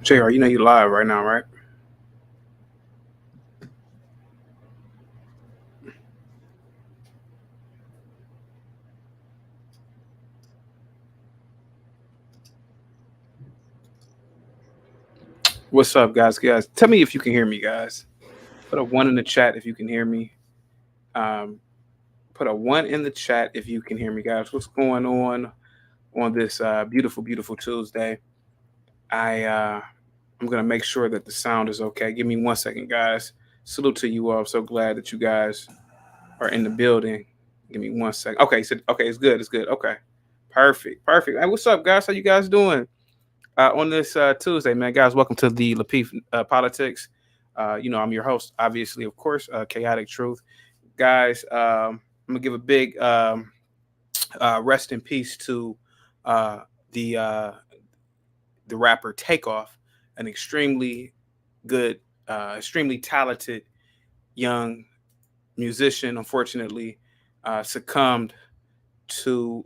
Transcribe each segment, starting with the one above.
JR, you know you live right now, right? What's up, guys? Guys, tell me if you can hear me, guys. Put a one in the chat if you can hear me. Um, put a one in the chat if you can hear me, guys. What's going on this beautiful, beautiful Tuesday? I'm gonna make sure that the sound is okay. Give me 1 second, guys. Salute to you all. I'm so glad that you guys are in the building. Give me 1 second. Okay, so okay, it's good. It's good. Okay, perfect, perfect. Hey, what's up, guys? How you guys doing? On this Tuesday, man. Guys, welcome to the Lapeef Politics. I'm your host, obviously, of course, Chaotic Truth. Guys, I'm going to give a big rest in peace to uh, the uh, the rapper Takeoff, an extremely good, extremely talented young musician. Unfortunately, succumbed to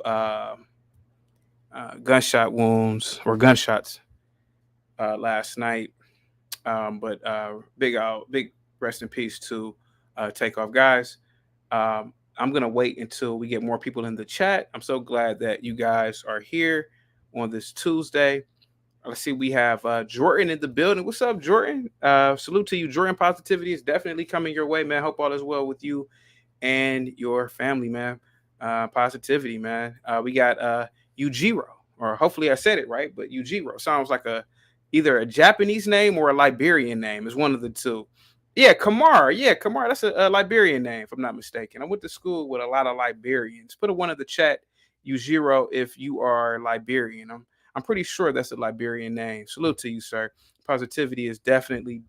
gunshot wounds or gunshots last night. But big rest in peace to Takeoff, guys. I'm gonna wait until we get more people in the chat. I'm so glad that you guys are here on this Tuesday. Let's see, we have Jordan in the building. What's up, Jordan? Salute to you, Jordan. Positivity is definitely coming your way, man. Hope all is well with you and your family, man. Positivity, man. We got Ujiro, or hopefully I said it right, but Ujiro sounds like either a Japanese name or a Liberian name. Is one of the two. Yeah, Kamar. Yeah, Kamar. That's a Liberian name, if I'm not mistaken. I went to school with a lot of Liberians. Put a one in the chat, Ujiro, if you are Liberian. I'm pretty sure that's a Liberian name. Salute to you, sir. Positivity is definitely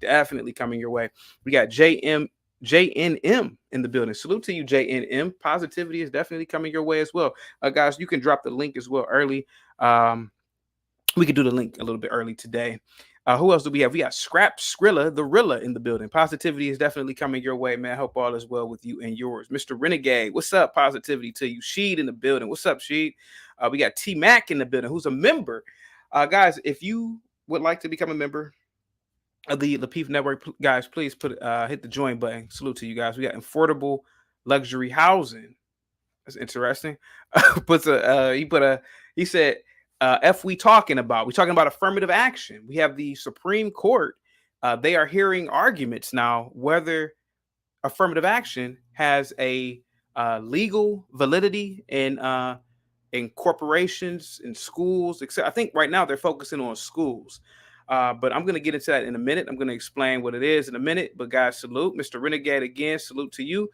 coming your way. We got JNM in the building. Salute to you, JNM. Positivity is definitely coming your way as well. Guys, you can drop the link as well early. We could do the link a little bit early today. Who else do we have? We got Scrap Skrilla, the Rilla in the building. Positivity is definitely coming your way, man. Hope all is well with you and yours. Mr. Renegade, what's up? Positivity to you. Sheed in the building. What's up, Sheed? We got T Mac in the building, who's a member. Guys, if you would like to become a member of the Lapeef Network, guys, please hit the join button. Salute to you guys. We got affordable luxury housing. That's interesting. He said, F we talking about? We're talking about affirmative action. We have the Supreme Court. They are hearing arguments now whether affirmative action has a legal validity in corporations, in schools, etc. I think right now they're focusing on schools. But I'm going to get into that in a minute. I'm going to explain what it is in a minute. But guys, salute. Mr. Renegade again, salute to you.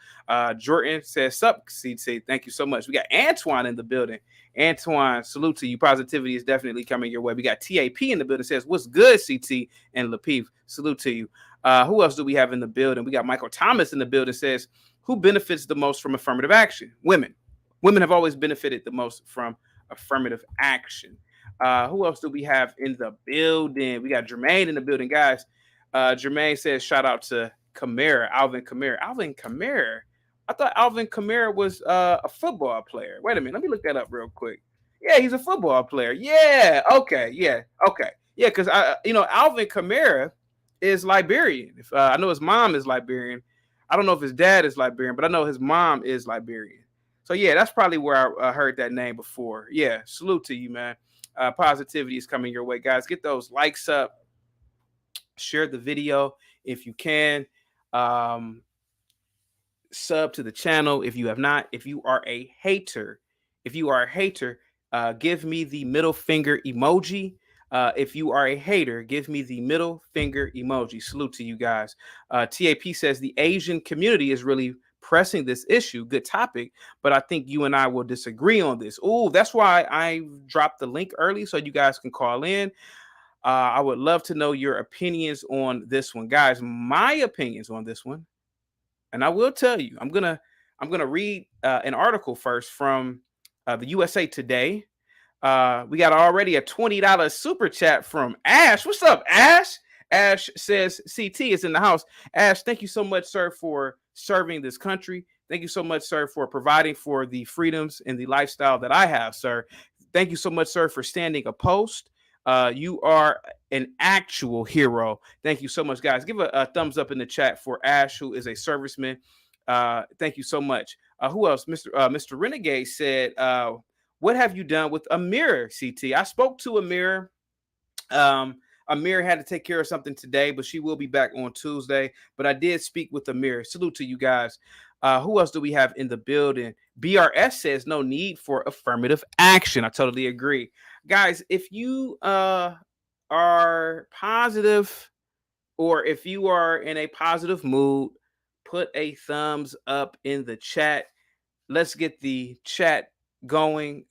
Jordan says, sup, CT. Thank you so much. We got Antoine in the building. Antoine, salute to you. Positivity is definitely coming your way. We got TAP in the building. Says, what's good, CT and Lapeef? Salute to you. Who else do we have in the building? We got Michael Thomas in the building. Says, who benefits the most from affirmative action? Women. Women have always benefited the most from affirmative action. Who else do we have in the building? We got Jermaine in the building, guys. Jermaine says, shout out to Alvin Kamara. Alvin Kamara. I thought Alvin Kamara was a football player. Wait a minute. Let me look that up real quick. Yeah, he's a football player. Yeah. Okay. Yeah. Okay. Yeah, because Alvin Kamara is Liberian. I know his mom is Liberian. I don't know if his dad is Liberian, but I know his mom is Liberian. So yeah, that's probably where I heard that name before. Yeah, salute to you, man. Positivity is coming your way, guys. Get those likes up. Share the video if you can. Sub to the channel if you have not. If you are a hater, give me the middle finger emoji. If you are a hater, give me the middle finger emoji. Salute to you guys. TAP says the Asian community is really pressing this issue. Good topic, but I think you and I will disagree on this. Oh, that's why I dropped the link early so you guys can call in. I would love to know your opinions on this one, guys. My opinions on this one, and I will tell you, I'm gonna read an article first from the USA Today. We got already a $20 super chat from Ash. What's up, Ash? Ash says CT is in the house. Ash, thank you so much, sir, for serving this country. Thank you so much, sir, for providing for the freedoms and the lifestyle that I have, sir. Thank you so much, sir, for standing a post. You are an actual hero. Thank you so much, guys. Give a thumbs up in the chat for Ash, who is a serviceman. Thank you so much. Who else? Mr. Renegade said, what have you done with Amir, CT? I spoke to Amir. Amir had to take care of something today, but she will be back on Tuesday. But I did speak with Amir. Salute to you guys. Who else do we have in the building? BRS says no need for affirmative action. I totally agree. Guys, if you are positive, or if you are in a positive mood, put a thumbs up in the chat. Let's get the chat going.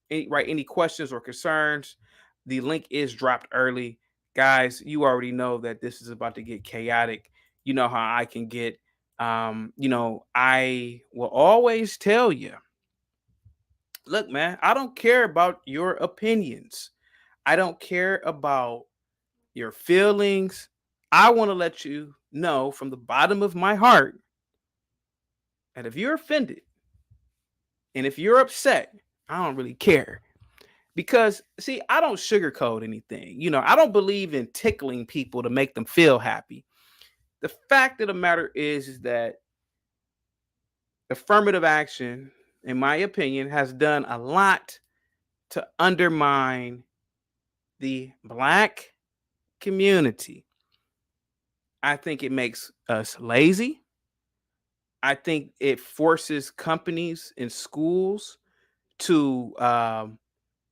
Any questions or concerns? The link is dropped early. Guys, you already know that this is about to get chaotic. You know how I can get. I will always tell you, look, man, I don't care about your opinions. I don't care about your feelings. I want to let you know from the bottom of my heart that if you're offended and if you're upset, I don't really care. Because, see, I don't sugarcoat anything. I don't believe in tickling people to make them feel happy. The fact of the matter is that affirmative action, in my opinion, has done a lot to undermine the Black community. I think it makes us lazy. I think it forces companies and schools to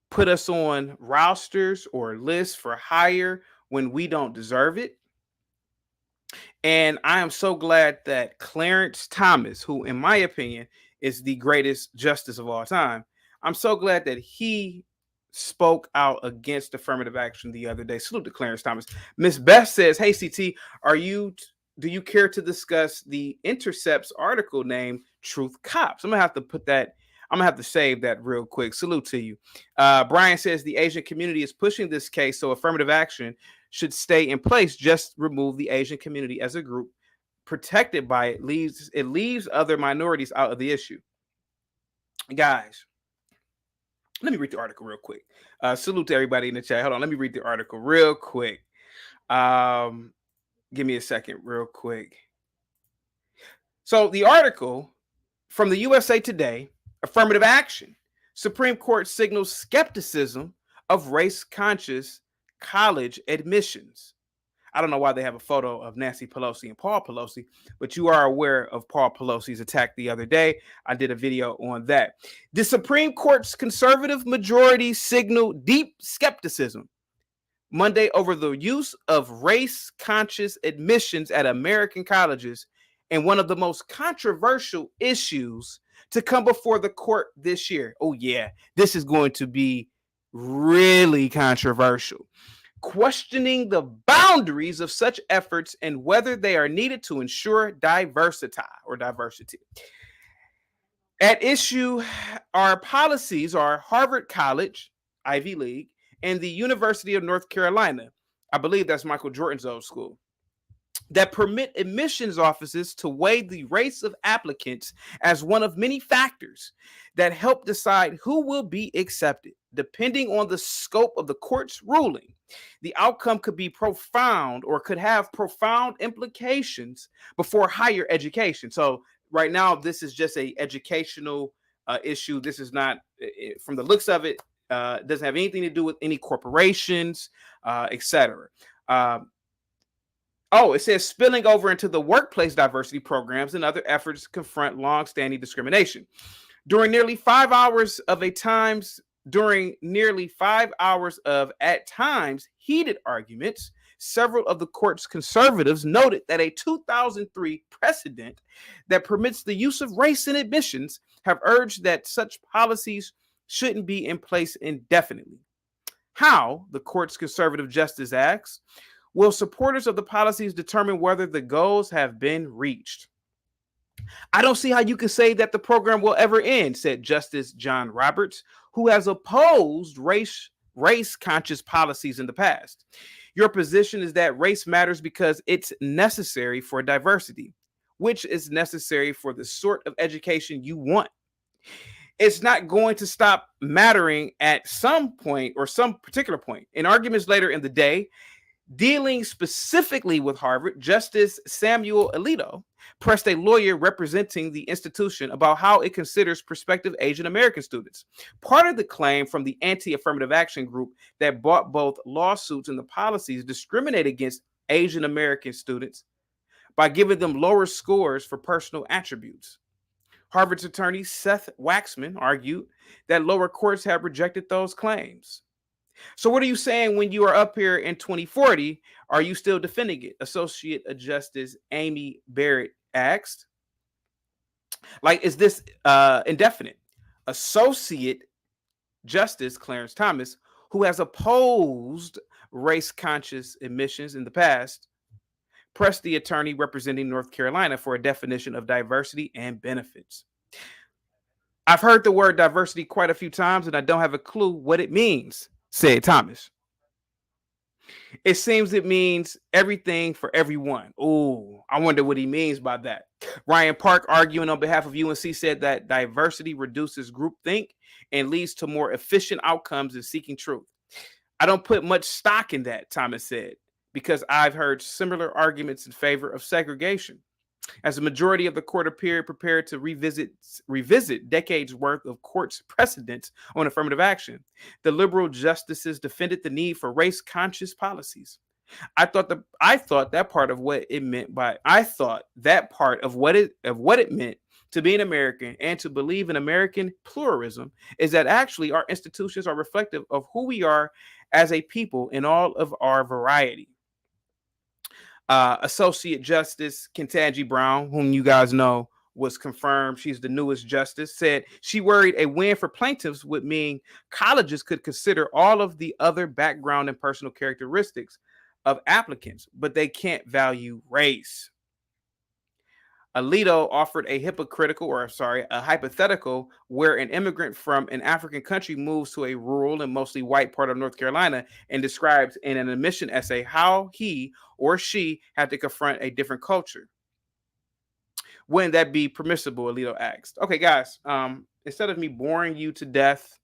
put us on rosters or lists for hire when we don't deserve it. And I am so glad that Clarence Thomas, who in my opinion is the greatest justice of all time, I'm so glad that he spoke out against affirmative action the other day. Salute to Clarence Thomas. Miss Beth says, hey, CT, do you care to discuss the Intercept's article named Truth Cops? I'm going to have to put that. I'm going to have to save that real quick. Salute to you. Brian says the Asian community is pushing this case, so affirmative action should stay in place. Just remove the Asian community as a group protected by it. Leaves other minorities out of the issue. Guys, let me read the article real quick. Salute to everybody in the chat. Hold on. Let me read the article real quick. Give me a second real quick. So the article from the USA Today, affirmative action. Supreme Court signals skepticism of race-conscious college admissions. I don't know why they have a photo of Nancy Pelosi and Paul Pelosi, but you are aware of Paul Pelosi's attack the other day. I did a video on that. The Supreme Court's conservative majority signaled deep skepticism Monday over the use of race-conscious admissions at American colleges, and one of the most controversial issues to come before the court this year. Oh yeah, this is going to be really controversial. Questioning the boundaries of such efforts and whether they are needed to ensure diversity. At issue are policies are Harvard College, Ivy League, and the University of North Carolina. I believe that's Michael Jordan's old school, that permit admissions offices to weigh the race of applicants as one of many factors that help decide who will be accepted. Depending on the scope of the court's ruling, the outcome could be profound or could have profound implications before higher education. So right now, this is just an educational issue. This is not, from the looks of it, doesn't have anything to do with any corporations, etc. It says spilling over into the workplace diversity programs and other efforts to confront longstanding discrimination. During nearly 5 hours of at times heated arguments, several of the court's conservatives noted that a 2003 precedent that permits the use of race in admissions have urged that such policies shouldn't be in place indefinitely. How, the court's conservative justice asks, will supporters of the policies determine whether the goals have been reached? I don't see how you can say that the program will ever end, said Justice John Roberts, who has opposed race-conscious policies in the past. Your position is that race matters because it's necessary for diversity, which is necessary for the sort of education you want. it's not going to stop mattering at some point or some particular point. In arguments later in the day, dealing specifically with Harvard, Justice Samuel Alito pressed a lawyer representing the institution about how it considers prospective Asian American students. Part of the claim from the anti-affirmative action group that brought both lawsuits and the policies discriminate against Asian American students by giving them lower scores for personal attributes. Harvard's attorney Seth Waxman argued that lower courts have rejected those claims. So what are you saying when you are up here in 2040? Are you still defending it? Associate Justice Amy Barrett asked. Like, is this indefinite? Associate Justice Clarence Thomas, who has opposed race-conscious admissions in the past, pressed the attorney representing North Carolina for a definition of diversity and benefits. I've heard the word diversity quite a few times, and I don't have a clue what it means, said Thomas. It seems it means everything for everyone. Oh, I wonder what he means by that. Ryan Park, arguing on behalf of UNC, said that diversity reduces groupthink and leads to more efficient outcomes in seeking truth. I don't put much stock in that, Thomas said, because I've heard similar arguments in favor of segregation. As the majority of the court appeared prepared to revisit decades worth of court's precedents on affirmative action, the liberal justices defended the need for race-conscious policies. I thought that part of what it meant to be an American and to believe in American pluralism is that actually our institutions are reflective of who we are as a people in all of our variety. Associate Justice Ketanji Brown, whom you guys know was confirmed, she's the newest justice, said she worried a win for plaintiffs would mean colleges could consider all of the other background and personal characteristics of applicants, but they can't value race. Alito offered a hypothetical where an immigrant from an African country moves to a rural and mostly white part of North Carolina and describes in an admission essay how he or she had to confront a different culture. Wouldn't that be permissible? Alito asked. Okay, guys, instead of me boring you to death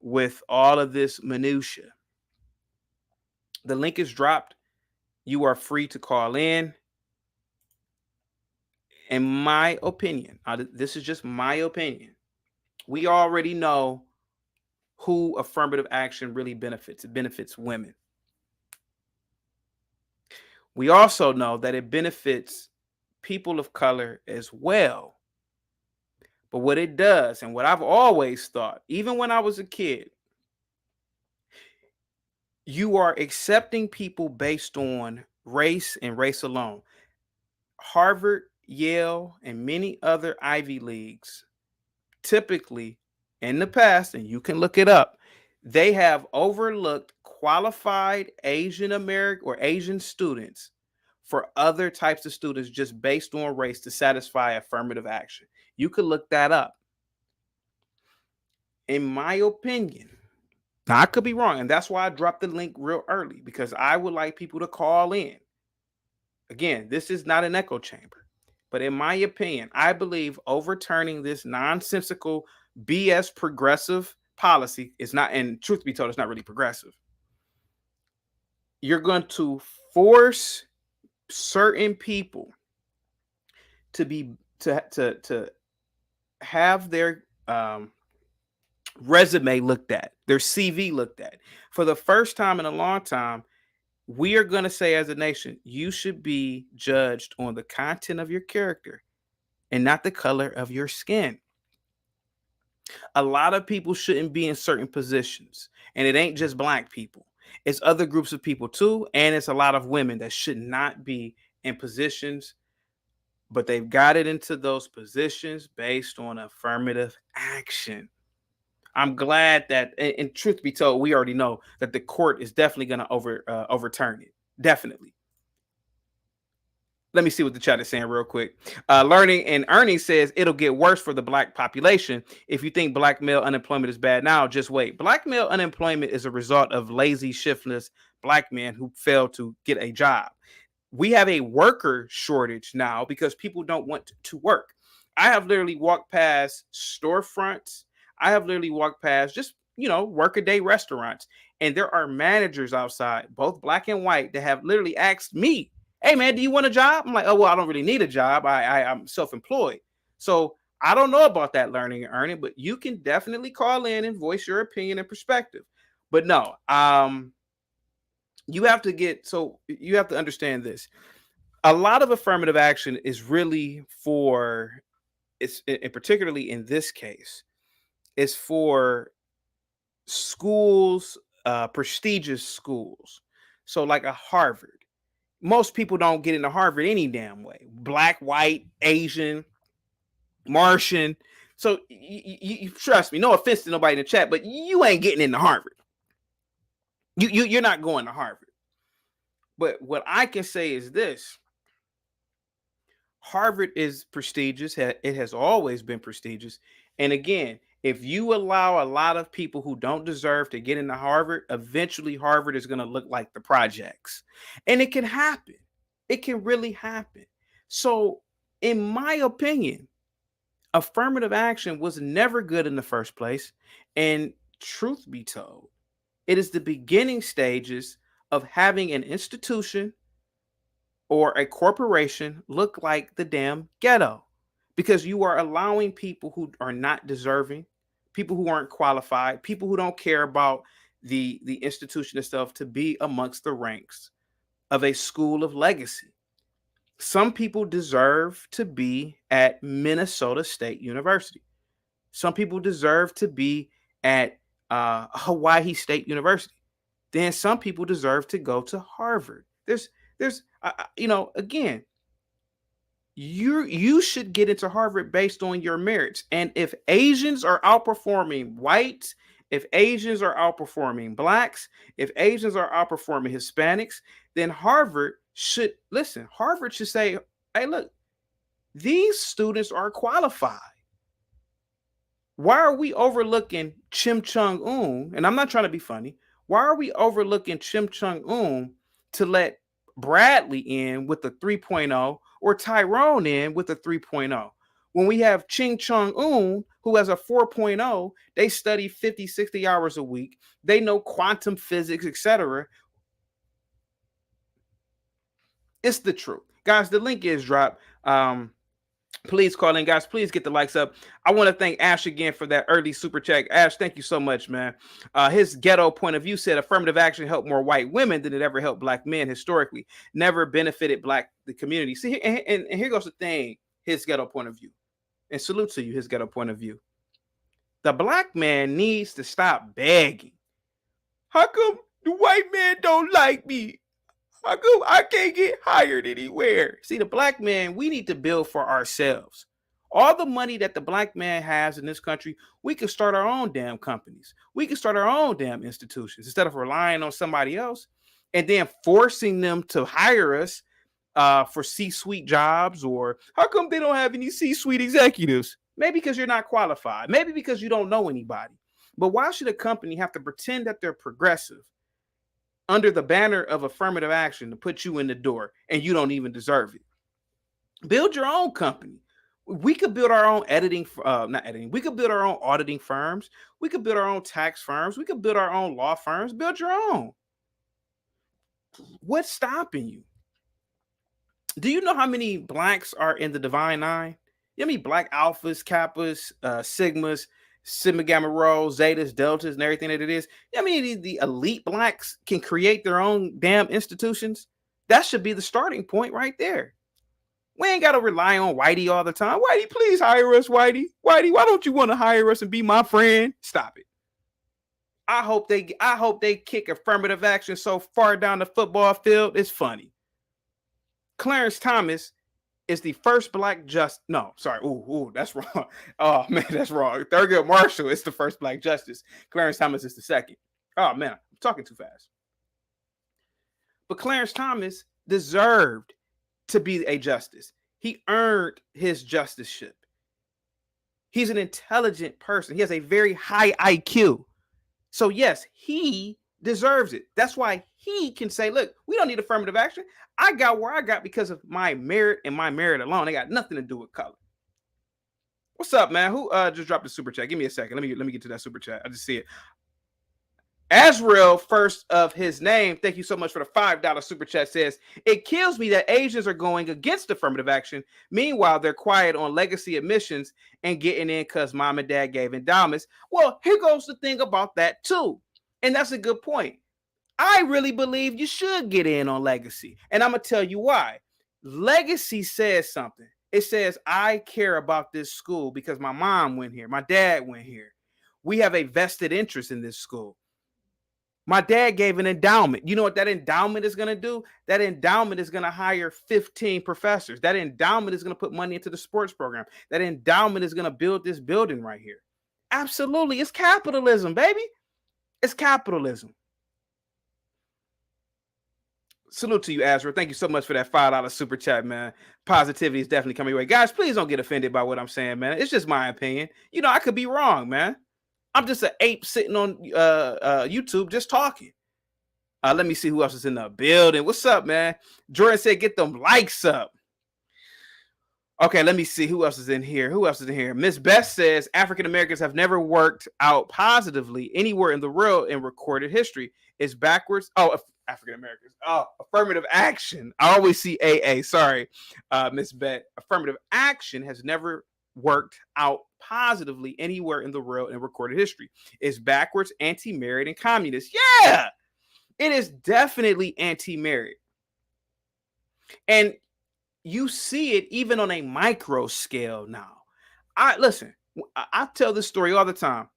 with all of this minutia, the link is dropped. You are free to call in. In my opinion, this is just my opinion, we already know who affirmative action really benefits. It benefits women. We also know that it benefits people of color as well. But what it does, and what I've always thought, even when I was a kid, you are accepting people based on race and race alone. Harvard, Yale, and many other Ivy Leagues typically in the past, and you can look it up, they have overlooked qualified Asian American or Asian students for other types of students just based on race to satisfy affirmative action. You could look that up. In my opinion, now I could be wrong, and that's why I dropped the link real early, because I would like people to call in. Again, this is not an echo chamber. But in my opinion, I believe overturning this nonsensical BS progressive policy is not, and truth be told, it's not really progressive. You're going to force certain people to have their resume looked at, their CV looked at. For the first time in a long time, we are going to say as a nation, you should be judged on the content of your character and not the color of your skin. A lot of people shouldn't be in certain positions, and it ain't just Black people. It's other groups of people too, and it's a lot of women that should not be in positions, but they've got it into those positions based on affirmative action. I'm glad that, and truth be told, we already know that the court is definitely going to overturn it. Definitely. Let me see what the chat is saying real quick. Learning and Earning says it'll get worse for the Black population. If you think Black male unemployment is bad now, just wait. Black male unemployment is a result of lazy, shiftless Black men who fail to get a job. We have a worker shortage now because people don't want to work. I have literally walked past storefronts I have literally walked past just, workaday restaurants, and there are managers outside, both black and white, that have literally asked me, "Hey man, do you want a job?" I'm like, "Oh well, I don't really need a job. I'm self-employed." So I don't know about that learning and earning, but you can definitely call in and voice your opinion and perspective. But no, you have to understand this. A lot of affirmative action is really for, it's and particularly in this case, is for schools, prestigious schools. So like a Harvard. Most people don't get into Harvard any damn way. Black, white, Asian, Martian. So you trust me. No offense to nobody in the chat, but you ain't getting into Harvard. You're not going to Harvard. But what I can say is this: Harvard is prestigious. It has always been prestigious. And again, if you allow a lot of people who don't deserve to get into Harvard, eventually Harvard is going to look like the projects. And it can happen. It can really happen. So, in my opinion, affirmative action was never good in the first place. And truth be told, it is the beginning stages of having an institution or a corporation look like the damn ghetto, because you are allowing people who are not deserving, people who aren't qualified, people who don't care about the institution itself, to be amongst the ranks of a school of legacy. Some people deserve to be at Minnesota State University. Some people deserve to be at Hawaii State University. Then some people deserve to go to Harvard. There's again, you should get into Harvard based on your merits. And if Asians are outperforming whites, if Asians are outperforming blacks, if Asians are outperforming Hispanics, then Harvard should listen. Harvard should say, "Hey, look, these students are qualified. Why are we overlooking Chim Chung Un?" And I'm not trying to be funny. Why are we overlooking Chim Chung Un to let Bradley in with a 3.0 or Tyrone in with a 3.0? When we have Ching Chung Un, who has a 4.0, they study 50, 60 hours a week. They know quantum physics, etc. It's the truth. Guys, the link is dropped. Please call in, guys. Please get the likes up. I want to thank Ash again for that early super chat. Ash, thank you so much, man. His ghetto point of view said affirmative action helped more white women than it ever helped black men historically. Never benefited the community. See, and here goes the thing. His ghetto point of view. And salute to you, his ghetto point of view. The black man needs to stop begging. How come the white man don't like me? How come I can't get hired anywhere? See, the black man, we need to build for ourselves. All the money that the black man has in this country, we can start our own damn companies. We can start our own damn institutions instead of relying on somebody else and then forcing them to hire us for C-suite jobs. Or how come they don't have any C-suite executives? Maybe because you're not qualified. Maybe because you don't know anybody. But why should a company have to pretend that they're progressive under the banner of affirmative action to put you in the door and you don't even deserve it? Build your own company. We could build our own we could build our own auditing firms. We could build our own tax firms. We could build our own law firms. Build your own. What's stopping you? Do you know how many blacks are in the Divine Nine? You know how many black alphas, kappas, sigmas, sigma gamma rho, zetas, deltas, and everything that it is? You know how many of the elite blacks can create their own damn institutions? That should be the starting point right there. We ain't got to rely on Whitey all the time. Whitey, please hire us, Whitey. Whitey, why don't you want to hire us and be my friend? Stop it. I hope they kick affirmative action so far down the football field. It's funny. Clarence Thomas is the first black justice. No, sorry. Ooh, that's wrong. Oh man, that's wrong. Thurgood Marshall is the first black justice. Clarence Thomas is the second. Oh man, I'm talking too fast. But Clarence Thomas deserved to be a justice. He earned his justiceship. He's an intelligent person. He has a very high IQ. So yes, he deserves it. That's why he can say, look, we don't need affirmative action. I got where I got because of my merit and my merit alone. It got nothing to do with color. What's up, man? Who just dropped a super chat? Give me a second. Let me get to that super chat. I just see it. Azrael, first of his name, thank you so much for the $5 super chat, says, it kills me that Asians are going against affirmative action. Meanwhile, they're quiet on legacy admissions and getting in because mom and dad gave endowments. Well, here goes the thing about that, too. And that's a good point. I really believe you should get in on legacy. And I'm going to tell you why. Legacy says something. It says, I care about this school because my mom went here. My dad went here. We have a vested interest in this school. My dad gave an endowment. You know what that endowment is going to do? That endowment is going to hire 15 professors. That endowment is going to put money into the sports program. That endowment is going to build this building right here. Absolutely. It's capitalism, baby. It's capitalism. Salute to you, Azra. Thank you so much for that $5 super chat, man. Positivity is definitely coming your way. Guys, please don't get offended by what I'm saying, man. It's just my opinion. You know, I could be wrong, man. I'm just an ape sitting on YouTube just talking. Let me see who else is in the building. What's up, man? Jordan said, get them likes up. Okay, let me see who else is in here. Miss Beth says, African Americans have never worked out positively anywhere in the world in recorded history. It's backwards. Oh, African Americans. Oh, affirmative action. I always see AA. Sorry, Miss Beth. Affirmative action has never worked out positively anywhere in the world in recorded history. It's backwards, anti-merit, and communist. Yeah, it is definitely anti-merit. And you see it even on a micro scale now. I tell this story all the time.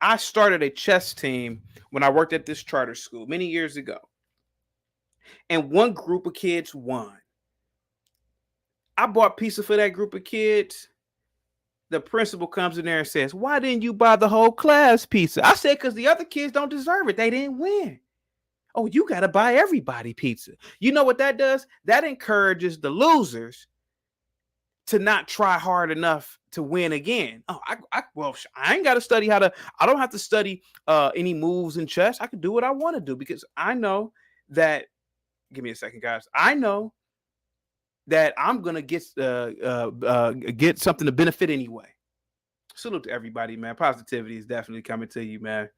I started a chess team when I worked at this charter school many years ago. And one group of kids won. I bought pizza for that group of kids. The principal comes in there and says, why didn't you buy the whole class pizza? I said, because the other kids don't deserve it. They didn't win. Oh, you got to buy everybody pizza. You know what that does? That encourages the losers to not try hard enough to win again. Oh, I ain't got to study I don't have to study any moves in chess. I can do what I want to do because I know that, give me a second, guys. I know that I'm going to get something to benefit anyway. Salute to everybody, man. Positivity is definitely coming to you, man.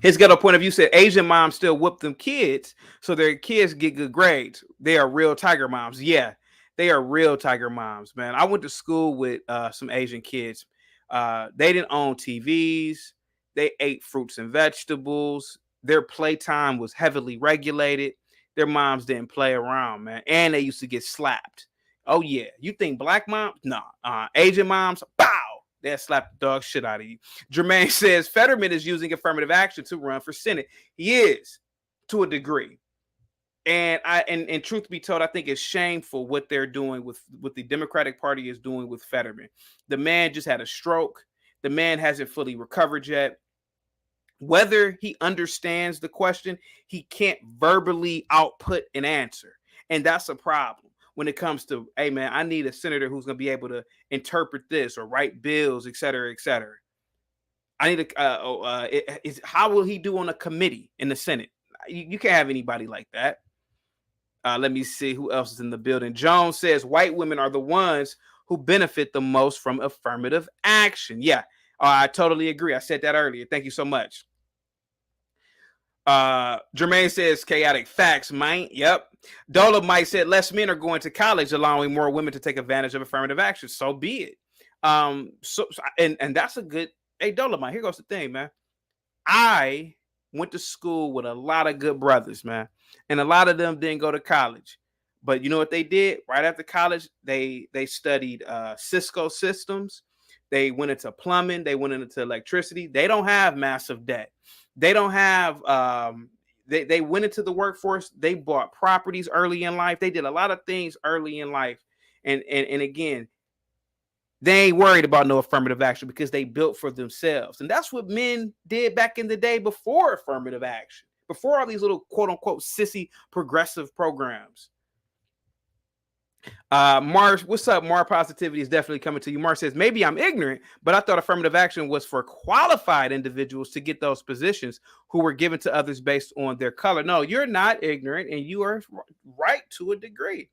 His ghetto point of view said Asian moms still whoop them kids so their kids get good grades. They are real tiger moms. Yeah, they are real tiger moms, man. I went to school with some Asian kids. They didn't own TVs. They ate fruits and vegetables. Their playtime was heavily regulated. Their moms didn't play around, man. And they used to get slapped. Oh, yeah. You think black moms? No. Asian moms, bow. They'll slap the dog shit out of you. Jermaine says Fetterman is using affirmative action to run for Senate. He is, to a degree. And truth be told, I think it's shameful what they're doing with the Democratic Party is doing with Fetterman. The man just had a stroke. The man hasn't fully recovered yet. Whether he understands the question, he can't verbally output an answer. And that's a problem when it comes to, hey, man, I need a senator who's going to be able to interpret this or write bills, et cetera, et cetera. I need how will he do on a committee in the Senate? You can't have anybody like that. Let me see who else is in the building. Jones says white women are the ones who benefit the most from affirmative action. Yeah, I totally agree. I said that earlier. Thank you so much. Jermaine says chaotic facts, man. Yep. Dolomite said less men are going to college, allowing more women to take advantage of affirmative action. So be it. And that's a good. Hey, Dolomite, here goes the thing, man. I went to school with a lot of good brothers, man, and a lot of them didn't go to college. But you know what they did? Right after college, they studied Cisco systems. They went into plumbing. They went into electricity. They don't have massive debt. They don't have. They went into the workforce. They bought properties early in life. They did a lot of things early in life. And again, they ain't worried about no affirmative action because they built for themselves. And that's what men did back in the day before affirmative action, before all these little quote unquote sissy progressive programs. Mars, what's up? Mars positivity is definitely coming to you. Mars says, maybe I'm ignorant, but I thought affirmative action was for qualified individuals to get those positions who were given to others based on their color. No, you're not ignorant, and you are right to a degree.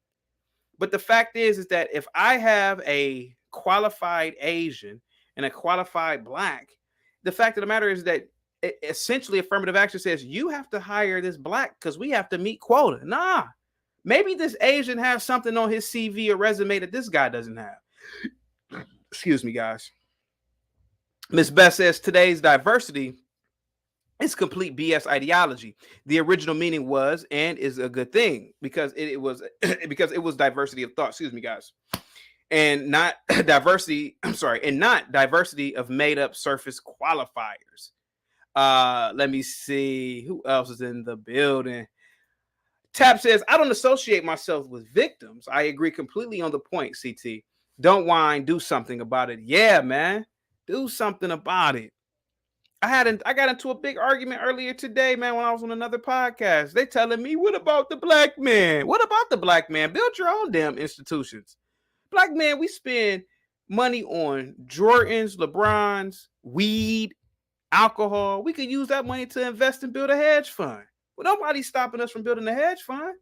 But the fact is that if I have a qualified Asian and a qualified Black, the fact of the matter is that essentially affirmative action says you have to hire this Black because we have to meet quota. Nah, maybe this Asian has something on his CV or resume that this guy doesn't have. Excuse me, guys. Miss Beth says today's diversity is complete BS ideology. The original meaning was and is a good thing because it was because it was diversity of thought. Excuse me, guys, and not diversity. I'm sorry, and not diversity of made up surface qualifiers. Let me see who else is in the building. Tap says, I don't associate myself with victims. I agree completely on the point, CT. Don't whine, do something about it. Yeah, man. Do something about it. I got into a big argument earlier today, man, when I was on another podcast. They telling me, what about the Black man? What about the Black man? Build your own damn institutions. Black man, we spend money on Jordans, LeBrons, weed, alcohol. We could use that money to invest and build a hedge fund. Well, nobody's stopping us from building a hedge fund.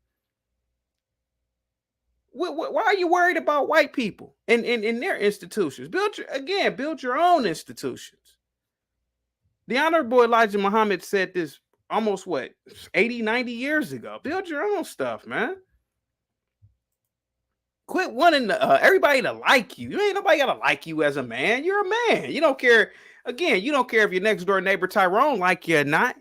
Why are you worried about white people and in their institutions? Build your own institutions. The Honorable Elijah Muhammad said this almost 80, 90 years ago. Build your own stuff, man. Quit wanting everybody to like you. You ain't nobody gotta like you as a man. You're a man. You don't care. Again, you don't care if your next door neighbor Tyrone like you or not.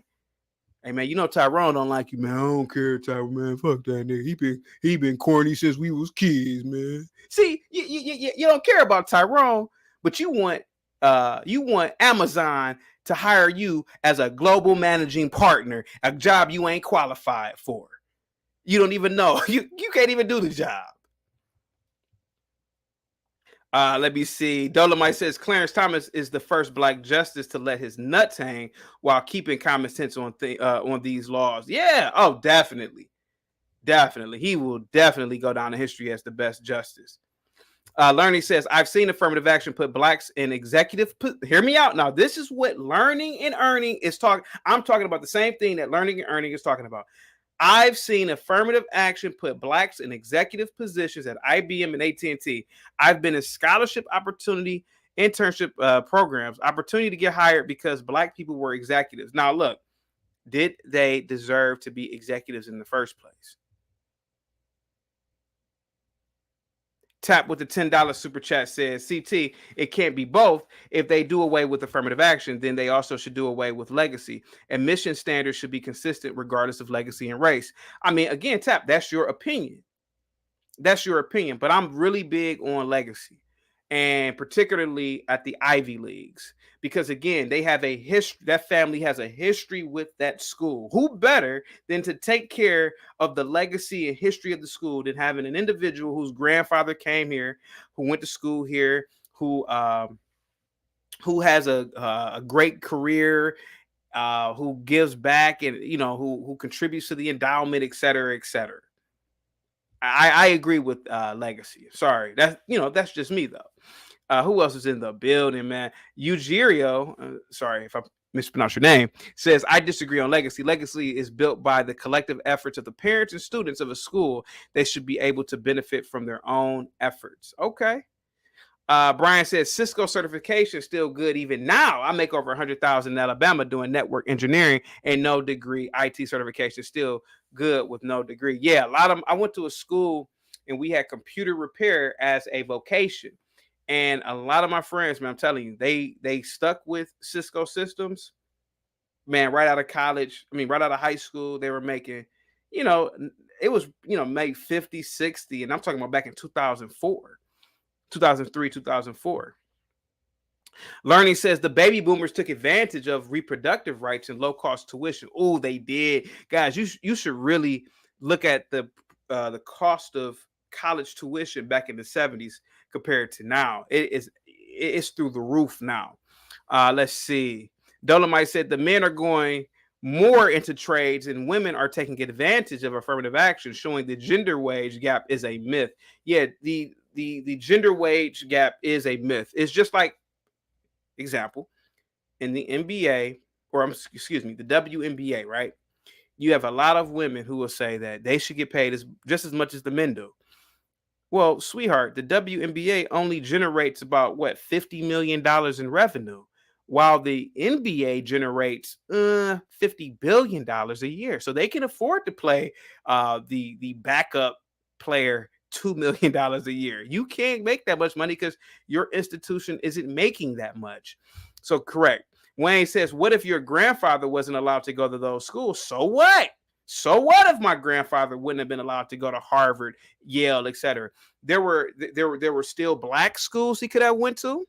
Hey man, you know Tyrone don't like you, man. I don't care, Tyrone, man. Fuck that nigga. He been corny since we was kids, man. See, you don't care about Tyrone, but you want Amazon to hire you as a global managing partner, a job you ain't qualified for. You don't even know. You can't even do the job. Let me see. Dolomite says Clarence Thomas is the first Black justice to let his nuts hang while keeping common sense on these laws. Yeah. Oh, definitely. Definitely. He will definitely go down in history as the best justice. Learning says, I've seen affirmative action put Blacks in executive. Hear me out. Now, this is what learning and earning is talking. I'm talking about the same thing that learning and earning is talking about. I've seen affirmative action put Blacks in executive positions at IBM and AT&T. I've been in scholarship opportunity, internship programs, opportunity to get hired because Black people were executives. Now, look, did they deserve to be executives in the first place? Tap with the $10 super chat says, CT, it can't be both. If they do away with affirmative action, then they also should do away with legacy. Admission standards should be consistent regardless of legacy and race. I mean, again, Tap, that's your opinion. That's your opinion. But I'm really big on legacy, and particularly at the Ivy Leagues, because again, they have a history. That family has a history with that school. Who better than to take care of the legacy and history of the school than having an individual whose grandfather came here, who went to school here, who has a great career, who gives back, and who contributes to the endowment, et cetera, et cetera. I agree with legacy. Sorry, that's just me though. Who else is in the building, man? Eugerio, sorry if I mispronounced your name, says, I disagree on legacy. Legacy is built by the collective efforts of the parents and students of a school. They should be able to benefit from their own efforts. Okay. Brian says Cisco certification is still good even now. I make over 100,000 in Alabama doing network engineering and no degree. IT certification is still good with no degree. Yeah, I went to a school and we had computer repair as a vocation. And a lot of my friends, man, I'm telling you, they stuck with Cisco systems, man, right out of college. I mean, right out of high school, they were making, it was, made 50, 60. And I'm talking about back in 2004, 2003, 2004. Learning says the baby boomers took advantage of reproductive rights and low-cost tuition. Oh, they did. Guys, you should really look at the cost of college tuition back in the 70s compared to now. It's through the roof now. Let's see. Dolomite said the men are going more into trades and women are taking advantage of affirmative action, showing the gender wage gap is a myth. Yeah, the gender wage gap is a myth. It's just like, example, in the NBA, or excuse me, the WNBA, right? You have a lot of women who will say that they should get paid just as much as the men do. Well, sweetheart, the WNBA only generates about what $50 million in revenue, while the NBA generates $50 billion a year. So they can afford to play the backup player $2 million a year. You can't make that much money because your institution isn't making that much. So correct. Wayne says, "What if your grandfather wasn't allowed to go to those schools? So what? So what if my grandfather wouldn't have been allowed to go to Harvard, Yale, etc.? There were still black schools he could have went to.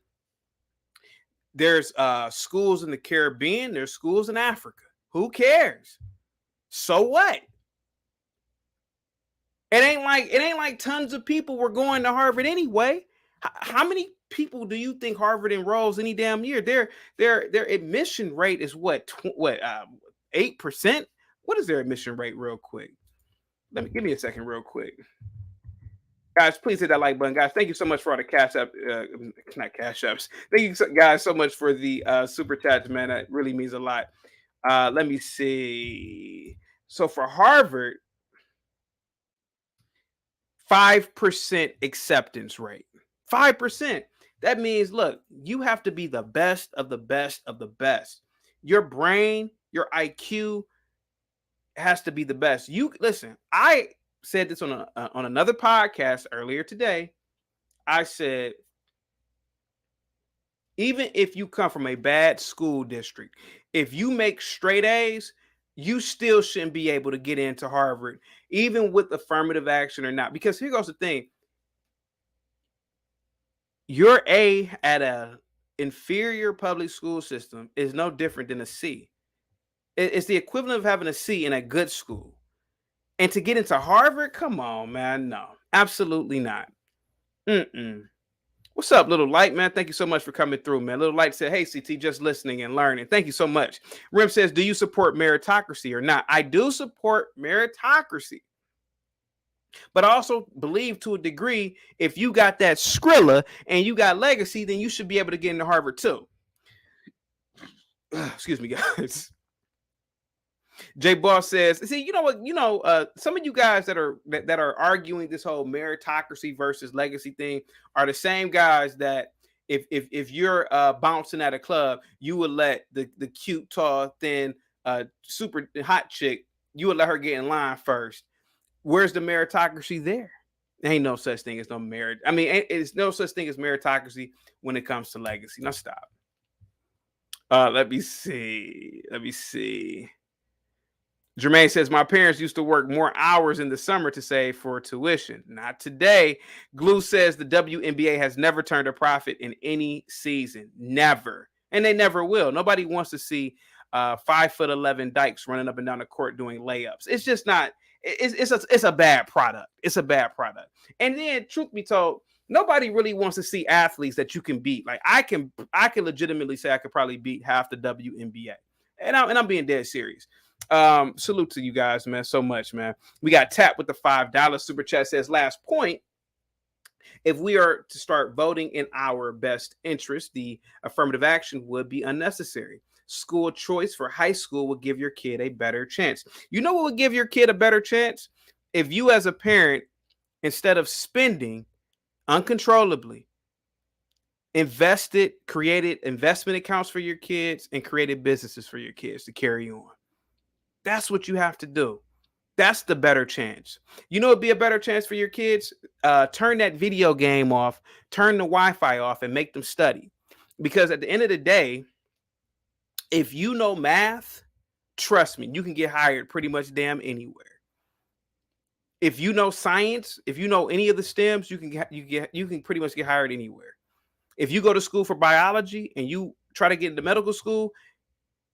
There's schools in the Caribbean. There's schools in Africa. Who cares? So what? It ain't like tons of people were going to Harvard anyway. How many people do you think Harvard enrolls any damn year? Their admission rate is what 8%. What is their admission rate, real quick? Give me a second, real quick. Guys, please hit that like button. Guys, thank you so much for all the cash up, not cash ups. Thank you guys so much for the super chats, man. That really means a lot. Let me see. So for Harvard, 5% acceptance rate. 5%. That means, look, you have to be the best of the best of the best. Your brain, your IQ has to be the best. You listen, I said this on another podcast earlier today. I said, even if you come from a bad school district, if you make straight A's, you still shouldn't be able to get into Harvard, even with affirmative action or not. Because here goes the thing: your A at a inferior public school system is no different than a C. It's the equivalent of having a C in a good school. And to get into Harvard, come on, man. No, absolutely not. Mm-mm. What's up, Little Light, man? Thank you so much for coming through, man. Little Light said, "Hey, CT, just listening and learning." Thank you so much. Rim says, "Do you support meritocracy or not?" I do support meritocracy, but I also believe to a degree, if you got that Skrilla and you got legacy, then you should be able to get into Harvard too. Excuse me, guys. Jay Boss says, "See, you know what? Some of you guys that are arguing this whole meritocracy versus legacy thing are the same guys that if you're bouncing at a club, you would let the cute, tall, thin, super hot chick, you would let her get in line first. Where's the meritocracy there? There ain't no such thing as no merit. I mean, it's no such thing as meritocracy when it comes to legacy. Now stop. Let me see. Jermaine says, "My parents used to work more hours in the summer to save for tuition. Not today." Glue says, "The WNBA has never turned a profit in any season. Never. And they never will. Nobody wants to see 5'11" dykes running up and down the court doing layups. It's just not, it's a bad product. It's a bad product. And then, truth be told, nobody really wants to see athletes that you can beat. Like I can legitimately say I could probably beat half the WNBA. And I'm being dead serious. Salute to you guys, man, so much, man. We got Tap with the $5 super chat. Says, "Last point, if we are to start voting in our best interest, the affirmative action would be unnecessary. School choice for high school would give your kid a better chance." You know what would give your kid a better chance? If you as a parent, instead of spending uncontrollably, created investment accounts for your kids and created businesses for your kids to carry on. That's what you have to do. That's the better chance. You know, it'd be a better chance for your kids. Turn that video game off, turn the Wi-Fi off, and make them study. Because at the end of the day, if you know math, trust me, you can get hired pretty much damn anywhere. If you know science, if you know any of the STEMs, you can pretty much get hired anywhere. If you go to school for biology and you try to get into medical school,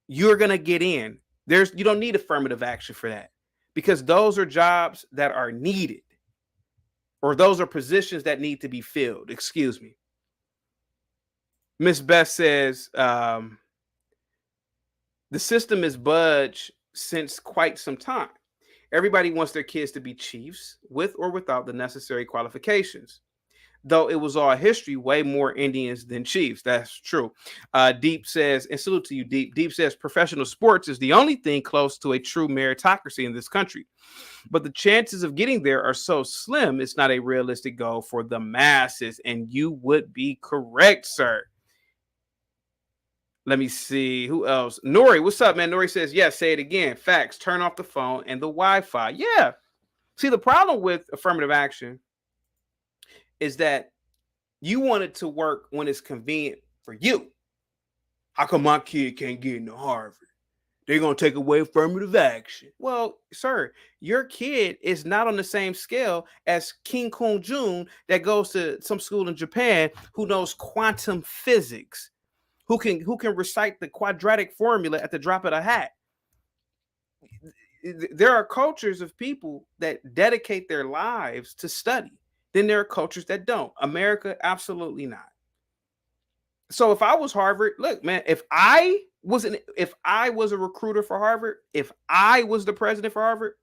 you're gonna get in. You don't need affirmative action for that, because those are jobs that are needed, or those are positions that need to be filled. Excuse me. Miss Beth says, "The system is budged since quite some time. Everybody wants their kids to be chiefs with or without the necessary qualifications. Though it was all history, way more Indians than Chiefs. That's true. Deep says, and salute to you, Deep. Deep says professional sports is the only thing close to a true meritocracy in this country. But the chances of getting there are so slim, it's not a realistic goal for the masses. And you would be correct, sir. Let me see who else. Nori, what's up, man? Nori says, yes, say it again. Facts. Turn off the phone and the Wi-Fi. Yeah. See, the problem with affirmative action is that you want it to work when it's convenient for you. How come my kid can't get into Harvard? They're going to take away affirmative action. Well, sir, your kid is not on the same scale as King Kong Jun that goes to some school in Japan who knows quantum physics, who can recite the quadratic formula at the drop of a hat. There are cultures of people that dedicate their lives to study. Then there are cultures that don't. America, absolutely not. So if I was Harvard, look, man, if I was a recruiter for Harvard, if I was the president for Harvard,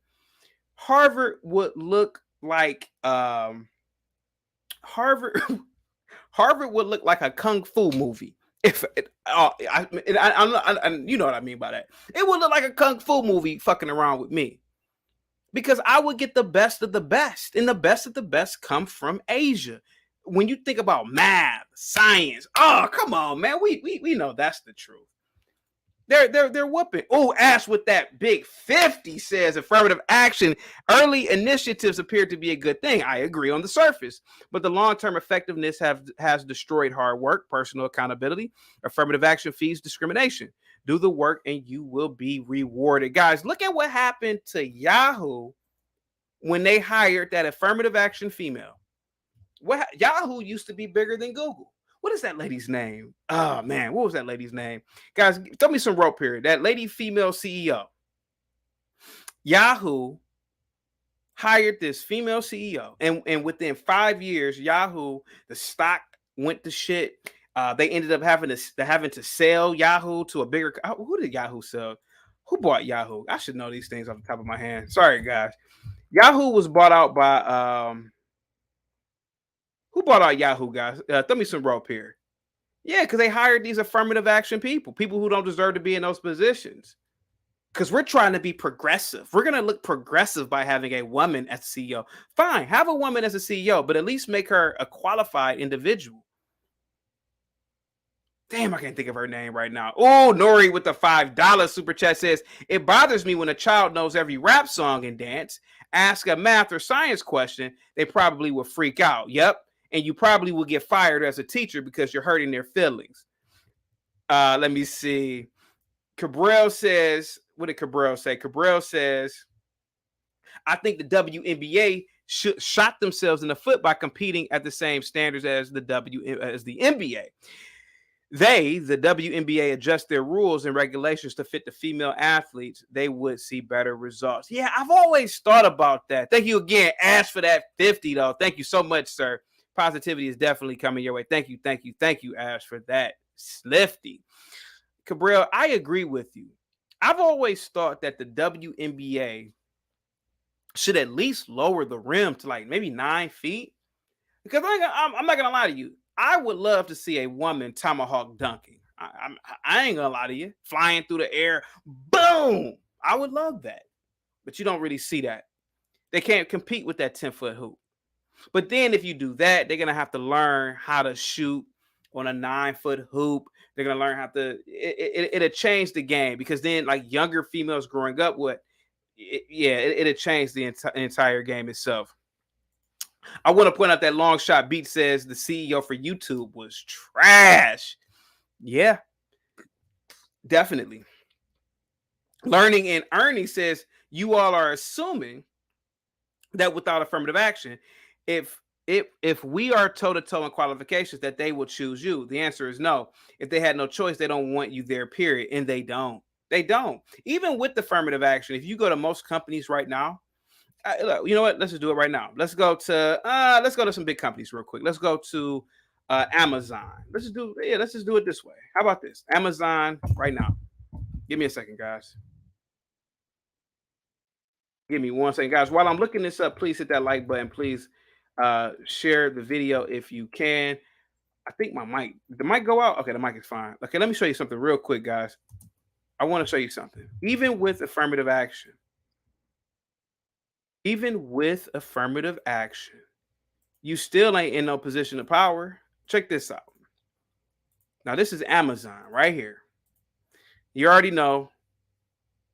Harvard would look like Harvard Harvard would look like a kung fu movie. If you know what I mean by that, it would look like a kung fu movie fucking around with me, because I would get the best of the best, and the best of the best come from Asia. When you think about math, science, oh come on, man, we know that's the truth. They're whooping. Oh, Ash with that big 50 says affirmative action. Early initiatives appear to be a good thing. I agree on the surface, but the long-term effectiveness has destroyed hard work, personal accountability. Affirmative action feeds discrimination. Do the work and you will be rewarded. Guys, look at what happened to Yahoo when they hired that affirmative action female. Yahoo used to be bigger than Google. What is that lady's name? Oh man, what was that lady's name? Guys, throw me some rope here. That lady, female CEO. Yahoo hired this female CEO, and within 5 years, Yahoo, the stock went to shit. They ended up having to sell Yahoo to a bigger. Who did Yahoo sell? Who bought Yahoo? I should know these things off the top of my hand. Sorry, guys. Yahoo was bought out by who bought out Yahoo, guys? Throw me some rope here. Yeah, because they hired these affirmative action people who don't deserve to be in those positions. Because we're trying to be progressive. We're going to look progressive by having a woman as CEO. Fine, have a woman as a CEO, but at least make her a qualified individual. Damn, I can't think of her name right now. Oh, Nori with the $5 super chat says, it bothers me when a child knows every rap song and dance. Ask a math or science question, they probably will freak out. Yep. And you probably will get fired as a teacher because you're hurting their feelings. Let me see. Cabral says, what did Cabral say? Cabral says, I think the WNBA shot themselves in the foot by competing at the same standards as the NBA. The WNBA, adjust their rules and regulations to fit the female athletes, they would see better results. Yeah, I've always thought about that. Thank you again, Ash, for that 50, though. Thank you so much, sir. Positivity is definitely coming your way. Thank you, Ash, for that. Slifty. Cabral, I agree with you. I've always thought that the WNBA should at least lower the rim to like maybe 9 feet. Because I'm not going to lie to you. I would love to see a woman tomahawk dunking. I ain't going to lie to you. Flying through the air. Boom. I would love that. But you don't really see that. They can't compete with that 10-foot hoop. But then if you do that, they're going to have to learn how to shoot on a 9-foot hoop. They're going to learn how to, it'll change the game, because then like younger females growing up with, it'll change the entire game itself. I want to point out that Long Shot Beat says the CEO for YouTube was trash. Yeah, definitely. Learning and Earning says you all are assuming that without affirmative action, if we are toe-to-toe in qualifications, that they will choose you. The answer is no. If they had no choice, they don't want you there, period. And they don't. Even with affirmative action, if you go to most companies right now, you know what? Let's just do it right now. Let's go to some big companies real quick. Let's go to Amazon. Let's just do it this way. How about this? Amazon right now. Give me a second, guys. Give me 1 second, guys. While I'm looking this up, please hit that like button. Please Share the video if you can. I think the mic go out. Okay, the mic is fine. Okay, let me show you something real quick, guys. I want to show you something. Even with affirmative action, you still ain't in no position of power. Check this out. Now, this is Amazon right here. You already know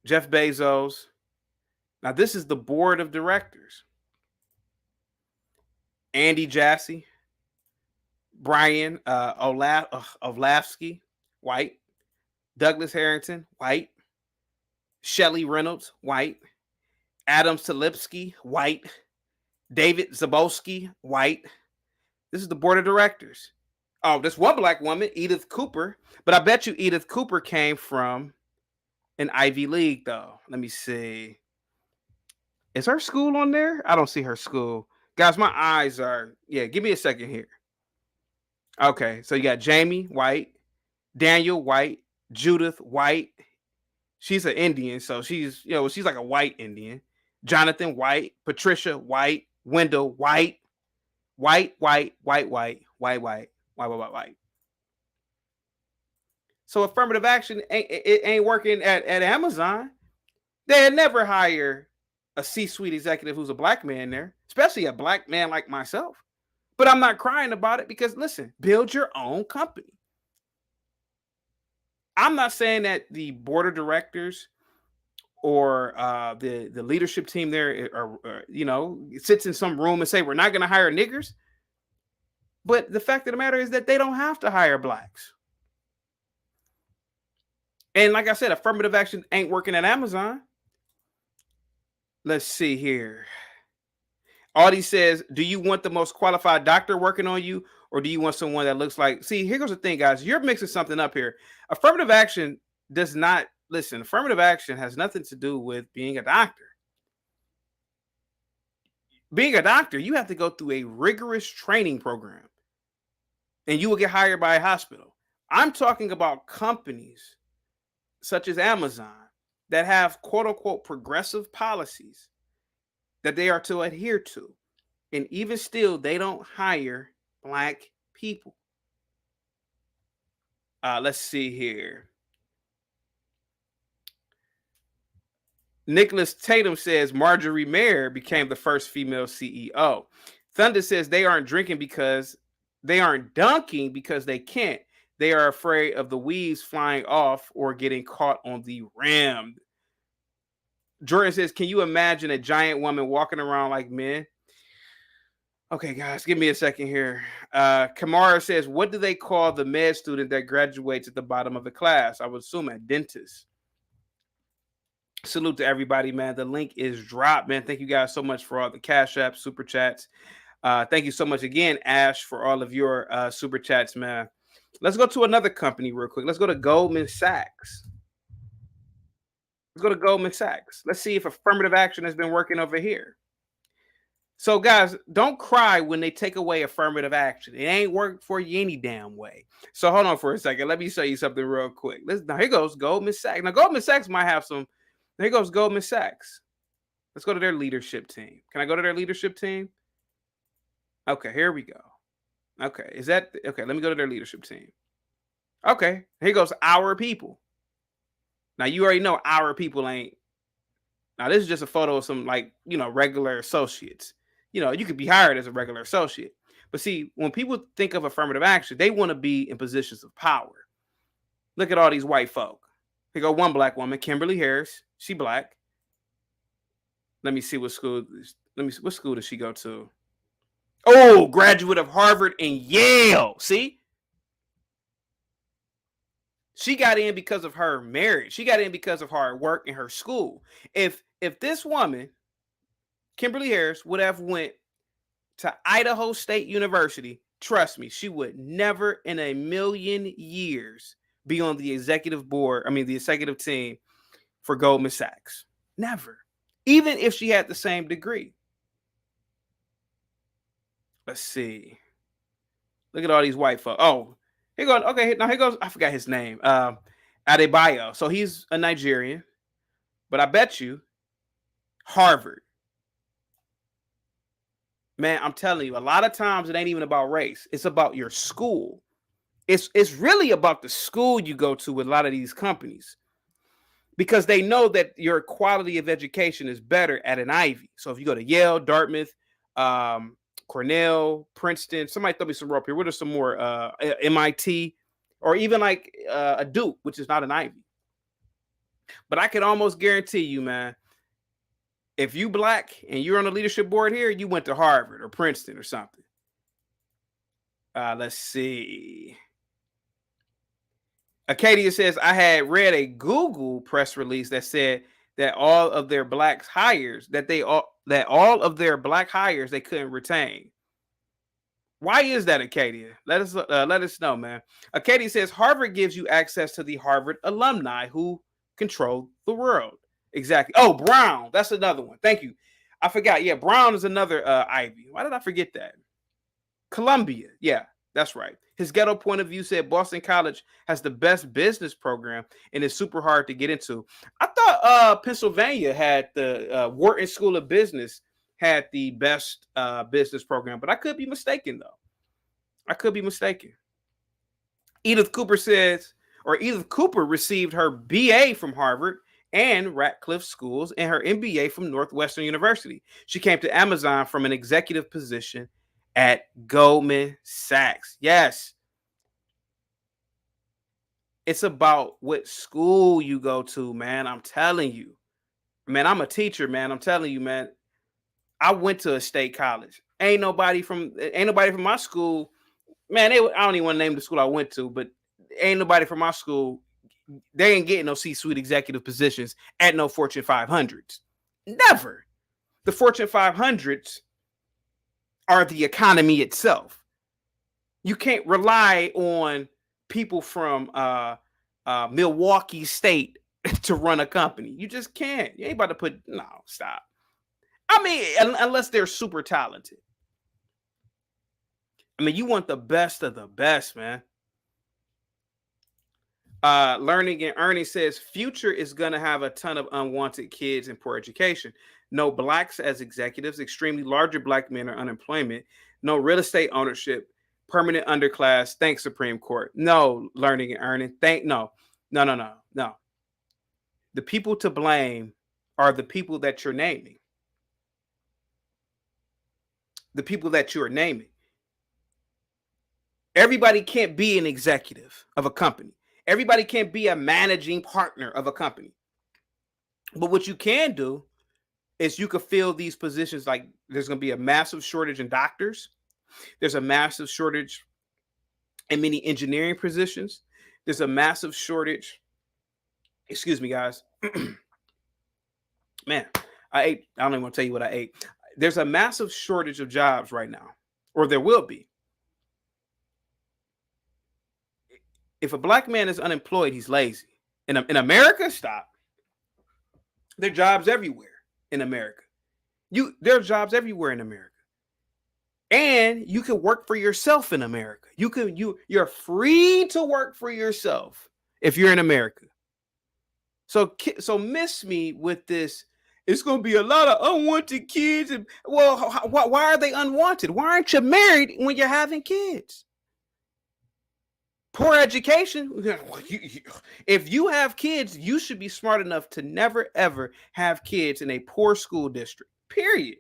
Jeff Bezos. Now, this is the board of directors. Andy Jassy, Brian Olafsky, white. Douglas Harrington, white. Shelley Reynolds, white. Adam Silipsky, white. David Zabolski, white. This is the board of directors. Oh, there's one black woman, Edith Cooper. But I bet you Edith Cooper came from an Ivy League, though. Let me see. Is her school on there? I don't see her school. Guys, my eyes are, yeah, give me a second here. Okay, so you got Jamie White, Daniel White, Judith White. She's an Indian, so she's like a white Indian. Jonathan White, Patricia White, Wendell White, white. So affirmative action ain't working at Amazon. They'd never hire a C-suite executive who's a black man there, especially a black man like myself. But I'm not crying about it because, listen, build your own company. I'm not saying that the board of directors or the leadership team there sits in some room and say we're not going to hire niggers. But the fact of the matter is that they don't have to hire blacks. And like I said, affirmative action ain't working at Amazon. Let's see here. Audie says, do you want the most qualified doctor working on you, or do you want someone that looks like... See, here goes the thing, guys. You're mixing something up here. Affirmative action does not... Listen, affirmative action has nothing to do with being a doctor. Being a doctor, you have to go through a rigorous training program, and you will get hired by a hospital. I'm talking about companies such as Amazon that have quote-unquote progressive policies that they are to adhere to. And even still, they don't hire black people. Let's see here. Nicholas Tatum says Marjorie Mayer became the first female CEO. Thunder says they aren't dunking because they can't. They are afraid of the weaves flying off or getting caught on the rim. Jordan says, can you imagine a giant woman walking around like men? Okay, guys, give me a second here. Kamara says, what do they call the med student that graduates at the bottom of the class? I would assume a dentist. Salute to everybody, man. The link is dropped, man. Thank you guys so much for all the Cash App, Super Chats. Thank you so much again, Ash, for all of your Super Chats, man. Let's go to another company real quick. Let's go to Goldman Sachs. Let's see if affirmative action has been working over here. So, guys, don't cry when they take away affirmative action. It ain't worked for you any damn way. So, hold on for a second. Let me show you something real quick. Now, here goes Goldman Sachs. Now, Goldman Sachs might have some. Here goes Goldman Sachs. Let's go to their leadership team. Can I go to their leadership team? Okay, here we go. Okay, okay, let me go to their leadership team. Okay, here goes our people. Now, you already know our people ain't. Now, this is just a photo of some, regular associates. You could be hired as a regular associate. But see, when people think of affirmative action, they want to be in positions of power. Look at all these white folk. Here go one black woman, Kimberly Harris. She black. Let me see what school. What school does she go to? Oh, graduate of Harvard and Yale. See? She got in because of her marriage. She got in because of hard work in her school. If this woman, Kimberly Harris, would have went to Idaho State University, trust me, she would never in a million years be on the executive team for Goldman Sachs. Never. Even if she had the same degree. Let's see. Look at all these white folks. Oh, here goes. Okay, now here goes. I forgot his name. Adebayo. So he's a Nigerian, but I bet you Harvard. Man, I'm telling you, a lot of times it ain't even about race. It's about your school. It's really about the school you go to with a lot of these companies, because they know that your quality of education is better at an Ivy. So if you go to Yale, Dartmouth, um, Cornell, Princeton, somebody throw me some rope here. What are some more? MIT, or even like a Duke, which is not an Ivy. But I can almost guarantee you, man, if you black and you're on the leadership board here, you went to Harvard or Princeton or something. Let's see. Acadia says, I had read a Google press release that said that all of their black hires that all of their black hires they couldn't retain. Why is that, Acadia? Let us know, man. Acadia says Harvard gives you access to the Harvard alumni who control the world. Exactly. Oh, Brown. That's another one. Thank you. I forgot. Yeah, Brown is another Ivy. Why did I forget that? Columbia. Yeah, that's right. His ghetto point of view said Boston College has the best business program and is super hard to get into. I thought Pennsylvania had the Wharton School of Business had the best business program, but I could be mistaken though. I could be mistaken. Edith Cooper says, or Edith Cooper received her BA from Harvard and Radcliffe Schools and her MBA from Northwestern University. She came to Amazon from an executive position at Goldman Sachs. Yes. It's about what school you go to, man. I'm telling you. Man, I'm a teacher, man. I'm telling you, man. I went to a state college. Ain't nobody from my school. Man, I don't even want to name the school I went to, but ain't nobody from my school. They ain't getting no C-suite executive positions at no Fortune 500s. Never. The Fortune 500s are the economy itself. You can't rely on people from Milwaukee State to run a company. You just can't. You ain't about to put no. Stop. I mean, unless they're super talented. I mean, you want the best of the best, man. Learning and Earning says future is going to have a ton of unwanted kids and poor education. No blacks as executives, extremely larger black men are unemployment, no real estate ownership, permanent underclass. Thanks, Supreme Court. No, Learning and Earning. No. The people to blame are the people that you're naming. The people that you're naming. Everybody can't be an executive of a company. Everybody can't be a managing partner of a company. But what you can do is you could fill these positions. Like there's going to be a massive shortage in doctors. There's a massive shortage in many engineering positions. There's a massive shortage. Excuse me, guys. Man, I ate. I don't even want to tell you what I ate. There's a massive shortage of jobs right now, or there will be. If a black man is unemployed, he's lazy. In America, stop. There are jobs everywhere in America. There are jobs everywhere in America. And you can work for yourself in America. You're free to work for yourself if you're in America. So miss me with this. It's going to be a lot of unwanted kids. And, well, why are they unwanted? Why aren't you married when you're having kids? Poor education. If you have kids, you should be smart enough to never ever have kids in a poor school district. Period.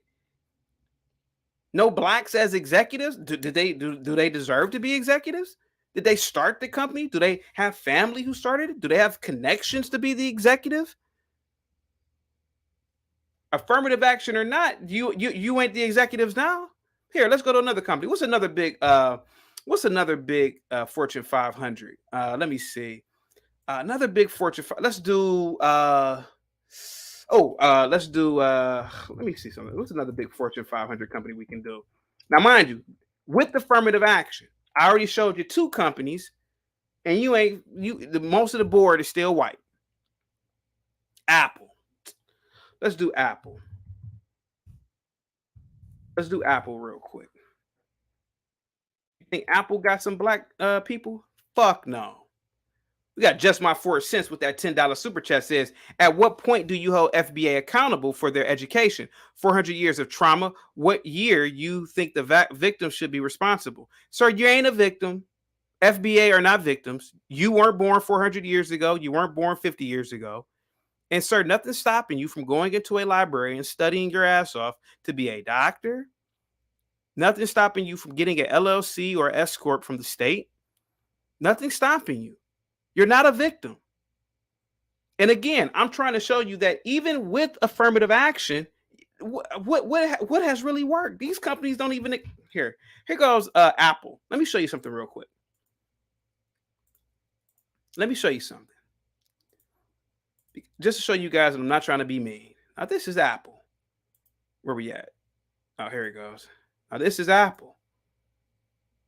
No blacks as executives. Do they deserve to be executives? Did they start the company? Do they have family who started it? Do they have connections to be the executive? Affirmative action or not, you ain't the executives now. Here, let's go to another company. What's another big Fortune 500? Let me see. Another big Fortune. Let's do. Let's do. Let me see something. What's another big Fortune 500 company we can do? Now, mind you, with affirmative action, I already showed you two companies, and most of the board is still white. Apple. Let's do Apple. Let's do Apple real quick. You think Apple got some black people? Fuck no. We got just my 4 cents with that $10 super chat says, at what point do you hold FBA accountable for their education? 400 years of trauma. What year you think the victim should be responsible? Sir, you ain't a victim. FBA are not victims. You weren't born 400 years ago. You weren't born 50 years ago. And sir, nothing's stopping you from going into a library and studying your ass off to be a doctor. Nothing's stopping you from getting an LLC or S corp from the state. Nothing's stopping you. You're not a victim. And again, I'm trying to show you that even with affirmative action, what has really worked? These companies don't even here. Here goes Apple. Let me show you something real quick. Let me show you something. Just to show you guys that I'm not trying to be mean. Now, this is Apple. Where we at? Oh, here it goes. Now, this is Apple.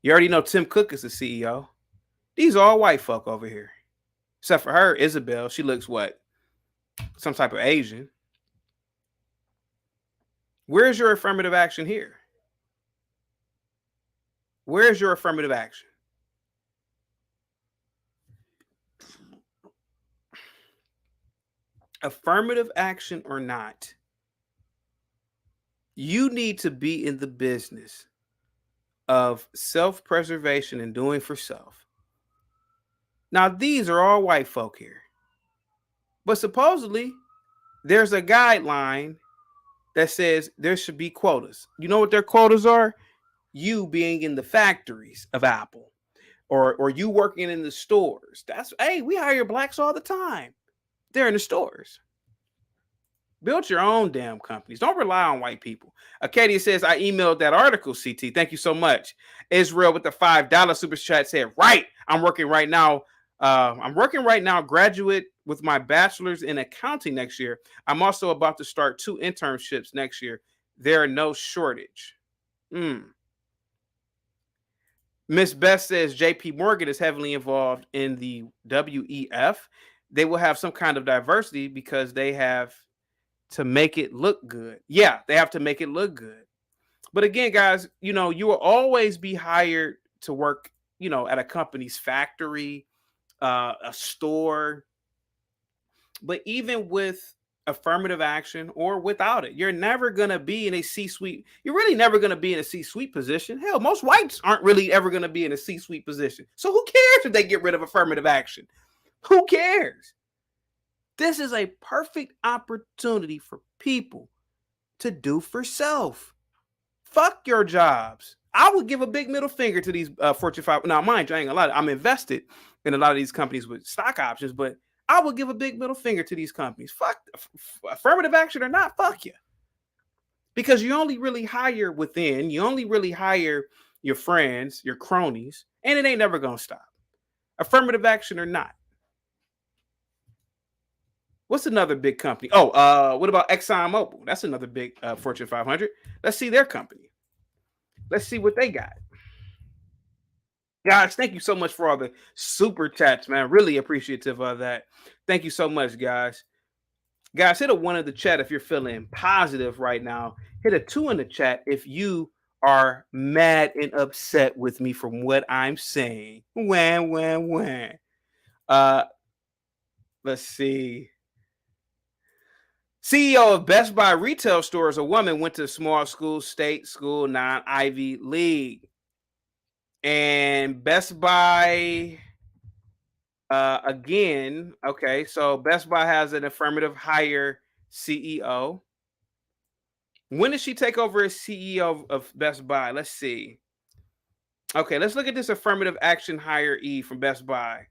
You already know Tim Cook is the CEO. These are all white folk over here. Except for her, Isabel. She looks what? Some type of Asian. Where's your affirmative action here? Where's your affirmative action? Affirmative action or not, you need to be in the business of self-preservation and doing for self. Now, these are all white folk here. But supposedly, there's a guideline that says there should be quotas. You know what their quotas are? You being in the factories of Apple or you working in the stores. Hey, we hire blacks all the time. They're in the stores. Build your own damn companies. Don't rely on white people. Acadia says, I emailed that article, CT. Thank you so much. Israel with the $5 super chat said, right. I'm working right now. Graduate with my bachelor's in accounting next year. I'm also about to start 2 internships next year. There are no shortage. Miss Best says JP Morgan is heavily involved in the WEF. They will have some kind of diversity because they have to make it look good. Yeah, they have to make it look good. But again, guys, you will always be hired to work, at a company's factory, a store. But even with affirmative action or without it, you're never going to be in a C-suite. You're really never going to be in a C-suite position. Hell, most whites aren't really ever going to be in a C-suite position. So who cares if they get rid of affirmative action? Who cares? This is a perfect opportunity for people to do for self. Fuck your jobs. I would give a big middle finger to these Fortune 5. Now, mind you, I ain't gonna lie. I'm invested in a lot of these companies with stock options, but I would give a big middle finger to these companies. Fuck affirmative action or not, fuck you. Because you only really hire within. You only really hire your friends, your cronies, and it ain't never gonna stop. Affirmative action or not. What's another big company? Oh, what about ExxonMobil? That's another big Fortune 500. Let's see their company. Let's see what they got. Guys, thank you so much for all the super chats, man. Really appreciative of that. Thank you so much, guys. Guys, hit a 1 in the chat if you're feeling positive right now. Hit a 2 in the chat if you are mad and upset with me from what I'm saying. When. Let's see. CEO of Best Buy retail stores, a woman, went to small school, state school, non-Ivy League. And Best Buy, again, okay, so Best Buy has an affirmative hire CEO. When did she take over as CEO of Best Buy? Let's see. Okay, let's look at this affirmative action hire E from Best Buy.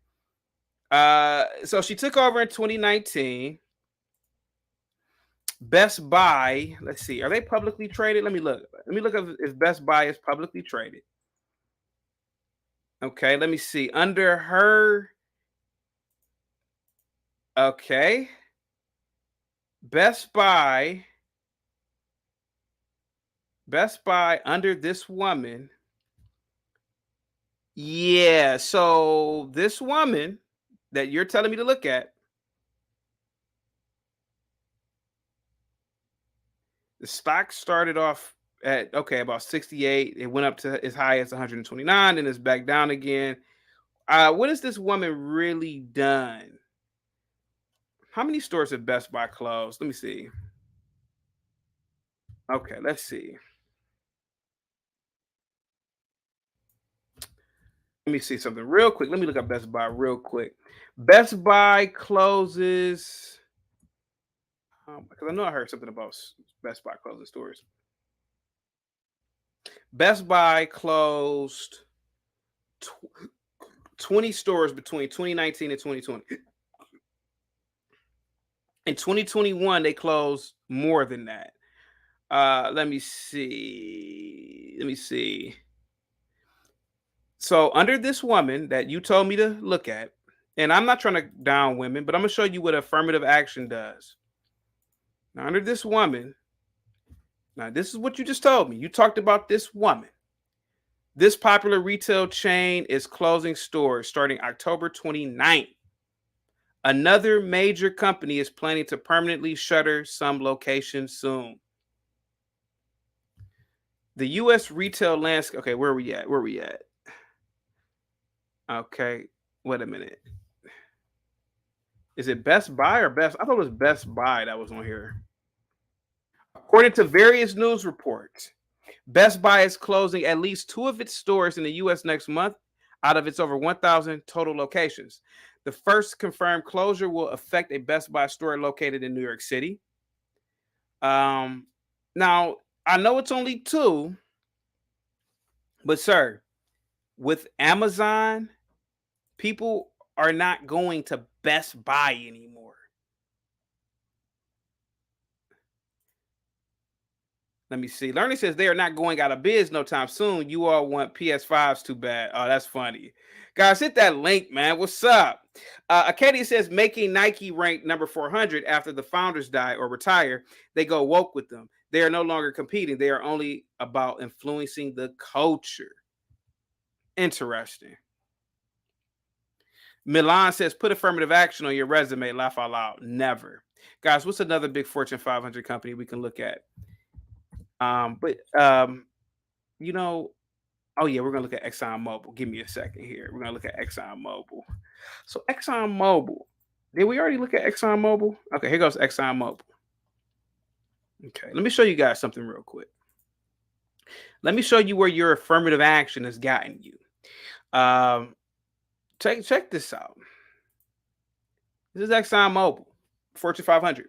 So she took over in 2019. Best Buy, let's see, are they publicly traded? Let me look if Best Buy is publicly traded. Okay, let me see. Under her, okay, Best Buy under this woman. Yeah, so this woman that you're telling me to look at, the stock started off at about 68. It went up to as high as 129, and it's back down again. What has this woman really done? How many stores have Best Buy closed? Let me see. Okay, let's see. Let me see something real quick. Let me look up Best Buy real quick. Best Buy closes. Because I know I heard something about Best Buy closing stores. Best Buy closed 20 stores between 2019 and 2020. In 2021, they closed more than that. Let me see. Let me see. So under this woman that you told me to look at, and I'm not trying to down women, but I'm gonna show you what affirmative action does. Now, under this woman, now this is what you just told me. You talked about this woman. This popular retail chain is closing stores starting October 29th. Another major company is planning to permanently shutter some locations soon. The U.S. retail landscape. Okay, where are we at? Where are we at? Okay, wait a minute. Is it Best Buy or Best? I thought it was Best Buy that was on here. According to various news reports, Best Buy is closing at least two of its stores in the U.S. next month out of its over 1,000 total locations. The first confirmed closure will affect a Best Buy store located in New York City. Um, Now, I know it's only two, but sir, with Amazon, people are not going to Best Buy anymore. Let me see. Learning says they are not going out of biz no time soon. You all want PS5s too bad. Oh, that's funny. Guys, hit that link, man. What's up? Acadia says making Nike rank number 400 after the founders die or retire. They go woke with them. They are no longer competing. They are only about influencing the culture. Interesting. Milan says put affirmative action on your resume. Laugh out loud. Never. Guys, what's another big Fortune 500 company we can look at? But you know, oh yeah, we're gonna look at ExxonMobil. Give me a second here. We're gonna look at ExxonMobil. So ExxonMobil. Did we already look at ExxonMobil? Okay, here goes ExxonMobil. Okay, let me show you guys something real quick. Let me show you where your affirmative action has gotten you. Um, check this out. This is ExxonMobil, Fortune 500.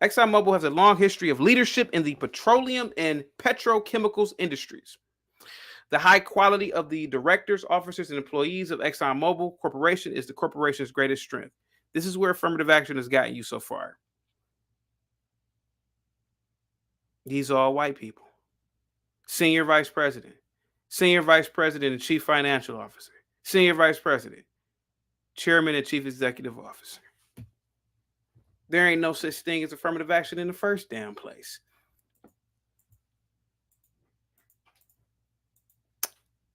ExxonMobil has a long history of leadership in the petroleum and petrochemicals industries. The high quality of the directors, officers, and employees of ExxonMobil Corporation is the corporation's greatest strength. This is where affirmative action has gotten you so far. These are all white people. Senior vice president, and chief financial officer, senior vice president, chairman and chief executive officer. There ain't no such thing as affirmative action in the first damn place.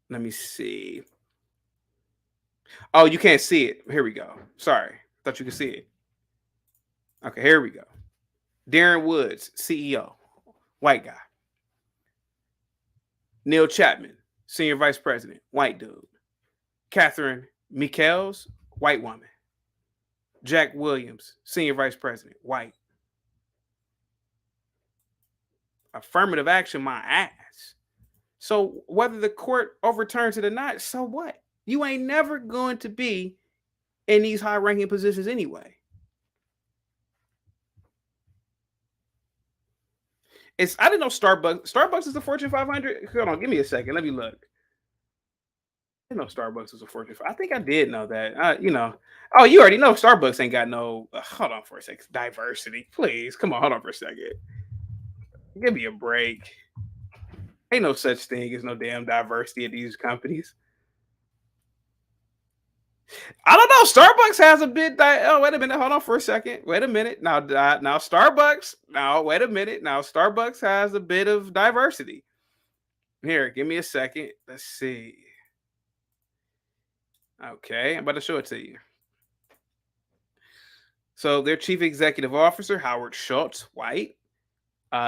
Let me see. Oh, you can't see it. Here we go. Sorry. Thought you could see it. Okay, here we go. Darren Woods, CEO, white guy. Neil Chapman, senior vice president, white dude. Catherine Michaels, white woman. Jack Williams, senior vice president, white. Affirmative action, my ass. So whether the court overturns it or not, so what? You ain't never going to be in these high ranking positions anyway. I didn't know Starbucks is the Fortune 500. Hold on, give me a second. Let me look. I didn't know Starbucks was a Fortune 500. I think I did know that. Oh, you already know Starbucks ain't got no. Hold on for a second. Diversity, please. Come on, hold on for a second. Give me a break. Ain't no such thing as no damn diversity at these companies. I don't know. Starbucks has a bit. Oh, wait a minute. Hold on for a second. Wait a minute. Now Starbucks. Now, wait a minute. Now Starbucks has a bit of diversity. Here, give me a second. Let's see. Okay, I'm about to show it to you. So their chief executive officer, Howard Schultz, white.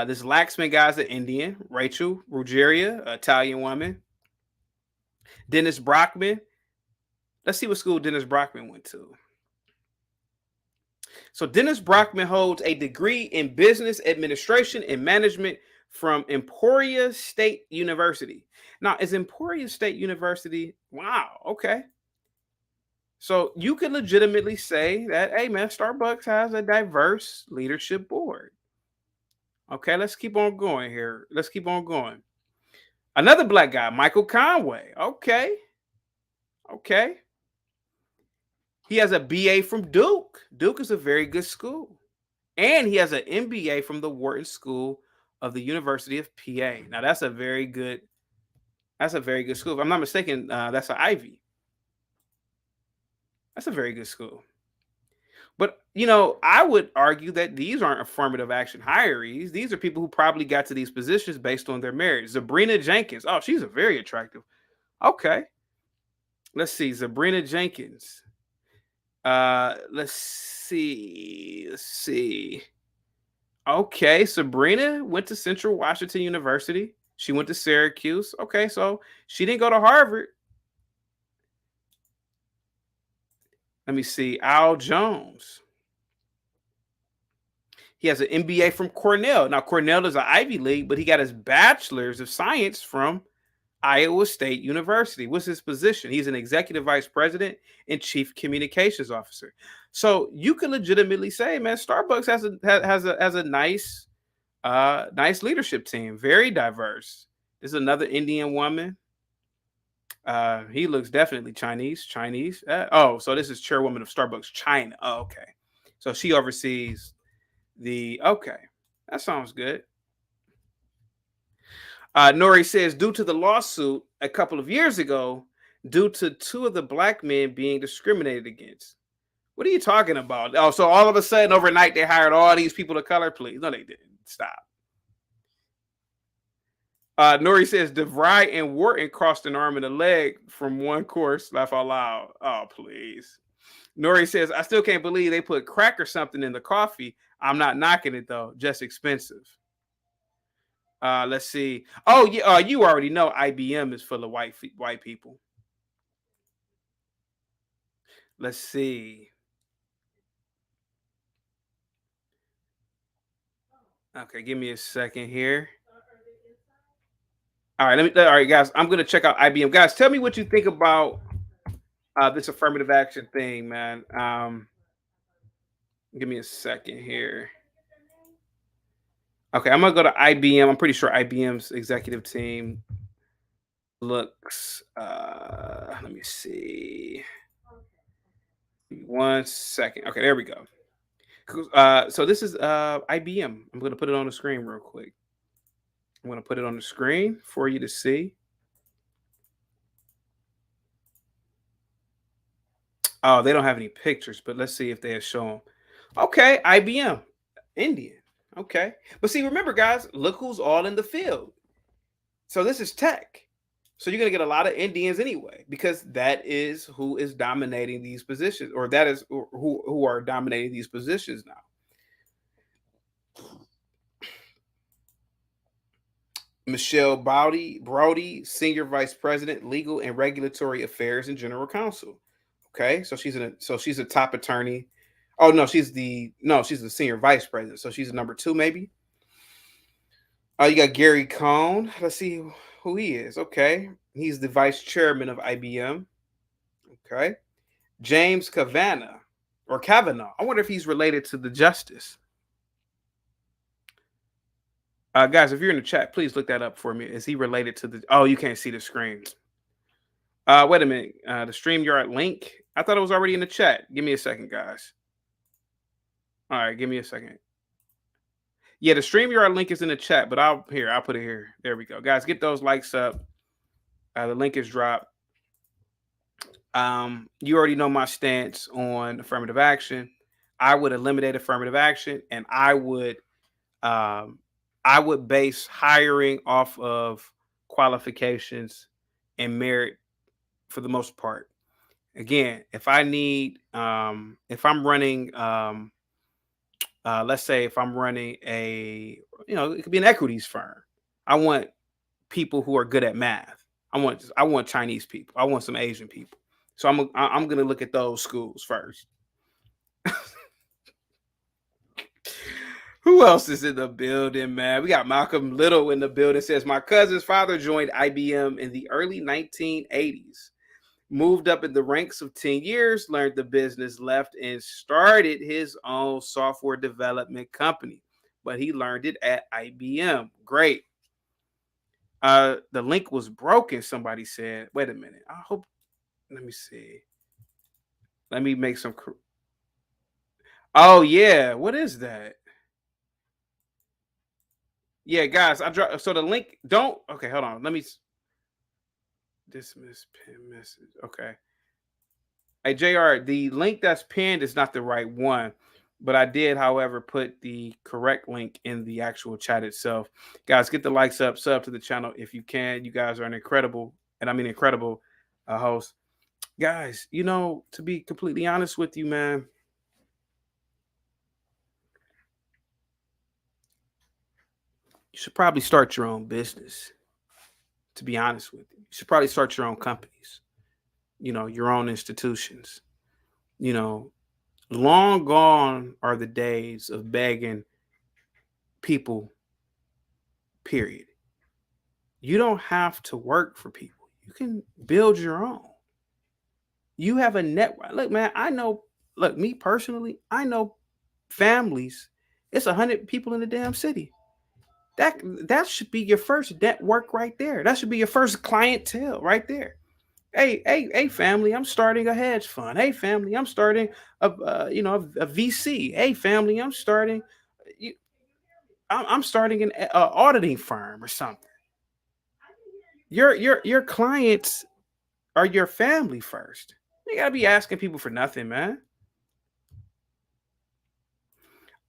This Laxman guy's an Indian. Rachel Ruggiero, Italian woman. Dennis Brockman, Let's see what school Dennis Brockman went to. So Dennis Brockman holds a degree in business administration and management from Emporia State University. Now, is Emporia State University? Wow. Okay. So you could legitimately say that, hey man, Starbucks has a diverse leadership board. Okay, let's keep on going here. Let's keep on going. Another black guy, Michael Conway. Okay. Okay. He has a BA from Duke. Duke is a very good school. And he has an MBA from the Wharton School of the University of PA. Now that's a very good school. If I'm not mistaken, that's an Ivy. That's a very good school. But I would argue that these aren't affirmative action hirees. These are people who probably got to these positions based on their merit. Sabrina Jenkins. Oh, she's a very attractive. Okay. Let's see. Sabrina Jenkins. Let's see. Let's see. Okay, Sabrina went to Central Washington University. She went to Syracuse. Okay, so she didn't go to Harvard. Let me see. Al Jones. He has an MBA from Cornell. Now, Cornell is an Ivy League, but he got his bachelor's of science from Iowa State University. What's his position? He's an executive vice president and chief communications officer. So you can legitimately say, man, Starbucks has a nice leadership team, very diverse. This is another Indian woman. He looks definitely Chinese. So this is chairwoman of Starbucks China. Oh, okay. So she oversees okay. That sounds good. Nori says, due to the lawsuit a couple of years ago, due to two of the black men being discriminated against. What are you talking about? Oh, so all of a sudden, overnight, they hired all these people of color? Please. No, they didn't. Stop. Nori says, DeVry and Wharton crossed an arm and a leg from one course. Laugh out loud. Oh, please. Nori says, I still can't believe they put crack or something in the coffee. I'm not knocking it, though. Just expensive. Let's see. Oh, yeah. You already know IBM is full of white people. Let's see. Okay, give me a second here. All right, all right, guys. I'm gonna check out IBM. Guys, tell me what you think about this affirmative action thing, man. Give me a second here. Okay, I'm gonna go to IBM. I'm pretty sure IBM's executive team looks. Let me see. 1 second. Okay, there we go. So this is IBM. I'm gonna put it on the screen real quick. I'm gonna put it on the screen for you to see. Oh, they don't have any pictures, but let's see if they show them. Okay, IBM, Indian. Okay, but see, remember, guys, look who's all in the field. So this is tech. So you're gonna get a lot of Indians anyway, because that is who is dominating these positions, or that is who are dominating these positions now. Michelle Brody, Senior Vice President, Legal and Regulatory Affairs and General Counsel. Okay, so she's a top attorney. Oh no, she's the Senior Vice President, so she's a number 2 maybe. Oh, you got Gary Cohn. Let's see who he is. Okay, he's the Vice Chairman of IBM. Okay, James Kavanaugh. I wonder if he's related to the Justice. Guys, if you're in the chat, please look that up for me. Is he related to the? Oh, you can't see the screen. Wait a minute. The StreamYard link. I thought it was already in the chat. Give me a second, guys. All right, give me a second. Yeah, the StreamYard link is in the chat, but I'll put it here. There we go. Guys, get those likes up. The link is dropped. You already know my stance on affirmative action. I would eliminate affirmative action, and I would base hiring off of qualifications and merit for the most part. Again, if I need, if I'm running, let's say if I'm running it could be an equities firm. I want people who are good at math. I want Chinese people. I want some Asian people. So I'm gonna look at those schools first. Who else is in the building, man? We got Malcolm Little in the building. Says my cousin's father joined IBM in the early 1980s. Moved up in the ranks of 10 years, learned the business, left, and started his own software development company. But he learned it at IBM. Great. The link was broken, somebody said. Wait a minute. I hope, let me see. Let me make some. Oh, yeah. What is that? Yeah, guys, I dropped. So the link, don't. Okay, hold on. Let me dismiss pin message. Okay. Hey, JR, the link that's pinned is not the right one, but I did, however, put the correct link in the actual chat itself. Guys, get the likes up, sub to the channel if you can. You guys are an incredible, and I mean incredible, host. Guys, to be completely honest with you, man, you should probably start your own business. To be honest with you, you should probably start your own companies, your own institutions. You know, long gone are the days of begging people, period. You don't have to work for people. You can build your own. You have a network. Look, man, look, me personally, I know families. It's 100 people in the damn city. That should be your first network right there. That should be your first clientele right there. Hey, family, I'm starting a hedge fund. Hey, family, I'm starting a VC. Hey, family, you- I'm starting an auditing firm or something. Your clients are your family first. You gotta be asking people for nothing, man.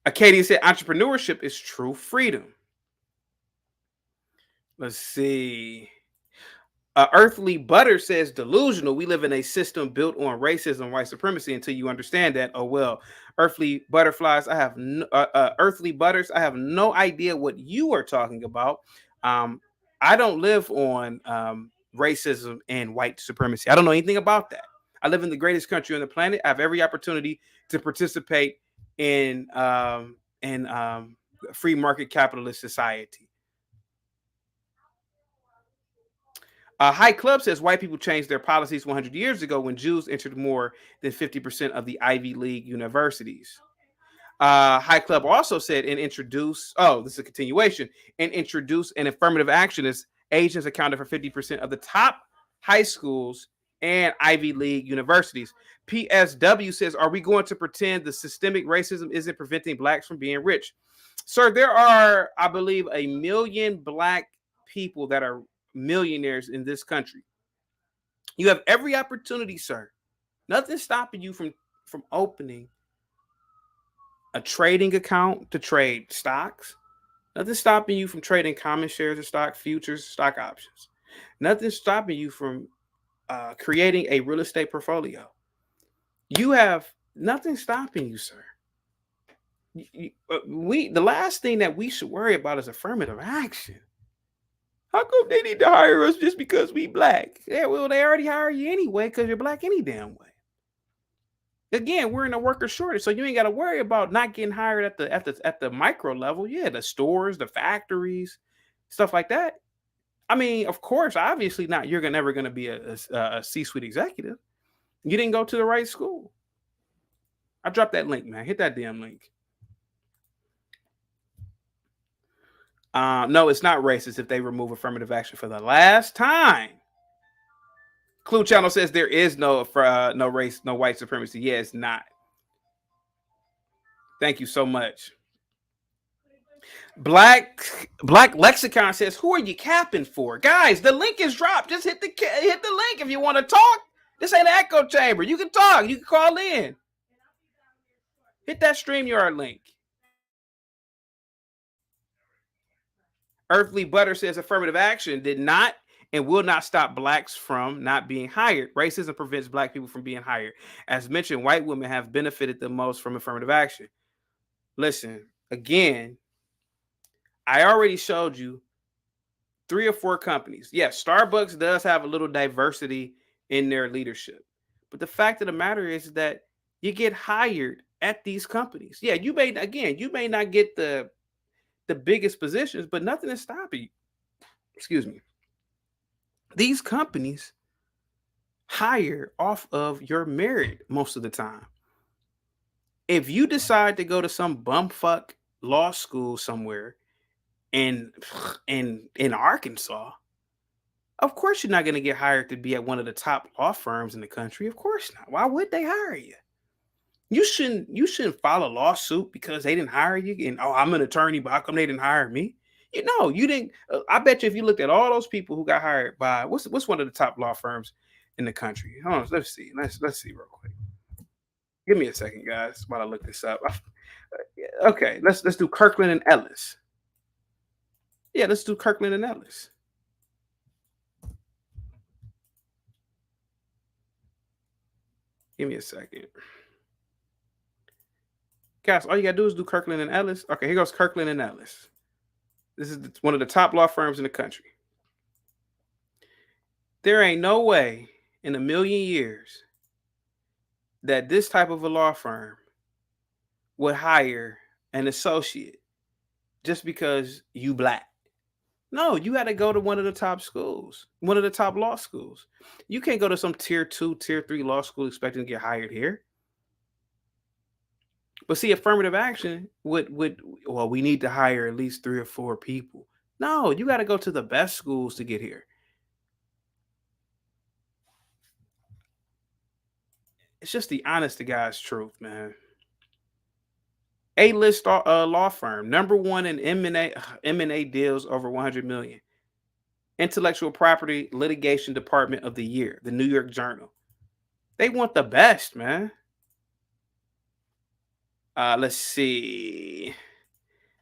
Acadia said entrepreneurship is true freedom. Let's see. Earthly Butter says delusional. We live in a system built on racism, white supremacy. Until you understand that, oh well. Earthly Butterflies, Earthly Butters. I have no idea what you are talking about. Um, I don't live on racism and white supremacy. I don't know anything about that. I live in the greatest country on the planet. I have every opportunity to participate in free market capitalist society. High Club says white people changed their policies 100 years ago when Jews entered more than 50% of the Ivy League universities. High Club also said this is a continuation, and introduce an affirmative action as Asians accounted for 50% of the top high schools and Ivy League universities. PSW says, are we going to pretend the systemic racism isn't preventing blacks from being rich? Sir, there are, I believe, 1 million black people that are millionaires in this country. You have every opportunity, sir. Nothing stopping you from opening a trading account to trade stocks. Nothing stopping you from trading common shares of stock, futures, stock options. Nothing stopping you from creating a real estate portfolio. You have nothing stopping you, sir. The last thing that we should worry about is affirmative action. How come they need to hire us just because we black? Yeah, well, they already hire you anyway because you're black any damn way. Again, we're in a worker shortage, so you ain't got to worry about not getting hired at the micro level. Yeah, the stores, the factories, stuff like that. I mean, of course, obviously not. You're never going to be a C-suite executive. You didn't go to the right school. I dropped that link, man. Hit that damn link. No, it's not racist if they remove affirmative action for the last time. Clue Channel says there is no race, no white supremacy. Yeah, it's not. Thank you so much. Black Lexicon says, "Who are you capping for, guys? The link is dropped. Just hit the link if you want to talk. This ain't an echo chamber. You can talk. You can call in. Hit that StreamYard link." Earthly Butter says affirmative action did not and will not stop blacks from not being hired. Racism prevents black people from being hired. As mentioned, white women have benefited the most from affirmative action. Listen, again, I already showed you 3 or 4 companies. Yes, Starbucks does have a little diversity in their leadership, But the fact of the matter is that you get hired at these companies. Yeah, you may not get the biggest positions, but nothing is stopping you. Excuse me. These companies hire off of your merit most of the time. If you decide to go to some bumfuck law school somewhere in in Arkansas, of course you're not going to get hired to be at one of the top law firms in the country. Of course not. Why would they hire you? You shouldn't file a lawsuit because they didn't hire you. And oh, I'm an attorney, but how come they didn't hire me? You know, you didn't. I bet you if you looked at all those people who got hired by what's one of the top law firms in the country. Hold on, let's see. Let's see real quick. Give me a second, guys, while I look this up. Okay, let's do Kirkland and Ellis. Yeah, let's do Kirkland and Ellis. Give me a second. Guys, all you gotta do is do Kirkland and Ellis. Okay, here goes Kirkland and Ellis. This is one of the top law firms in the country. There ain't no way in a million years that this type of a law firm would hire an associate just because you black. No, you got to go to one of the top schools, one of the top law schools. You can't go to some tier two, tier three law school expecting to get hired here. But see, affirmative action would well, we need to hire at least 3 or 4 people. No, you got to go to the best schools to get here. It's just the honest to God's truth, man. A-list law firm, number one in M&A deals over 100 million. Intellectual Property Litigation Department of the Year, the New York Journal. They want the best, man. Let's see.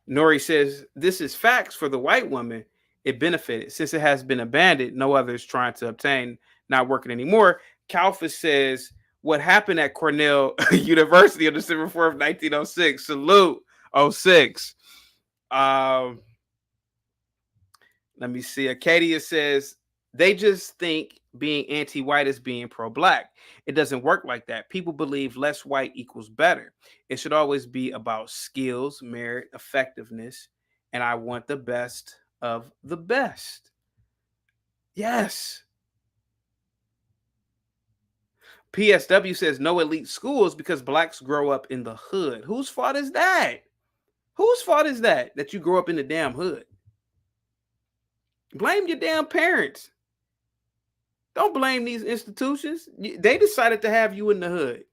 Nori says this is facts for the white woman. It benefited since it has been abandoned. No other is trying to obtain, not working anymore. Kalfa says what happened at Cornell University on December 4th, 1906. Salute, '06. Let me see. Acadia says they just think being anti-white is being pro-black. It doesn't work like that. People believe less white equals better. It should always be about skills, merit, effectiveness, and I want the best of the best. Yes. PSW says no elite schools because blacks grow up in the hood. Whose fault is that? Whose fault is that you grow up in the damn hood? Blame your damn parents. Don't blame these institutions. They decided to have you in the hood.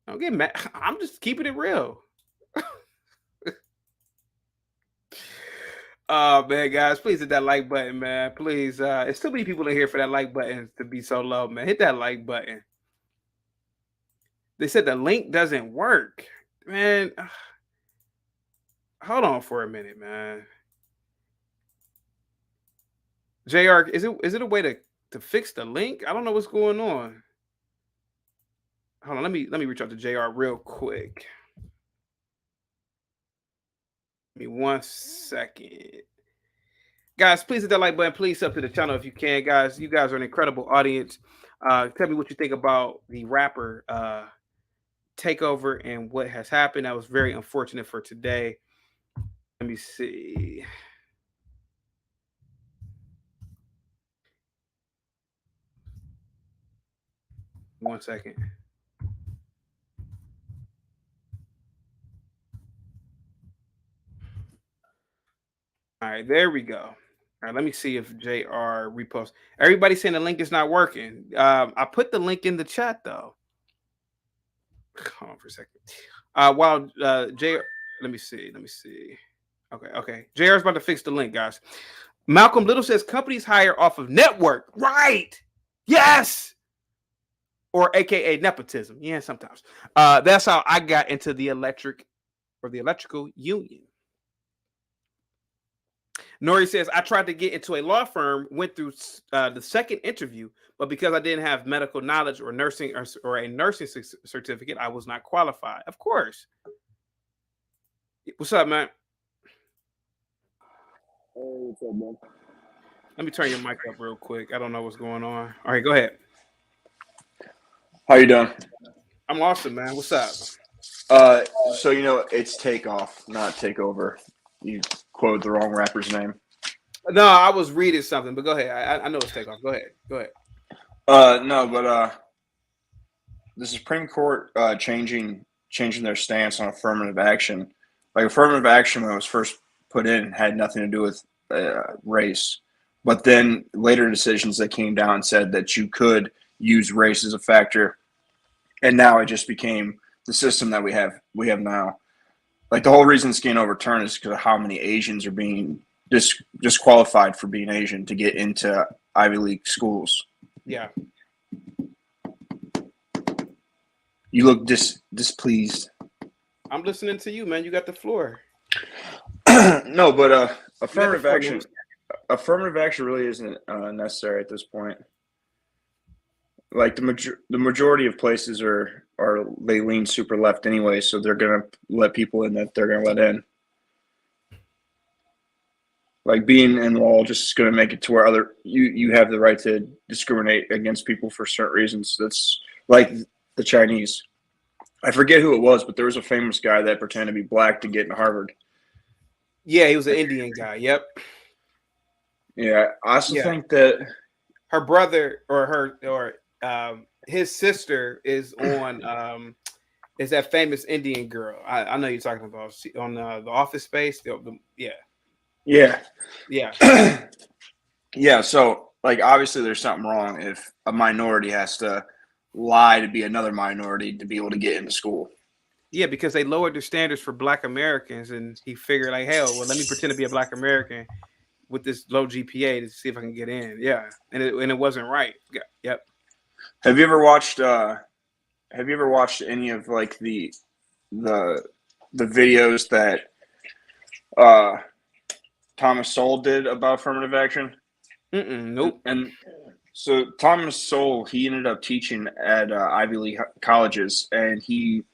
Don't get mad. I'm just keeping it real. Oh man, guys, please hit that like button, man. Please. There's too many people in here for that like button to be so low, man. Hit that like button. They said the link doesn't work. Man, hold on for a minute, man. JR, is it a way to fix the link? I don't know what's going on. Hold on, let me reach out to JR real quick. Give me 1 second. Guys, please hit that like button. Please sub to the channel if you can, guys. You guys are an incredible audience. Tell me what you think about the rapper takeover and what has happened. That was very unfortunate for today. Let me see. One second. All right, there we go. All right, let me see if JR reposts. Everybody's saying the link is not working. I put the link in the chat though. Hold on for a second. While JR, let me see. Okay. JR's about to fix the link, guys. Malcolm Little says companies hire off of network. Right. Yes. Or AKA nepotism. Yeah, sometimes. That's how I got into the electrical union. Nori says, I tried to get into a law firm, went through the second interview, but because I didn't have medical knowledge or nursing or a nursing certificate, I was not qualified. Of course. What's up, man? Hey, what's up, man? Let me turn your mic up real quick. I don't know what's going on. All right, go ahead. How you doing? I'm awesome, man. What's up? So it's Takeoff, not Takeover. You quoted the wrong rapper's name. No, I was reading something, but go ahead. I know it's takeoff. Go ahead. Go ahead. No, but the Supreme Court changing their stance on affirmative action. Like affirmative action, when it was first put in, had nothing to do with race, but then later decisions that came down said that you could use race as a factor, and now it just became the system that we have now. Like the whole reason it's getting overturned is because of how many Asians are being disqualified for being Asian to get into Ivy League schools. Yeah. You look displeased. I'm listening to you, man. You got the floor. No, but affirmative action really isn't necessary at this point. Like the majority of places are they lean super left anyway, so they're gonna let people in that they're gonna let in. Like being in law just is gonna make it to where you have the right to discriminate against people for certain reasons. That's like the Chinese. I forget who it was, but there was a famous guy that pretended to be black to get into Harvard. Yeah, he was an Indian guy. Yep. Yeah, I also think that her brother or his sister is on is that famous Indian girl. I know you're talking about on the Office Space. Yeah. Yeah. So like obviously there's something wrong if a minority has to lie to be another minority to be able to get into school. Yeah, because they lowered their standards for Black Americans, and he figured like, hell, well, let me pretend to be a Black American with this low GPA to see if I can get in. Yeah, and it wasn't right. Yeah, yep. Have you ever watched any of like the videos that Thomas Sowell did about affirmative action? Nope. And so Thomas Sowell, he ended up teaching at Ivy League colleges, and he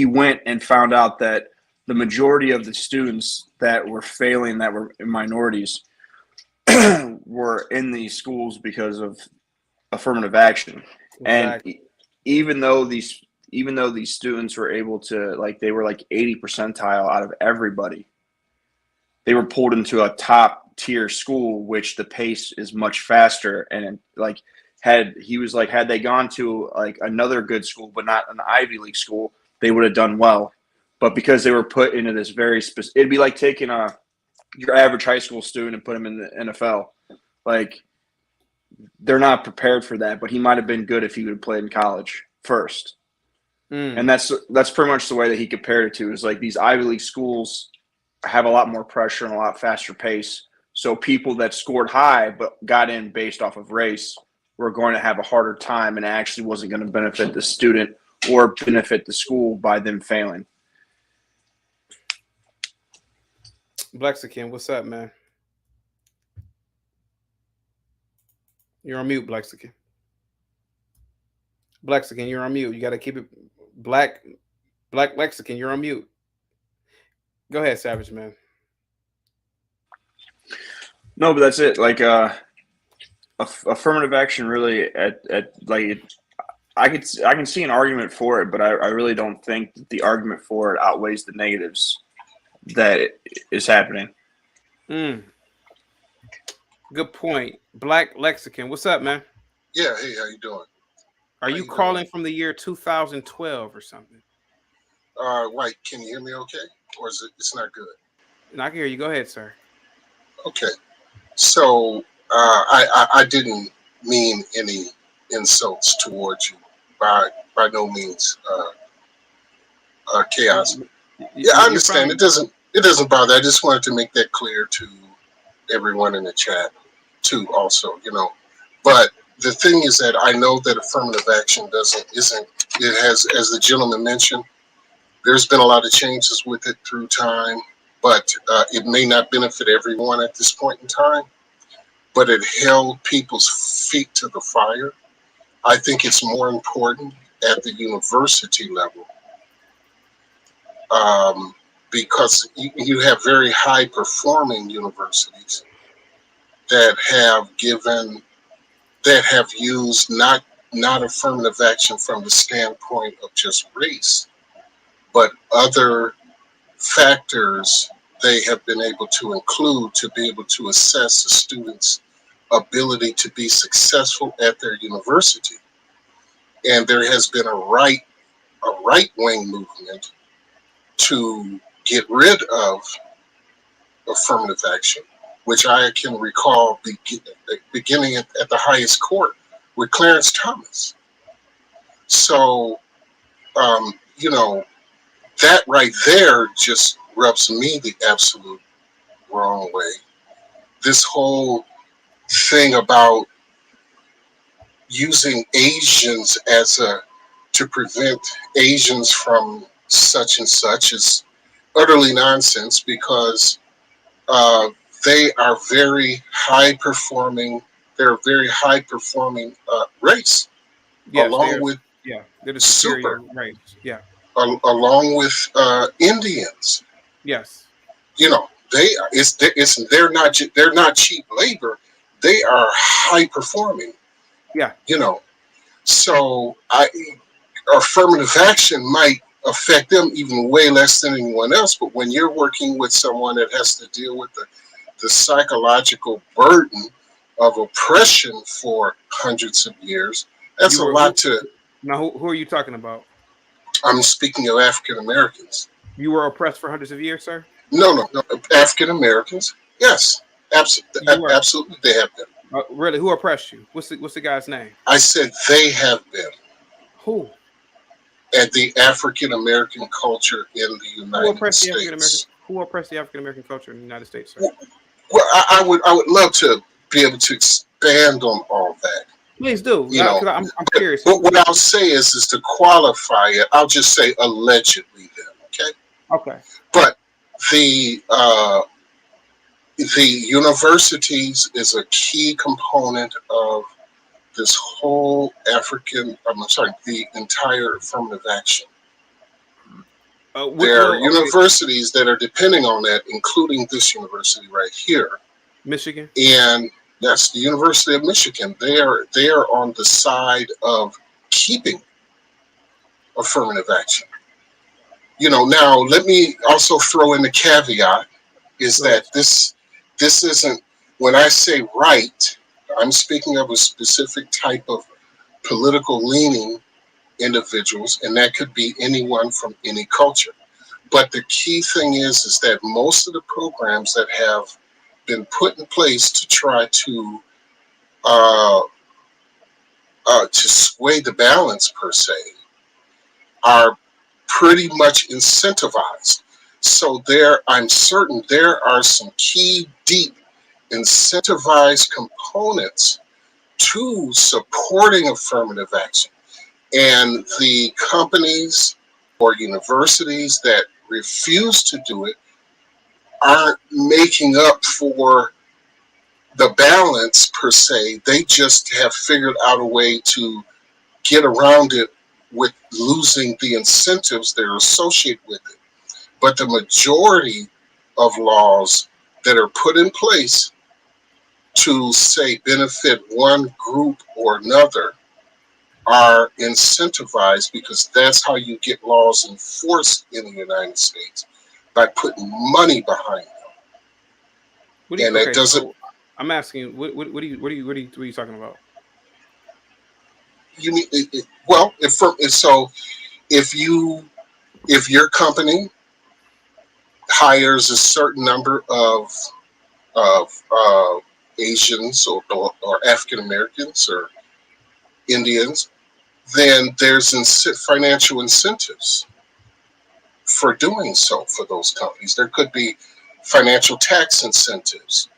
went and found out that the majority of the students that were failing, that were minorities, were in these schools because of affirmative action. Exactly. And even though these students were able to, like, they were like 80 percentile out of everybody, they were pulled into a top tier school, which the pace is much faster. And like had they gone to like another good school, but not an Ivy League school, they would have done well. But because they were put into this very specific, it'd be like taking your average high school student and put him in the NFL. Like, they're not prepared for that, but he might have been good if he would have played in college first. And that's pretty much the way that he compared it to, is like these Ivy League schools have a lot more pressure and a lot faster pace. So people that scored high but got in based off of race were going to have a harder time, and it actually wasn't going to benefit the student or benefit the school by them failing. Blexican, what's up, man? You're on mute, Blexican. Blexican, you're on mute. You got to keep it black Blexican, you're on mute. Go ahead, Savage Man. No, but that's it. Like, affirmative action really I can see an argument for it, but I really don't think that the argument for it outweighs the negatives that is happening. Good point. Black Lexicon, what's up, man? Yeah, hey, how you doing? Are you calling from the year 2012 or something? Right. Can you hear me okay? Or is it's not good? And I can hear you. Go ahead, sir. Okay. So I didn't mean any insults towards you. By no means. Chaos. Yeah, I understand. It doesn't bother. I just wanted to make that clear to everyone in the chat too, also, But the thing is that I know that affirmative action it has, as the gentleman mentioned, there's been a lot of changes with it through time, but it may not benefit everyone at this point in time, but it held people's feet to the fire. I think it's more important at the university level, because you have very high performing universities that have used not not affirmative action from the standpoint of just race, but other factors they have been able to include to be able to assess a student's ability to be successful at their university. And there has been a right wing movement to get rid of affirmative action, which I can recall beginning at the highest court with Clarence Thomas. So, you know, that right there just rubs me the absolute wrong way. This whole thing about using Asians as a to prevent Asians from such and such is utterly nonsense because uh, they are very high performing. They're a very high performing race, Yes, they along are. with Yeah, they're the superior super, race. Yeah. along with Indians. Yes. You know, they're not cheap labor. They are high performing. Yeah. You know, so affirmative action might affect them even way less than anyone else. But when you're working with someone that has to deal with the psychological burden of oppression for hundreds of years, that's You a were lot who? to. Now, who are you talking about? I'm speaking of African Americans. You were oppressed for hundreds of years, sir. No. African Americans, yes, absolutely, You were. absolutely, they have been. Really? Who oppressed you? What's the guy's name? I said they have been Who? at the African American culture in the Who United oppressed the African American? States. Who oppressed the African American culture in the United States, sir? Well, I would love to be able to expand on all that, Please do, you know. because I'm But curious. what I'll say is to qualify it. I'll just say allegedly then, okay? Okay. But the the universities is a key component of this whole I'm sorry, the entire affirmative action. There are Okay. universities that are depending on that, including this university right here. Michigan. And yes, the University of Michigan, they are on the side of keeping affirmative action. You know, now let me also throw in the caveat is Go ahead, that sir. this isn't when I say right, I'm speaking of a specific type of political leaning individuals, and that could be anyone from any culture. But the key thing is that most of the programs that have been put in place to try uh, to sway the balance per se are pretty much incentivized. So I'm certain there are some key deep incentivized components to supporting affirmative action. And the companies or universities that refuse to do it aren't making up for the balance per se. They just have figured out a way to get around it with losing the incentives that are associated with it. But the majority of laws that are put in place to say benefit one group or another are incentivized because that's how you get laws enforced in the United States by putting money behind What do it. you? And that Okay, doesn't so I'm asking you. What are you talking about? you need well if you if your company hires a certain number of Asians or African Americans or Indians, then there's financial incentives for doing so for those companies. There could be financial tax incentives.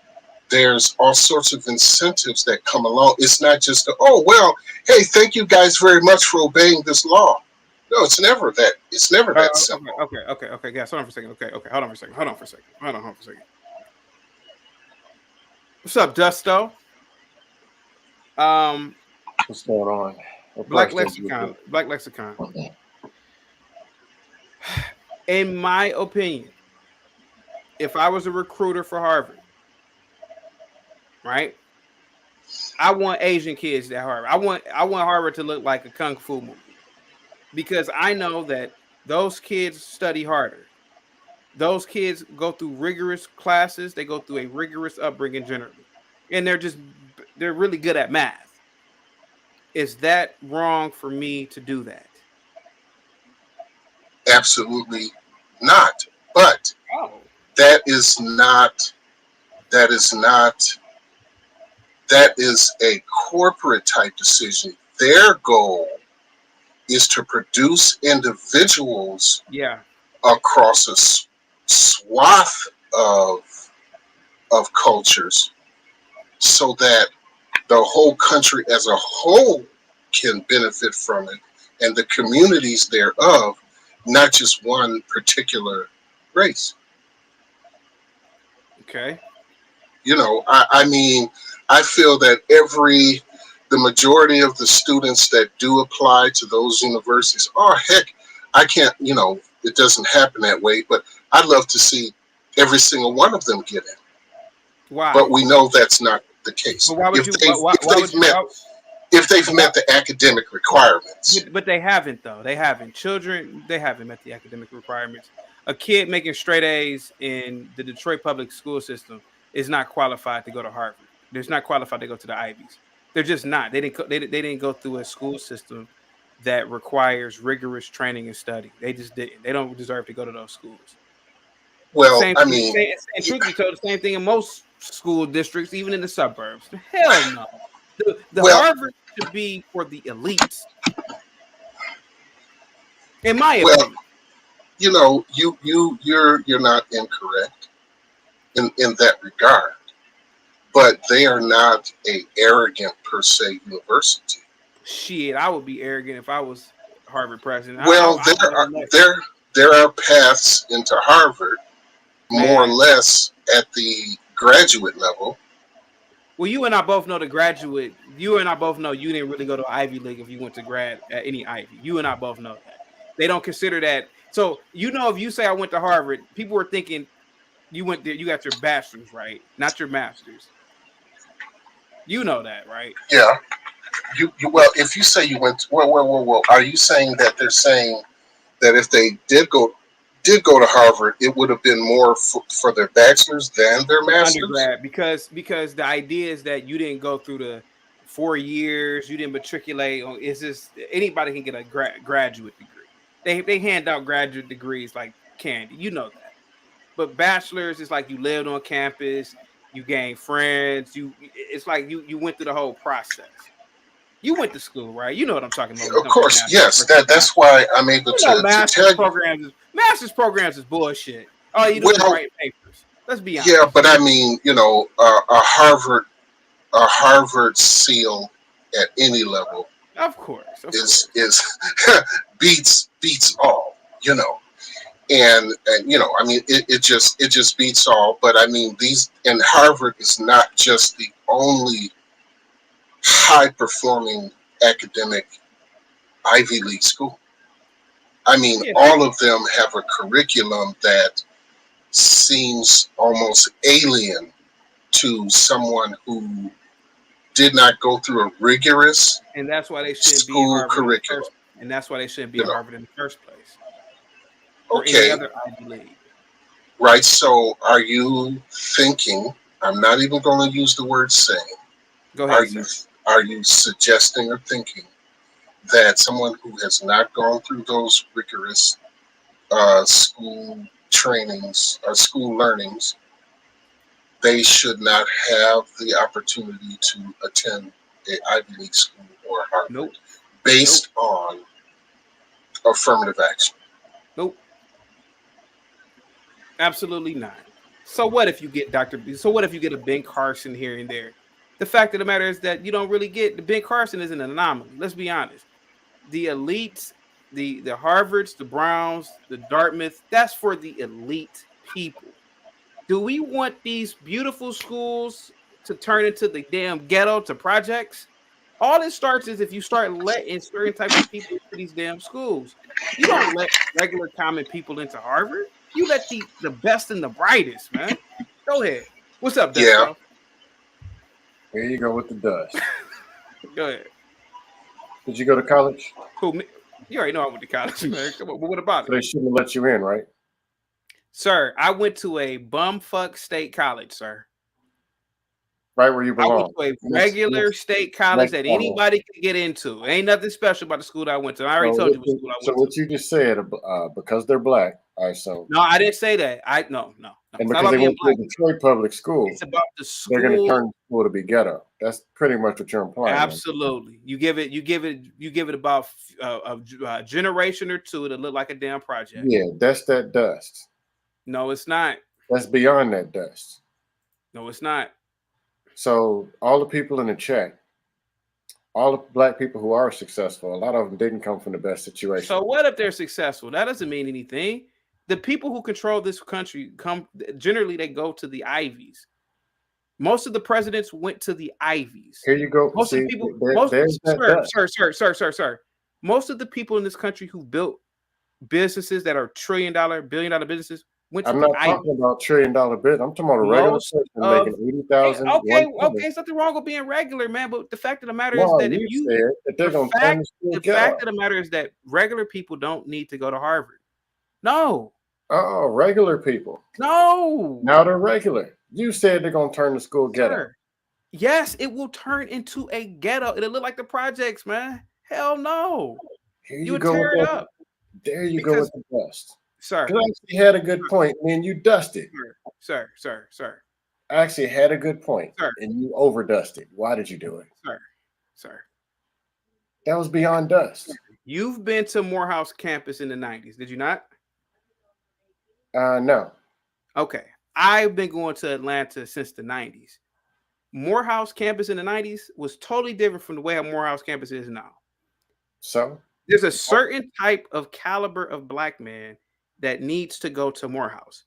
There's all sorts of incentives that come along. It's not just oh well, hey, thank you guys very much for obeying this law. No, it's never that. It's never that Okay, simple. okay. Guys, hold on for a second. Okay. Hold on for a second. Hold on for a second. What's up, Dusto? Um, What's going on? What Black parts does you Lexicon. do? Black Lexicon. In my opinion, if I was a recruiter for Harvard, right, I want Asian kids at Harvard. I want Harvard to look like a kung fu movie because I know that those kids study harder. Those kids go through rigorous classes. They go through a rigorous upbringing generally, and they're really good at math. Is that wrong for me to do that? Absolutely not. But Oh, that is not. That is not. That is a corporate type decision. Their goal is to produce individuals yeah. across a swath of cultures so that the whole country as a whole can benefit from it and the communities thereof, not just one particular race. Okay. I mean, I feel that the majority of the students that do apply to those universities, oh, heck, I can't, it doesn't happen that way, but I'd love to see every single one of them get in. Why? But we know that's not the case. But why would If you? they've, Why would you? if they've Why, met the academic requirements. but they haven't though. They haven't. Children, they haven't met the academic requirements. A kid making straight A's in the Detroit public school system is not qualified to go to Harvard. They're not qualified to go to the Ivies. They're just not. They didn't go through a school system that requires rigorous training and study. They just didn't. They don't deserve to go to those schools. Well, Same I thing. mean, And truth be told, the same thing in most school districts, even in the suburbs. Hell no. The well, Harvard should be for the elites, in my well, opinion. you're not incorrect in that regard, but they are not a arrogant per se university. Shit, I would be arrogant if I was Harvard president. Well, there are paths into Harvard more or Man. less at the graduate level. Well, you and I both know the graduate. You and I both know you didn't really go to Ivy League if you went to grad at any Ivy. You and I both know that. They don't consider that. So if you say I went to Harvard, people were thinking you went there. You got your bachelor's, right? Not your master's. You know that, right? Yeah. Well, if you say you went, well, are you saying that they're saying that if they did go to Harvard, it would have been more for their bachelor's than their master's? Undergrad, because the idea is that you didn't go through the 4 years, you didn't matriculate. It's just anybody can get a graduate degree. They hand out graduate degrees like candy, you know that. But bachelor's is like you lived on campus, you gained friends, it's like you went through the whole process. You went to school, right? You know what I'm talking about. Of course, yes. That's why I'm able to master's tell programs. Master's programs is bullshit. All you do is write papers. Let's be honest. Yeah, but I mean, a Harvard seal at any level Of course. is beats all, and I mean it just beats all. But I mean and Harvard is not just the only high performing academic Ivy League school. I mean, all of them have a curriculum that seems almost alien to someone who did not go through a rigorous and that's why they shouldn't school be Harvard curriculum. And that's why they shouldn't be at Harvard in the first place. Or Okay, any other Ivy League. right. So, are you thinking? I'm not even going to use the word saying. Go ahead. Are you suggesting or thinking that someone who has not gone through those rigorous school trainings or school learnings, they should not have the opportunity to attend a Ivy League school or Harvard Nope. based on affirmative action? Nope. Absolutely not. So what if you get Dr. B? So what if you get a Ben Carson here and there? The fact of the matter is that you don't really get the Ben Carson is an anomaly. Let's be honest. The elites, the Harvards, the Browns, the Dartmouth, that's for the elite people. Do we want these beautiful schools to turn into the damn ghetto to projects? All it starts is if you start letting certain types of people into these damn schools. You don't let regular common people into Harvard. You let the best and the brightest, man. Go ahead. What's up, Dexter? Yeah. Here you go with the dust. Go ahead. Did you go to college? Who? Me? You already know I went to college, man. Come on, but what about So it, they shouldn't have let you in, right? sir? I went to a bumfuck state college, sir. Right where you I went belong. to a regular state college that anybody could get into. Ain't nothing special about the school that I went to. I already told you what school I went So to. what you just said, because they're black, I assume. No, I didn't say that. No. And It's not because about they being went to a black. Detroit public school, It's about the they're going to school. turn the school to be ghetto. That's pretty much what you're implying. Absolutely. You give it about a generation or two to look like a damn project. Yeah, that's that dust. No, it's not. That's beyond that dust. No, it's not. So all the people in the chat, all the black people who are successful, a lot of them didn't come from the best situation. So what if they're successful? That doesn't mean anything. The people who control this country generally they go to the Ivies. Most of the presidents went to the Ivies. Here you go. Most See, of the people, sir. Most of the people in this country who built businesses that are billion-dollar businesses went to I'm the not Ivies. talking about $1 trillion business. I'm talking about a regular person making 80,000. Okay, there's nothing wrong with being regular, man. But the fact of the matter is that if you said that they're going to turn the school the fact of the matter is that regular people don't need to go to Harvard. No. Regular people. No. Now they're regular. You said they're going to turn the school ghetto. Sir, yes, it will turn into a ghetto. It'll look like the projects, man. Hell no. Here You you would go tear with it that. up. There you go with the dust. Sir. I actually had a good point, man. You dusted. Sir. I actually had a good point, Sir. and you overdusted. Why did you do it? Sir. That was beyond dust. You've been to Morehouse campus in the 90s, did you not? No. Okay. I've been going to Atlanta since the 90s. Morehouse campus in the 90s was totally different from the way Morehouse campus is now. So? There's a certain type of caliber of black man that needs to go to Morehouse.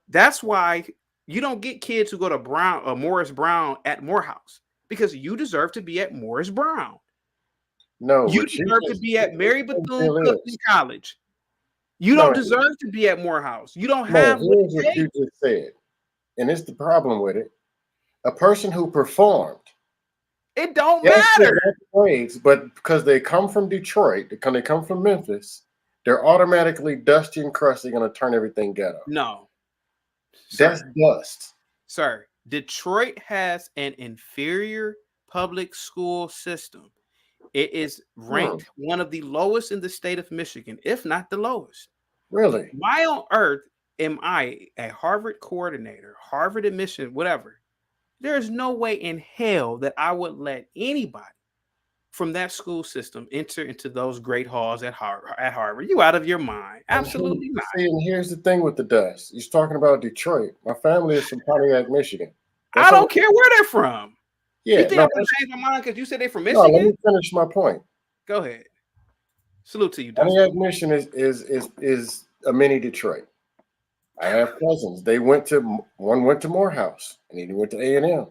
That's why you don't get kids who go to Morris Brown at Morehouse, because you deserve to be at Morris Brown. No, you deserve to be at Mary Bethune-Cookman College. You don't deserve to be at Morehouse. You don't have what here's what you just said, and it's the problem with it. A person who performed, it don't matter. Grades, but because they come from Detroit, because they come from Memphis, they're automatically dusty and crusty, going to turn everything ghetto. No, that's dust, sir. Detroit has an inferior public school system. It is ranked one of the lowest in the state of Michigan, if not the lowest. Really? Why on earth am I a Harvard coordinator, Harvard admission, whatever? There is no way in hell that I would let anybody from that school system enter into those great halls at Harvard. You out of your mind? Absolutely not. See, and here's the thing with the dust. He's talking about Detroit. My family is from Pontiac, Michigan. I don't care where they're from. Yeah, you think I'm gonna change my mind because you said they're from Michigan? No, let me finish my point. Go ahead. Salute to you, Dustin. Pontiac, Michigan is a mini Detroit. I have cousins. One went to Morehouse, and he went to A&M.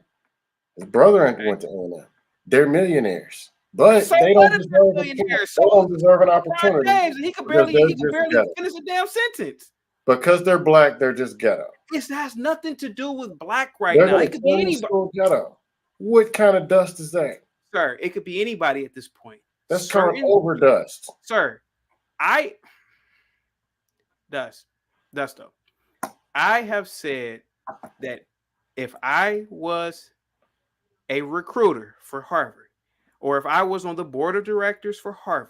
His brother went to A&M. They're millionaires, but they don't deserve an opportunity. He could barely finish a damn sentence. Because they're black, they're just ghetto. This has nothing to do with black now. It could be anybody. Ghetto. What kind of dust is that? Sir, it could be anybody at this point. That's called overdust. Sir, Dusto. I have said that if I was a recruiter for Harvard, or if I was on the board of directors for Harvard,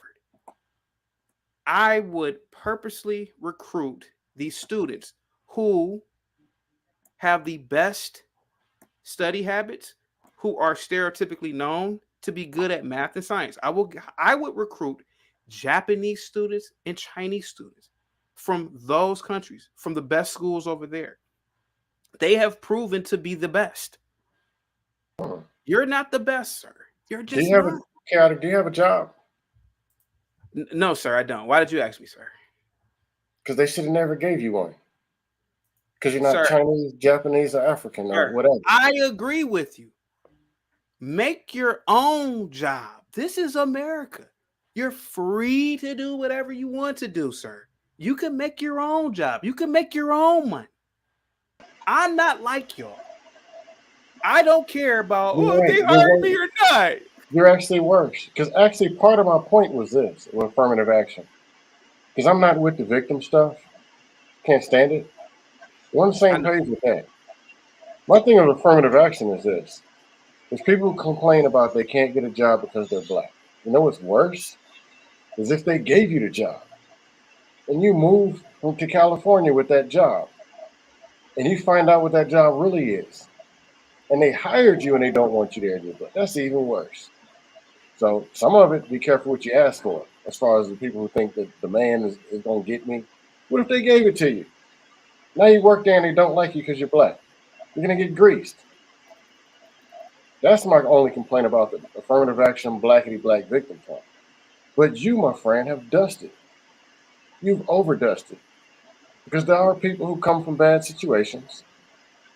I would purposely recruit these students who have the best study habits, who are stereotypically known to be good at math and science. I would recruit Japanese students and Chinese students from those countries, from the best schools over there. They have proven to be the best. You're not the best, sir. You're just do you have a job? No, sir, I don't. Why did you ask me, sir? Because they should have never gave you one. Because you're not Chinese, Japanese, or African, or whatever. I agree with you. Make your own job. This is America. You're free to do whatever you want to do, sir. You can make your own job. You can make your own money. I'm not like y'all. I don't care about You're they right. hired me or not. You're actually worse. Because actually part of my point was this with affirmative action. Because I'm not with the victim stuff. Can't stand it. We're on the I same know. page with that. My thing with affirmative action is this. There's people who complain about they can't get a job because they're black. You know what's worse? Is if they gave you the job and you move to California with that job and you find out what that job really is. And they hired you and they don't want you there anymore. That's even worse. So some of it, be careful what you ask for. As far as the people who think that the man is going to get me, what if they gave it to you? Now you work there and they don't like you because you're black. You're going to get greased. That's my only complaint about the affirmative action blackity black victim part. But you, my friend, have dusted. You've overdusted. Because there are people who come from bad situations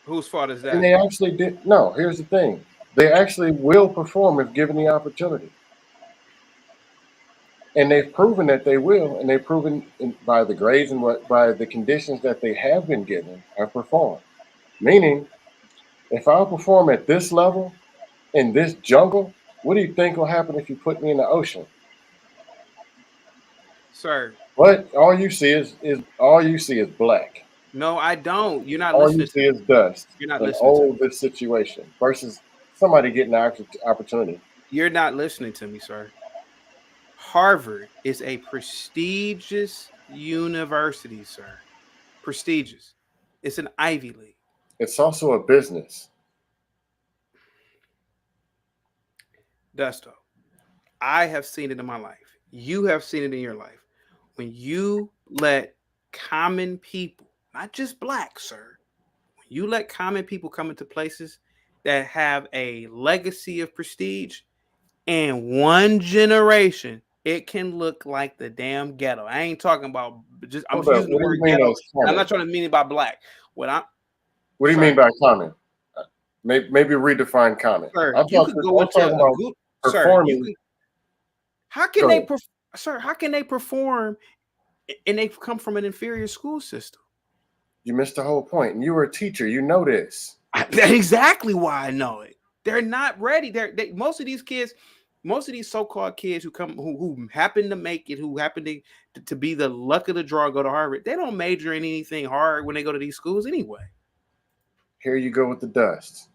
Whose fault is and that? they actually did. No, here's the thing. They actually will perform if given the opportunity. And they've proven that they will, and they've proven by the grades and by the conditions that they have been given have performed. Meaning, if I perform at this level in this jungle, what do you think will happen if you put me in the ocean? Sir, But all you see is black. no, I don't. You're not All you listening to see me. is dust You're not in listening to all me. this situation versus somebody getting an opportunity. You're not listening to me, sir. Harvard is a prestigious university, sir. Prestigious. It's an Ivy League. It's also a business. Dusto. I have seen it in my life. You have seen it in your life. When you let common people, not just black, sir, when you let common people come into places that have a legacy of prestige, in one generation, it can look like the damn ghetto. I ain't talking about just, I'm Hold just up. using the What do word you mean ghetto. as I'm common? not trying to mean it by black. What I'm, What do you mean sir, by common? Maybe redefine common. sir, I'm you talking, could go I'm into talking a about good, sir, you performing. can, how can Go they, ahead. sir, how can they perform and they come from an inferior school system? You missed the whole point. And you were a teacher. You know this. That's exactly why I know it. They're not ready. Most of these kids, most of these so-called kids who happen to make it, who happen to be the luck of the draw, go to Harvard. They don't major in anything hard when they go to these schools anyway. Here you go with the dust.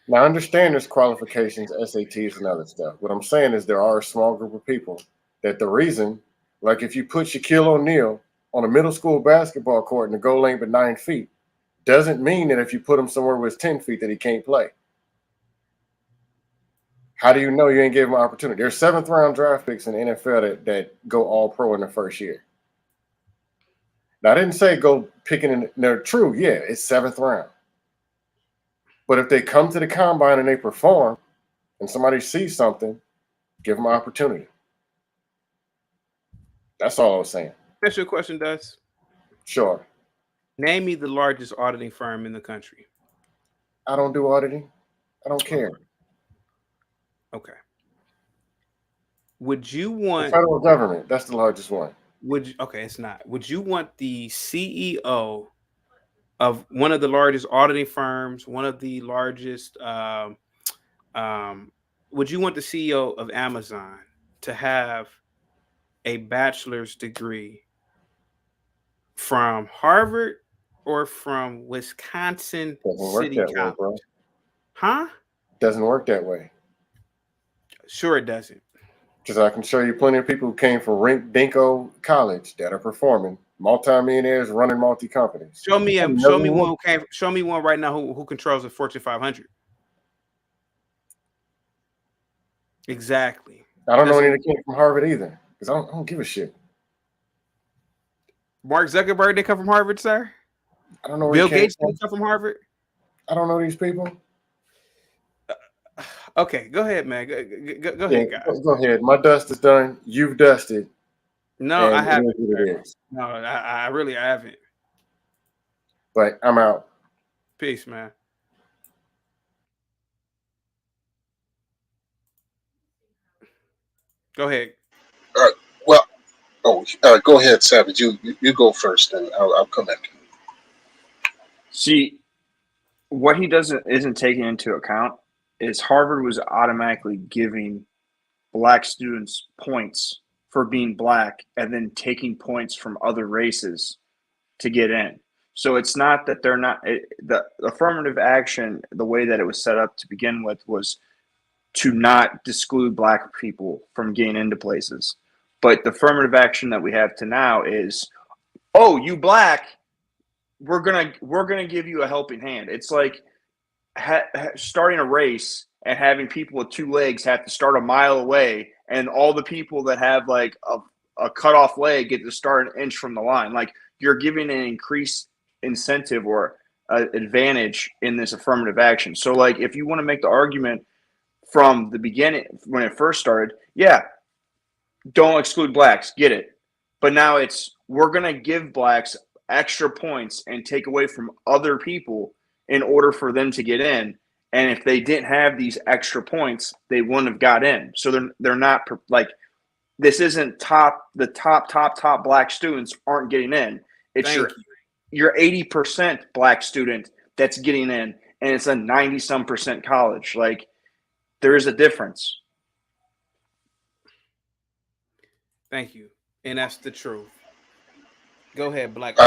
Now, I understand there's qualifications, SATs, and other stuff. What I'm saying is there are a small group of people that the reason, like if you put Shaquille O'Neal on a middle school basketball court and the goal ain't but 9 feet, doesn't mean that if you put him somewhere where it's 10 feet that he can't play. How do you know you ain't gave him an opportunity? There's 7th round draft picks in the NFL that go all pro in the first year. Now, I didn't say go picking in. They're true. Yeah, it's 7th round. But if they come to the combine and they perform and somebody sees something, give them an opportunity. That's all I was saying. That's your question, Dust. Sure. Name me the largest auditing firm in the country. I don't do auditing. I don't Okay. care. Okay. Would you The want? federal government, that's the largest one. Okay, it's not. Would you want the CEO of one of the largest auditing firms, one of the largest? Would you want the CEO of Amazon to have a bachelor's degree from Harvard or from Wisconsin Doesn't work City that way, College? bro. Huh? Doesn't work that way. Sure, it doesn't. Because I can show you plenty of people who came from Rink Dinko College that are performing, multimillionaires running multi companies. Show me one who came. Show me one right now who controls the Fortune 500. Exactly. I don't know Doesn't any that came from Harvard either. Because I don't give a shit. Mark Zuckerberg didn't come from Harvard, sir? I don't know where Bill he came Gates from. didn't come from Harvard? I don't know these people. Okay, go ahead, man. Go ahead, guys. Go ahead. My dust is done. You've dusted. No, And I it haven't. is what it is. No, I really haven't. But I'm out. Peace, man. Go ahead. Well, go ahead, Savage. You go first, and I'll come back. See, what he isn't taking into account is Harvard was automatically giving black students points for being black and then taking points from other races to get in. So it's not that they're not the affirmative action, the way that it was set up to begin with was to not exclude black people from getting into places. But the affirmative action that we have to now is, oh, you black, we're gonna give you a helping hand. It's like starting a race and having people with two legs have to start a mile away, and all the people that have like a cut off leg get to start an inch from the line. Like you're giving an increased incentive or advantage in this affirmative action. So like if you want to make the argument from the beginning when it first started, yeah, don't exclude blacks, get it. But now it's we're gonna give blacks extra points and take away from other people in order for them to get in. And if they didn't have these extra points, they wouldn't have got in. So they're not like this isn't the top black students aren't getting in. It's your 80% black student that's getting in, and it's a 90-some% college. Like there is a difference. Thank you. And that's the truth. Go ahead, Black.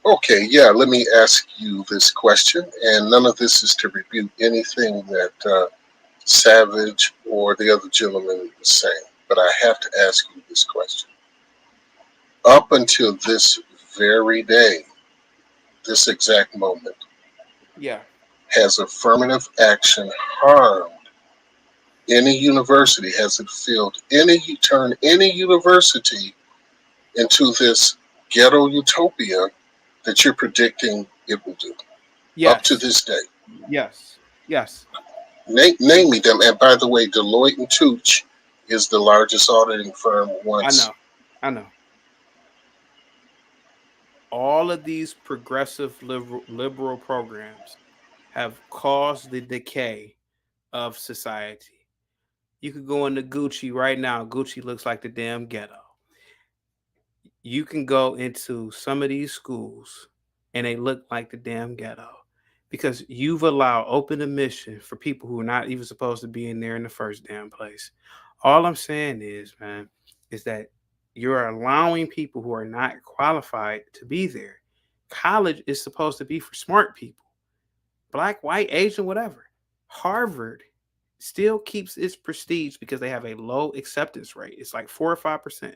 Okay, yeah, let me ask you this question, and none of this is to rebuke anything that Savage or the other gentleman was saying, but I have to ask you this question. Up until this very day, this exact moment, Yeah. has affirmative action harmed any university? Has it turned any university into this ghetto utopia that you're predicting it will do? Yes. Up to this day. Yes. Yes. Name me them. And by the way, Deloitte and Touche is the largest auditing firm once. I know. All of these progressive liberal programs have caused the decay of society. You could go into Gucci right now. Gucci looks like the damn ghetto. You can go into some of these schools and they look like the damn ghetto because you've allowed open admission for people who are not even supposed to be in there in the first damn place. All I'm saying is, man, is that you're allowing people who are not qualified to be there. College is supposed to be for smart people, black, white, Asian, whatever. Harvard still keeps its prestige because they have a low acceptance rate. It's like 4 or 5%.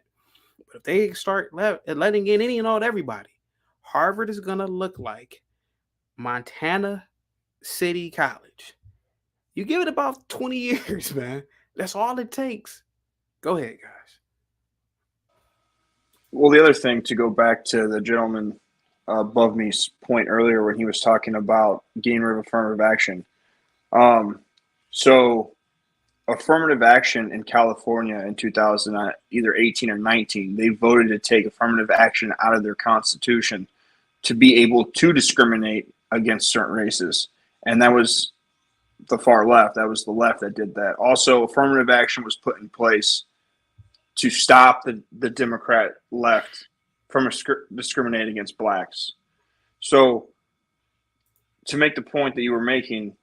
But if they start letting in any and all everybody, Harvard is going to look like Montana City College. You give it about 20 years, man. That's all it takes. Go ahead, guys. Well, the other thing, to go back to the gentleman above me's point earlier when he was talking about getting rid of affirmative action. So affirmative action in California in 2000, either 18 or 19, they voted to take affirmative action out of their constitution to be able to discriminate against certain races. And that was the far left. That was the left that did that. Also, affirmative action was put in place to stop the Democrat left from discriminating against blacks. So to make the point that you were making,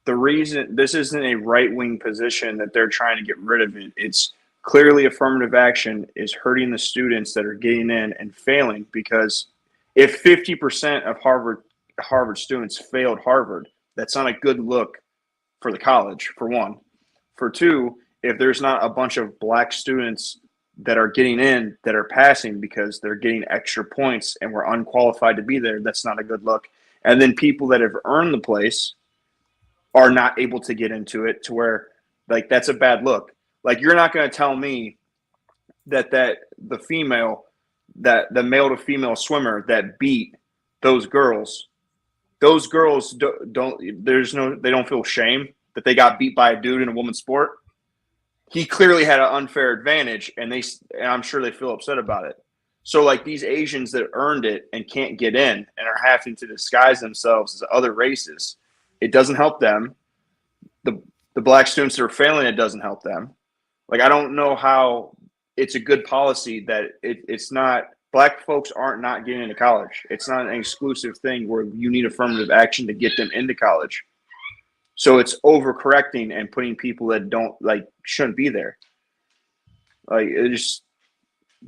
the reason this isn't a right-wing position that they're trying to get rid of it. It's clearly affirmative action is hurting the students that are getting in and failing, because if 50% of Harvard students failed Harvard, that's not a good look for the college, for one. For two, if there's not a bunch of black students that are getting in that are passing because they're getting extra points and were unqualified to be there, that's not a good look. And then people that have earned the place are not able to get into it, to where like that's a bad look. Like you're not going to tell me that the male to female swimmer that beat those girls don't they don't feel shame that they got beat by a dude in a woman's sport. He clearly had an unfair advantage, and I'm sure they feel upset about it. So like these Asians that earned it and can't get in and are having to disguise themselves as other races, it doesn't help them. The black students that are failing, it doesn't help them. Like I don't know how it's a good policy that it's not Black folks aren't not getting into college. It's not an exclusive thing where you need affirmative action to get them into college. So it's overcorrecting and putting people that don't shouldn't be there. Like, it just,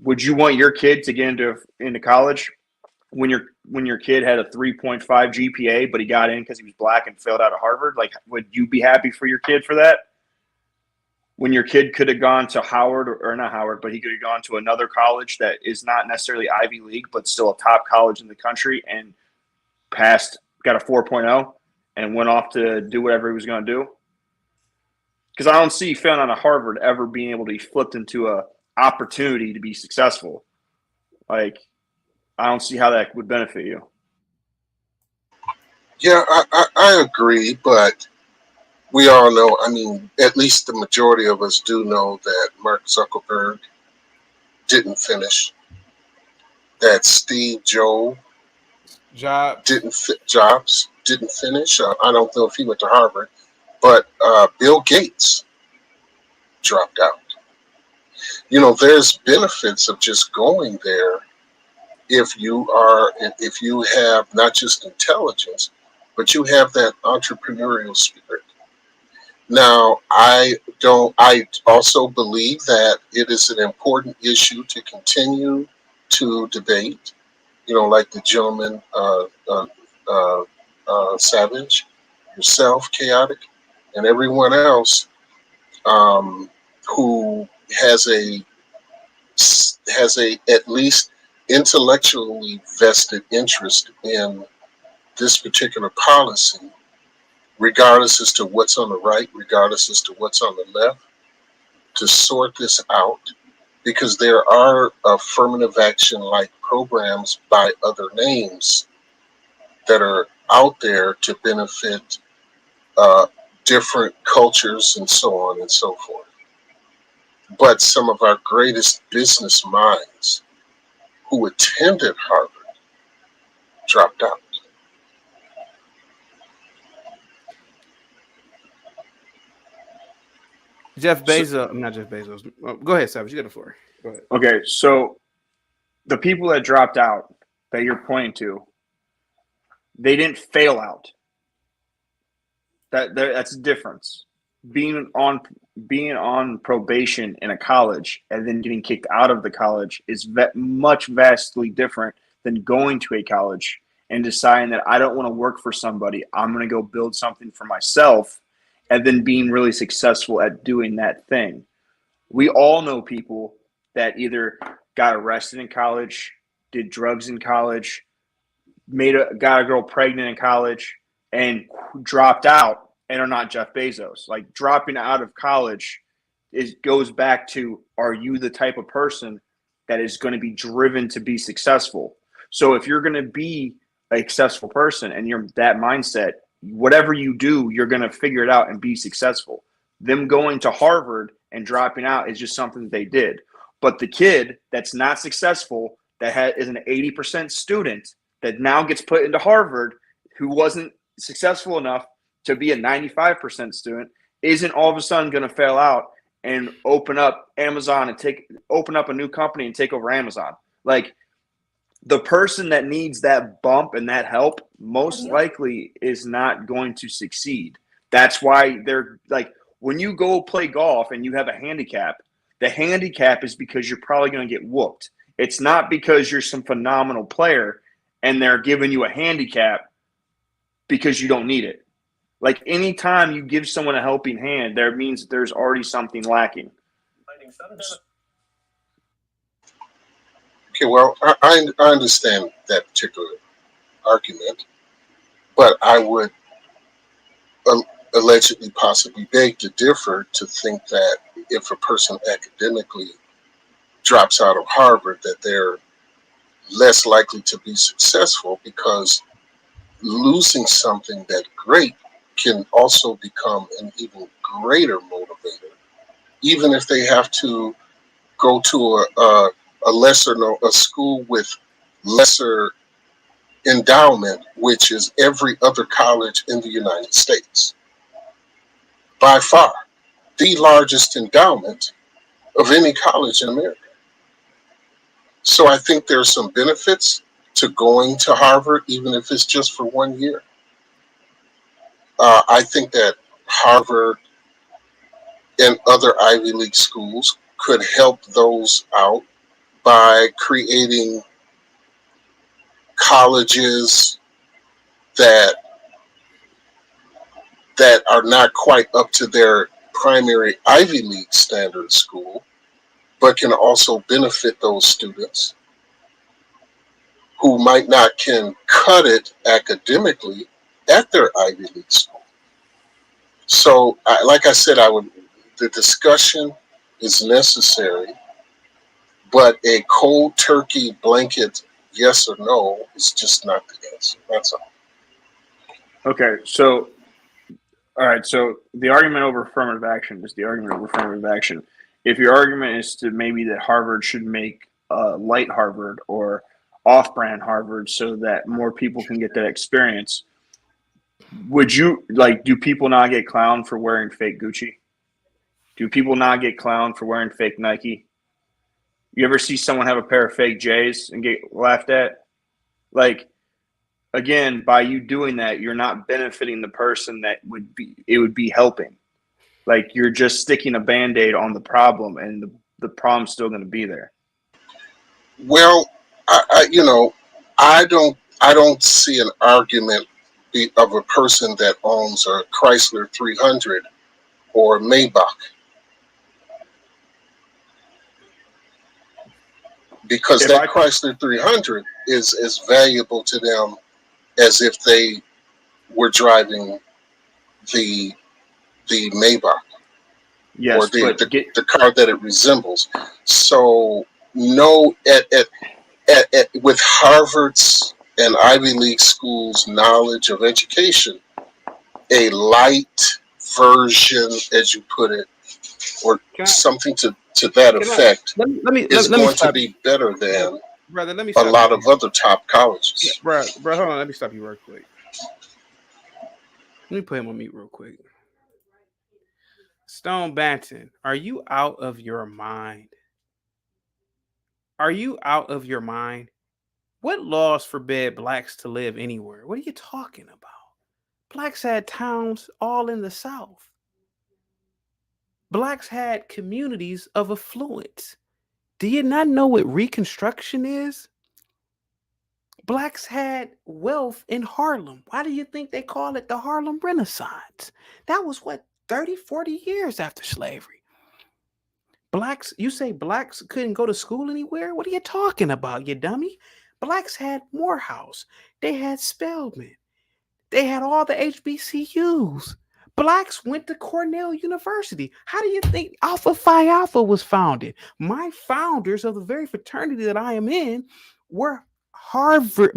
would you want your kid to get into college when your kid had a 3.5 GPA, but he got in because he was black and failed out of Harvard? Like, would you be happy for your kid for that? When your kid could have gone to Howard, or not Howard, but he could have gone to another college that is not necessarily Ivy League, but still a top college in the country, and got a 4.0 and went off to do whatever he was going to do. Because I don't see failing out of Harvard ever being able to be flipped into a opportunity to be successful. Like, I don't see how that would benefit you. Yeah, I agree, but we all know, I mean, at least the majority of us do know that Mark Zuckerberg didn't finish, that Steve Jobs didn't finish. I don't know if he went to Harvard, but Bill Gates dropped out. You know, there's benefits of just going there if you have not just intelligence, but you have that entrepreneurial spirit. Now, I also believe that it is an important issue to continue to debate. You know, like the gentleman, Savage, yourself, Chaotic, and everyone else, who has a at least intellectually vested interest in this particular policy, regardless as to what's on the right, regardless as to what's on the left, to sort this out, because there are affirmative action like programs by other names that are out there to benefit different cultures and so on and so forth. But some of our greatest business minds who attended Harvard dropped out. Jeff Bezos, not Jeff Bezos. Go ahead, Savage. You got the floor. Go ahead. Okay, so the people that dropped out that you're pointing to, they didn't fail out. That's a difference. Being on probation in a college and then getting kicked out of the college is much vastly different than going to a college and deciding that I don't want to work for somebody. I'm going to go build something for myself, and then being really successful at doing that thing. We all know people that either got arrested in college, did drugs in college, got a girl pregnant in college, and dropped out, and are not Jeff Bezos. Like, dropping out of college goes back to, are you the type of person that is going to be driven to be successful? So if you're going to be a successful person and you're that mindset, whatever you do, you're going to figure it out and be successful. Them going to Harvard and dropping out is just something that they did. But the kid that's not successful, that is an 80% student, that now gets put into Harvard, who wasn't successful enough to be a 95% student, isn't all of a sudden going to fail out and open up Amazon and open up a new company and take over Amazon. Like, the person that needs that bump and that help most likely is not going to succeed. That's why they're like, when you go play golf and you have a handicap, the handicap is because you're probably going to get whooped. It's not because you're some phenomenal player and they're giving you a handicap because you don't need it. Like, anytime you give someone a helping hand, that means there's already something lacking. Okay, well, I understand that particular argument, but I would allegedly possibly beg to differ to think that if a person academically drops out of Harvard, that they're less likely to be successful, because losing something that great can also become an even greater motivator, even if they have to go to a school with lesser endowment, which is every other college in the United States. By far, the largest endowment of any college in America. So I think there's some benefits to going to Harvard, even if it's just for 1 year. I think that Harvard and other Ivy League schools could help those out by creating colleges that are not quite up to their primary Ivy League standard school, but can also benefit those students who might not can cut it academically at their Ivy League school. So, like I said, the discussion is necessary, but a cold turkey blanket yes or no is just not the answer. That's all. Okay, so all right, so the argument over affirmative action is the argument over affirmative action. If your argument is to maybe that Harvard should make light Harvard or off-brand Harvard so that more people can get that experience, would you like? Do people not get clowned for wearing fake Gucci? Do people not get clowned for wearing fake Nike? You ever see someone have a pair of fake J's and get laughed at? Like, again, by you doing that, you're not benefiting the person that would be helping. Like, you're just sticking a Band-Aid on the problem, and the problem's still going to be there. Well, I don't see an argument of a person that owns a Chrysler 300 or Maybach, because If that I Chrysler 300 is as valuable to them as if they were driving the Maybach or yes, but the car that it resembles. So no, with Harvard's and Ivy League schools' knowledge of education, a light version, as you put it, or Can something to that can I effect, is let me going to stop be you, better than brother. Let me a stop you lot right of here, other top yeah, colleges. bro. Hold on. Let me stop you real quick. Let me put him on mute real quick. Stone Banton, are you out of your mind? Are you out of your mind? What laws forbid blacks to live anywhere? What are you talking about? Blacks had towns all in the South. Blacks had communities of affluence. Do you not know what Reconstruction is? Blacks had wealth in Harlem. Why do you think they call it the Harlem Renaissance? That was what, 30, 40 years after slavery. Blacks, you say blacks couldn't go to school anywhere? What are you talking about, you dummy? Blacks had Morehouse. They had Spelman. They had all the HBCUs. Blacks went to Cornell University. How do you think Alpha Phi Alpha was founded? My founders of the very fraternity that I am in were not Harvard,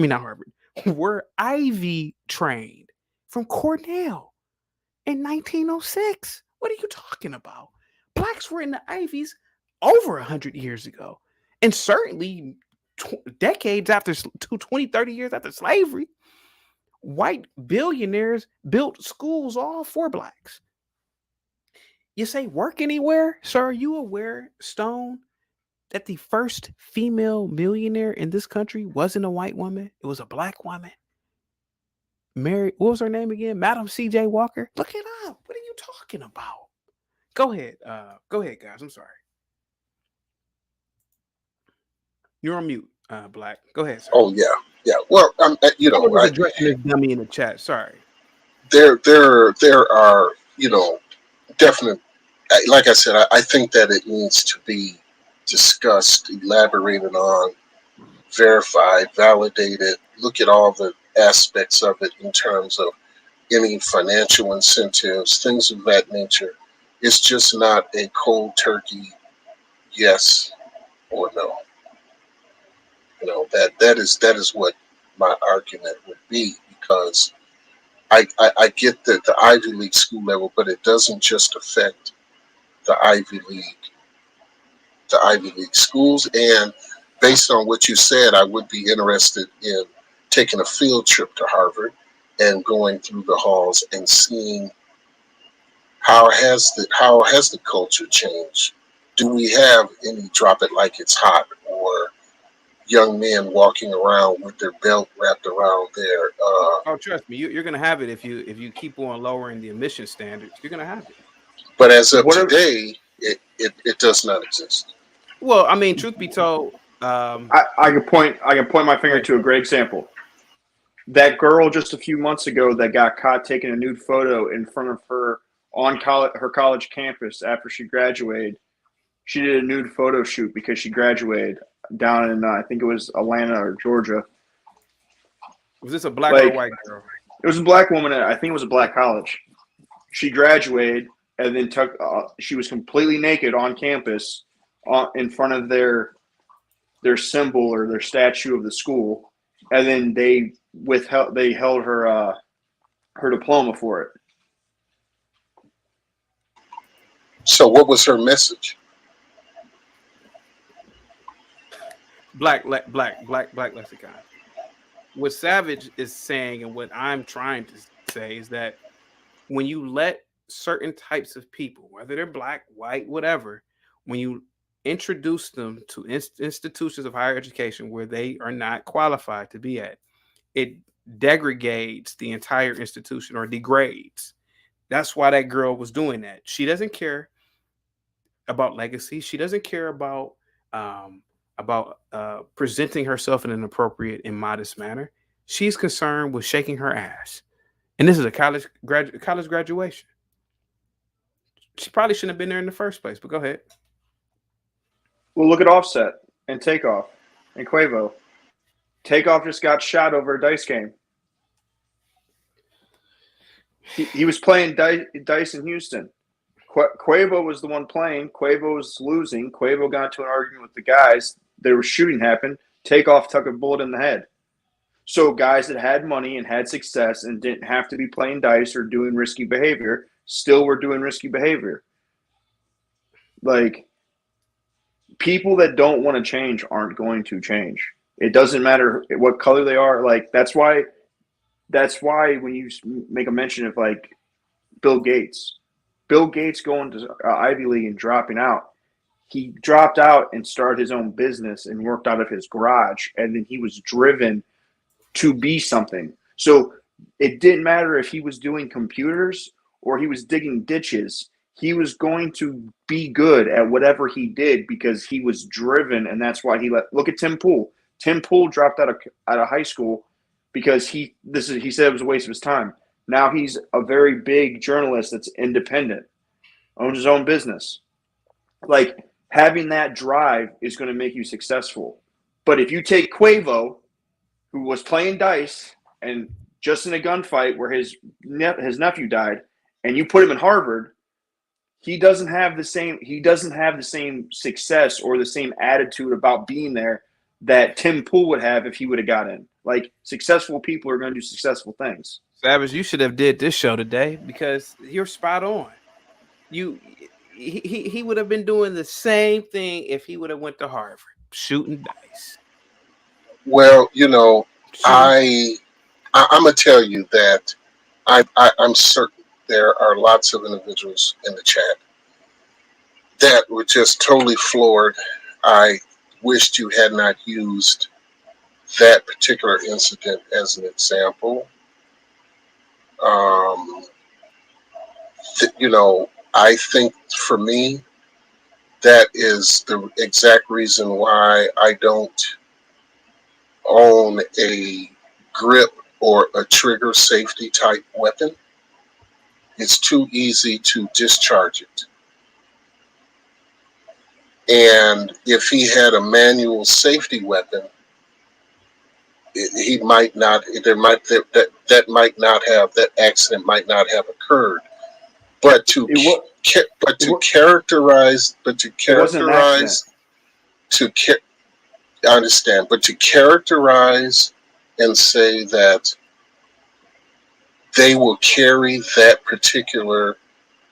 were Ivy trained from Cornell in 1906. What are you talking about? Blacks were in the Ivies over 100 years ago. And certainly decades after 20, 30 years after slavery, white billionaires built schools all for blacks. You say work anywhere? Sir, are you aware, Stone, that the first female millionaire in this country wasn't a white woman? It was a black woman. Mary, what was her name again? Madam C.J. Walker. Look it up. What are you talking about? Go ahead. Go ahead, guys. I'm sorry. You're on mute, Black. Go ahead, sir. Oh yeah. Well, I was just addressing this dummy in the chat. Sorry. there are definite. Like I said, I think that it needs to be discussed, elaborated on, verified, validated. Look at all the aspects of it in terms of any financial incentives, things of that nature. It's just not a cold turkey yes or no. That is what my argument would be, because I get the Ivy League school level, but it doesn't just affect the Ivy League schools. And based on what you said, I would be interested in taking a field trip to Harvard and going through the halls and seeing how has the culture changed. Do we have any drop it like it's hot, or young men walking around with their belt wrapped around their. Oh, trust me, you're gonna have it if you keep on lowering the emission standards. You're gonna have it. But as of What are, today, it does not exist. Well, I mean, truth be told, I can point my go finger ahead. to a great example. That girl just a few months ago that got caught taking a nude photo in front of her her college campus after she graduated. She did a nude photo shoot because she graduated down in I think it was Atlanta or Georgia. Was this a black or a Like white girl? it was a black woman. I think it was a black college. She graduated and then took. She was completely naked on campus, in front of their symbol or their statue of the school, and then they held her diploma for it. So, what was her message? Black lexicon. What Savage is saying and what I'm trying to say is that when you let certain types of people, whether they're black, white, whatever, when you introduce them to institutions of higher education where they are not qualified to be at, it degrades the entire institution or degrades. That's why that girl was doing that. She doesn't care about legacy. She doesn't care um, presenting herself in an appropriate and modest manner. She's concerned with shaking her ass. And this is a college graduation. She probably shouldn't have been there in the first place. But go ahead. Well, look at Offset and Takeoff and Quavo. Takeoff just got shot over a dice game. He was playing dice in Houston. Quavo was the one playing. Quavo was losing. Quavo got into an argument with the guys. There was shooting happened. Takeoff took a bullet in the head. So guys that had money and had success and didn't have to be playing dice or doing risky behavior still were doing risky behavior. Like, people that don't want to change aren't going to change. It doesn't matter what color they are. Like, that's why when you make a mention of like Bill Gates going to Ivy League and dropping out, he dropped out and started his own business and worked out of his garage, and then he was driven to be something. So it didn't matter if he was doing computers or he was digging ditches. He was going to be good at whatever he did because he was driven, and that's why he look at Tim Pool. Tim Pool dropped out of high school because he said it was a waste of his time. Now he's a very big journalist that's independent, owns his own business. Like, having that drive is going to make you successful. But if you take Quavo, who was playing dice and just in a gunfight where his nephew died, and you put him in Harvard, he doesn't have the same success or the same attitude about being there that Tim Pool would have if he would have got in. Like, successful people are going to do successful things. Savage, you should have did this show today because you're spot on. He would have been doing the same thing if he would have went to Harvard, shooting dice. Well, I'm gonna tell you that I'm certain there are lots of individuals in the chat that were just totally floored. I wished you had not used that particular incident as an example. I think for me, that is the exact reason why I don't own a grip or a trigger safety type weapon. It's too easy to discharge it. And if he had a manual safety weapon, he might not. That accident might not have occurred. But to characterize, I understand. But to characterize and say that they will carry that particular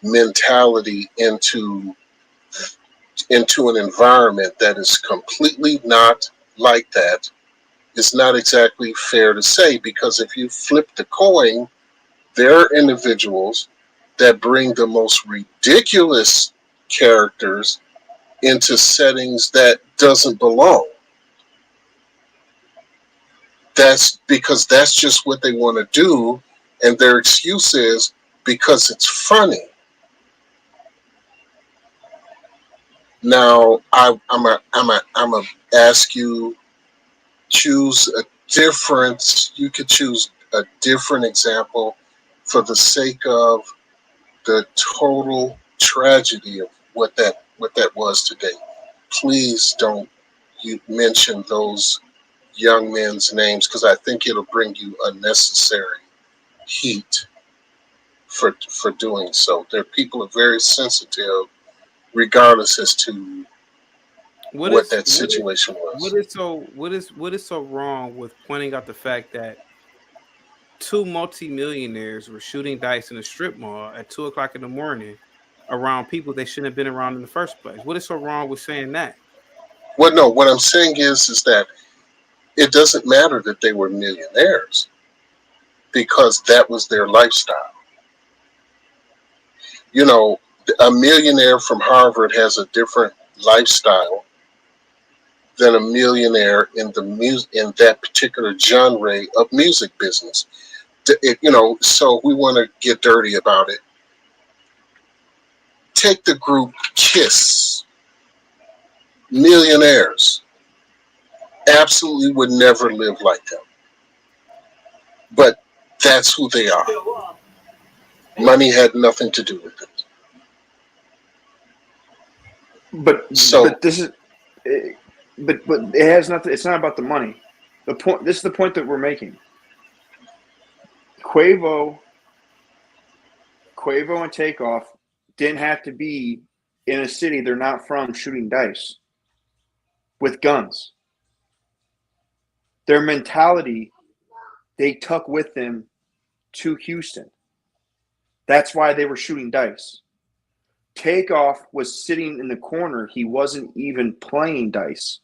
mentality into an environment that is completely not like that is not exactly fair to say, because if you flip the coin, there are individuals that bring the most ridiculous characters into settings that doesn't belong. That's because that's just what they want to do, and their excuse is because it's funny. Now, I'm a ask you choose a different. You could choose a different example for the sake of the total tragedy of what that was today. Please don't you mention those young men's names because I think it'll bring you unnecessary heat for doing so. There people are very sensitive, regardless as to What what is that situation was. what is so wrong with pointing out the fact that two multimillionaires were shooting dice in a strip mall at 2 o'clock in the morning around people they shouldn't have been around in the first place? What is so wrong with saying that? Well, no, what I'm saying is that it doesn't matter that they were millionaires because that was their lifestyle. You know, a millionaire from Harvard has a different lifestyle than a millionaire in the in that particular genre of music business. You know, so we want to get dirty about it. Take the group Kiss, millionaires, absolutely would never live like them, but that's who they are. Money had nothing to do with it. So But this is, but it has nothing. It's not about the money. The point. This is the point that we're making. Quavo and Takeoff didn't have to be in a city they're not from shooting dice with guns. Their mentality they took with them to Houston. That's why they were shooting dice. Takeoff was sitting in the corner. He wasn't even playing dice.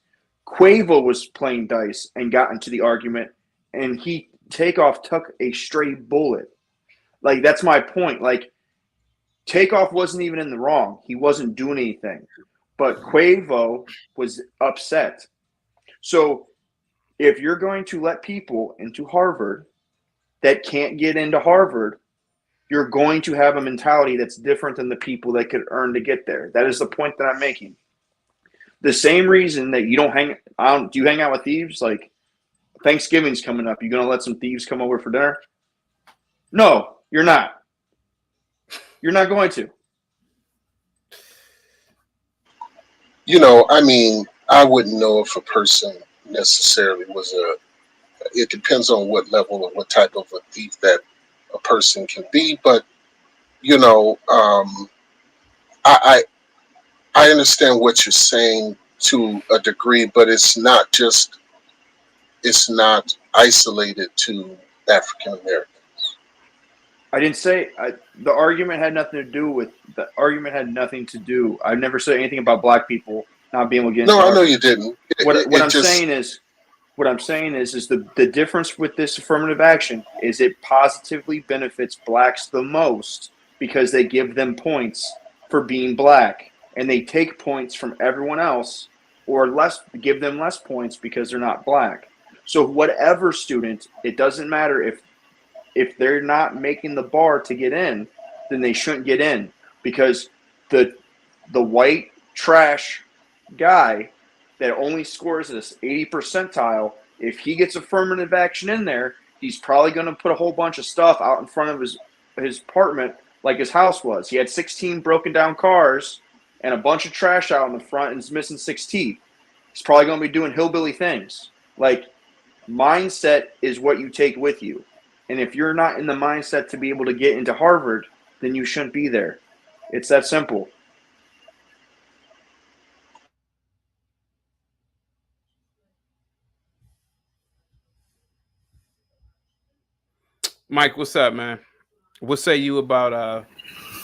Quavo was playing dice and got into the argument, and Takeoff took a stray bullet. Like, that's my point. Like, Takeoff wasn't even in the wrong. He wasn't doing anything. But Quavo was upset. So if you're going to let people into Harvard that can't get into Harvard, you're going to have a mentality that's different than the people that could earn to get there. That is the point that I'm making. The same reason that you don't hang out, do you hang out with thieves? Like, Thanksgiving's coming up. You going to let some thieves come over for dinner? No, you're not. You're not going to. you know, I mean, I wouldn't know if a person necessarily was a. It depends on what level or what type of a thief that a person can be, but you know, I I understand what you're saying to a degree, but it's not isolated to African Americans. I didn't say the argument had nothing to do with the argument had nothing to do. I never said anything about black people not being able to get into No, I know Harvard. you didn't. What It I'm just saying is the difference with this affirmative action is it positively benefits blacks the most because they give them points for being black, and they take points from everyone else or give them less points because they're not black. So whatever student, it doesn't matter if they're not making the bar to get in, then they shouldn't get in because the white trash guy that only scores this 80 percentile, if he gets affirmative action in there, he's probably going to put a whole bunch of stuff out in front of his apartment like his house was. He had 16 broken down cars and a bunch of trash out in the front and is missing 6 teeth. He's probably going to be doing hillbilly things. Like, mindset is what you take with you. And if you're not in the mindset to be able to get into Harvard, then you shouldn't be there. It's that simple. Mike, what's up, man? What say you about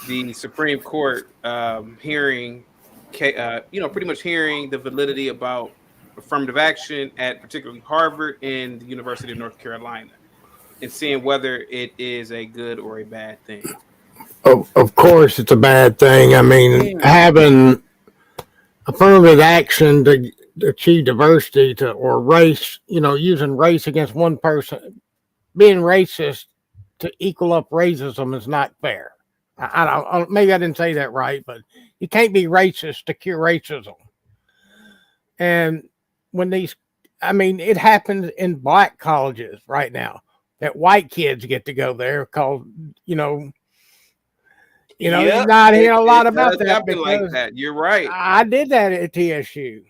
the Supreme Court hearing, pretty much hearing the validity about affirmative action at particularly Harvard and the University of North Carolina, and seeing whether it is a good or a bad thing? Of course, it's a bad thing. I mean, having affirmative action to achieve diversity or race, using race against one person, being racist to equal up racism is not fair. I don't, maybe I didn't say that right, but you can't be racist to cure racism. And when it happens in black colleges right now that white kids get to go there because, you're Yep, not hearing a lot it about does that happen because like that. You're right. I did that at TSU.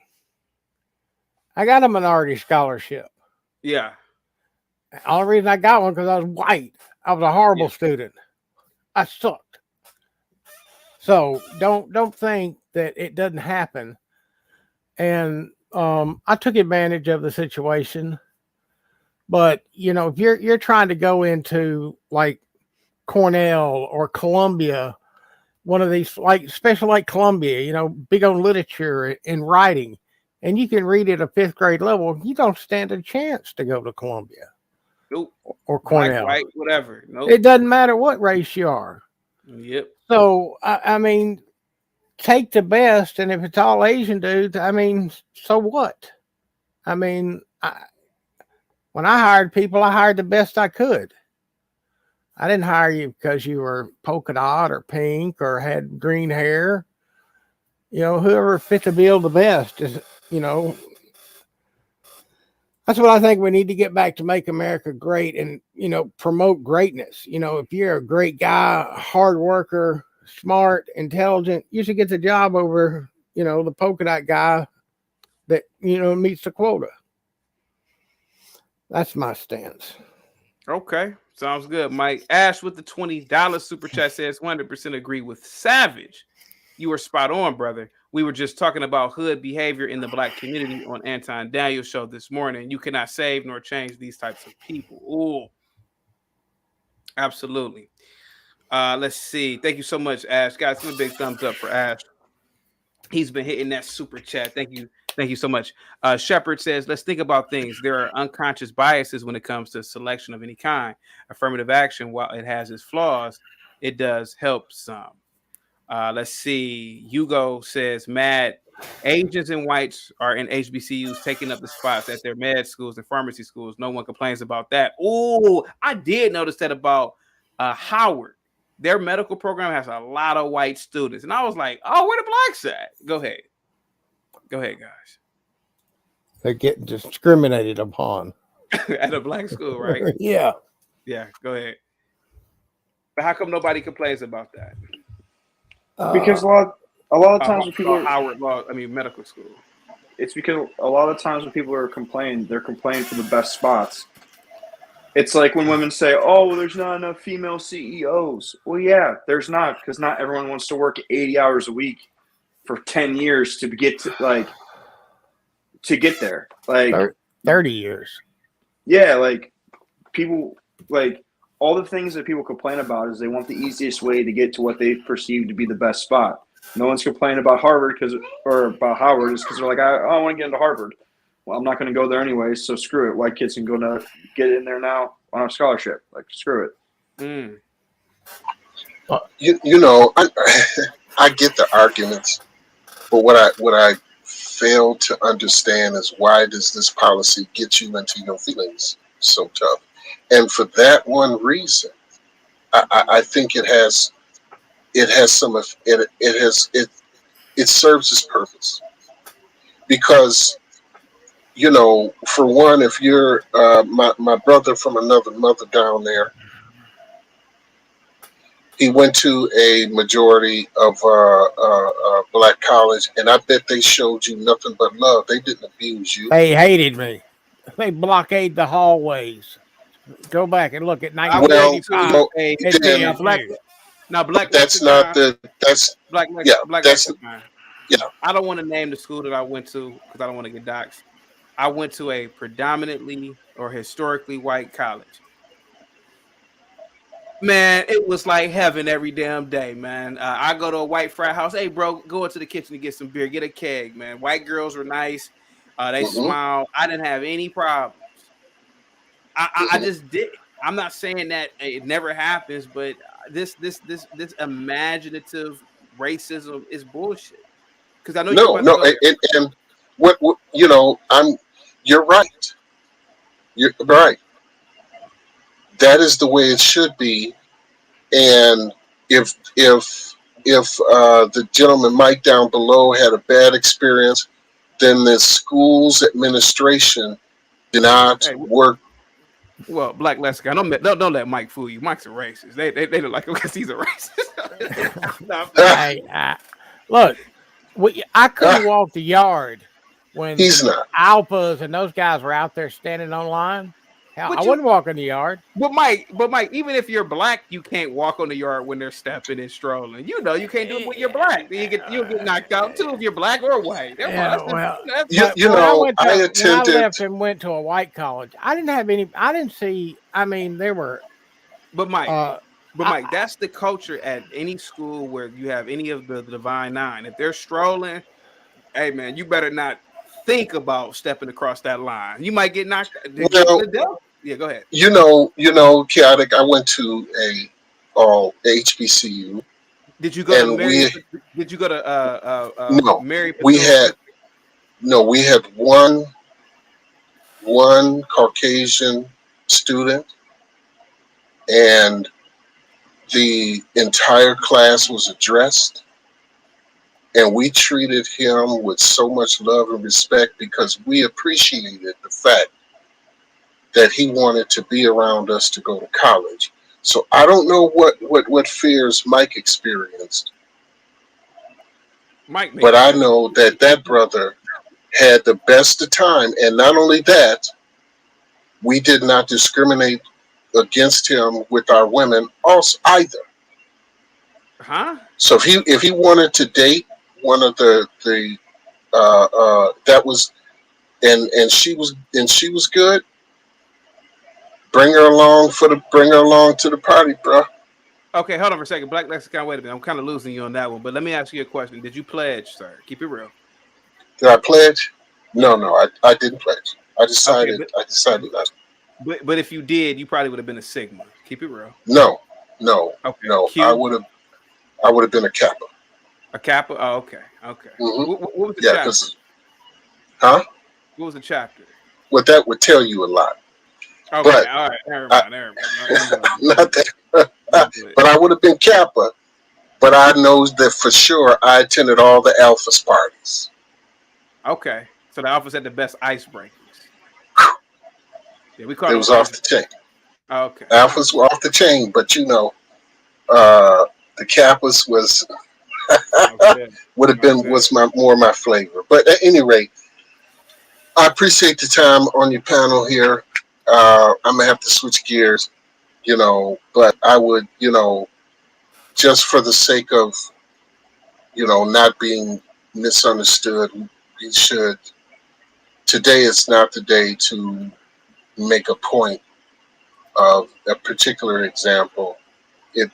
I got a minority scholarship. Yeah. The only reason I got one because I was white. I was a horrible Yeah. student. I sucked. So don't think that it doesn't happen. And I took advantage of the situation. But if you're trying to go into like Cornell or Columbia, one of these especially like Columbia, big on literature and writing, and you can read at a 5th grade level, you don't stand a chance to go to Columbia. Nope. Or Cornell. Black, white, whatever. Nope. It doesn't matter what race you are. Yep. So I mean, take the best, and if it's all Asian dudes, so what? When I hired people, I hired the best I could. I didn't hire you because you were polka dot or pink or had green hair. Whoever fit the bill the best is, that's what I think we need to get back to make America great and, promote greatness. If you're a great guy, hard worker, smart, intelligent, you should get the job over, the polka dot guy that, meets the quota. That's my stance. Okay. Sounds good, Mike. Ash with the $20 super chat says 100% agree with Savage. You were spot on, brother. We were just talking about hood behavior in the black community on Anton Daniel's show this morning. You cannot save nor change these types of people. Ooh. Absolutely. Let's see. Thank you so much, Ash. Guys, give a big thumbs up for Ash. He's been hitting that super chat. Thank you. Thank you so much. Shepard says, let's think about things. There are unconscious biases when it comes to selection of any kind. Affirmative action, while it has its flaws, it does help some. Let's see. Hugo says, mad Asians and whites are in HBCUs taking up the spots at their med schools and pharmacy schools. No one complains about that. Oh, I did notice that about Howard. Their medical program has a lot of white students. And I was like, oh, where the blacks at? Go ahead. Go ahead, guys. They're getting discriminated upon. At a black school, right? Yeah. Yeah, go ahead. But how come nobody complains about that? Because a lot of times when people medical school. It's because a lot of times when people are complaining, they're complaining for the best spots. It's like when women say, oh, well, there's not enough female CEOs. Well, yeah, there's not, because not everyone wants to work 80 hours a week for 10 years to get to get there. Like 30 years. Yeah, like people, like all the things that people complain about is they want the easiest way to get to what they perceive to be the best spot. No one's complaining about Harvard or about Howard is because they're like, I want to get into Harvard. Well, I'm not going to go there anyway, so screw it. White kids can go to get in there now on a scholarship. Like, screw it. Mm. I get the arguments, but what I fail to understand is why does this policy get you into your feelings so tough? And for that one reason, I think it serves its purpose because. For one, if you're my brother from another mother down there, he went to a majority of black college, and I bet they showed you nothing but love. They didn't abuse you. They hated me. They blockade the hallways. Go back and look at 1985. Black. That's not the. That's black. Yeah. Black. That's yeah. I don't want to name the school that I went to because I don't want to get doxxed. I went to a predominantly or historically white college. Man, it was like heaven every damn day, man. I go to a white frat house. Hey, bro, go into the kitchen to get some beer. Get a keg, man. White girls were nice. They smiled. I didn't have any problems. I just did. I'm not saying that it never happens, but this imaginative racism is bullshit. Because I know what you're right. You're right. That is the way it should be. And if the gentleman Mike down below had a bad experience, then the school's administration did not Hey, work. well, Black Lexicon, don't let Mike fool you. Mike's a racist. They don't like him because he's a racist. No, Hey, look, I couldn't walk the yard when He's the not. alphas and those guys were out there standing on line. Hell, I but wouldn't walk in the yard. Mike, even if you're black, you can't walk on the yard when they're stepping and strolling. You know, you can't do it when you're black. You'll get knocked out too if you're black or white. Yeah, well, You, but you when I know, went I to when I attended. left and went to a white college, I didn't have any. I didn't see. I mean, there were. But Mike, Uh, that's the culture at any school where you have any of the Divine Nine. If they're strolling, hey man, you better not think about stepping across that line. You might get knocked. Well, Yeah, go ahead. chaotic. I went to a all HBCU, Did you go to and Mary? Did you go to no, Mary we Patillo? had we had one Caucasian student, and the entire class was addressed, and we treated him with so much love and respect because we appreciated the fact that he wanted to be around us to go to college. So I don't know what fears Mike experienced, Mike but made I sense. know that brother had the best of time. And not only that, we did not discriminate against him with our women also either. Huh? So if he wanted to date one of the that was and she was good, bring her along to the party, bro. Okay, hold on for a second. Black Lexicon, wait a minute. I'm kind of losing you on that one, but let me ask you a question. Did you pledge, sir? Keep it real. Did I pledge? No, I didn't pledge. I Okay, decided I decided not. but if you did, you probably would have been a Sigma. Keep it real. No, no, Okay, no. I Q, would have been a Kappa. a Kappa. Oh, okay, okay. Hmm. What was the Yeah, chapter? because huh? What was the chapter? Well, that would tell you a lot. Okay, But all right. Never I, mind. Never mind. not that. I'm good. But I would have been Kappa. But I know that for sure I attended all the Alphas parties. Okay, so the Alphas had the best icebreakers. Yeah, we call It them was off the ice. chain. Okay, Alphas were off the chain, but the Kappas okay, would have been okay. more my flavor. But at any rate, I appreciate the time on your panel here. I'm gonna have to switch gears, but I would, just for the sake of, not being misunderstood, we should. Today is not the day to make a point of a particular example. It,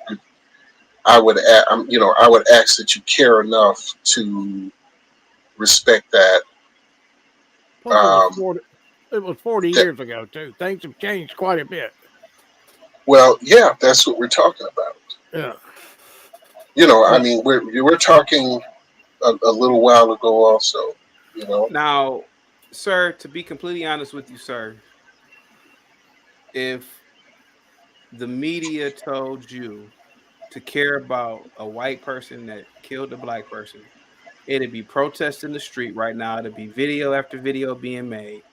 I would ask that you care enough to respect that. Plus, Um, it was 40 that years ago too. Things have changed quite a bit. well, yeah, that's what we're talking about. Yeah, I but mean, we're talking a little while ago, also. You know, Now, sir, to be completely honest with you, sir, if the media told you to care about a white person that killed a black person, it'd be protests in the street right now. It'd be video after video being made.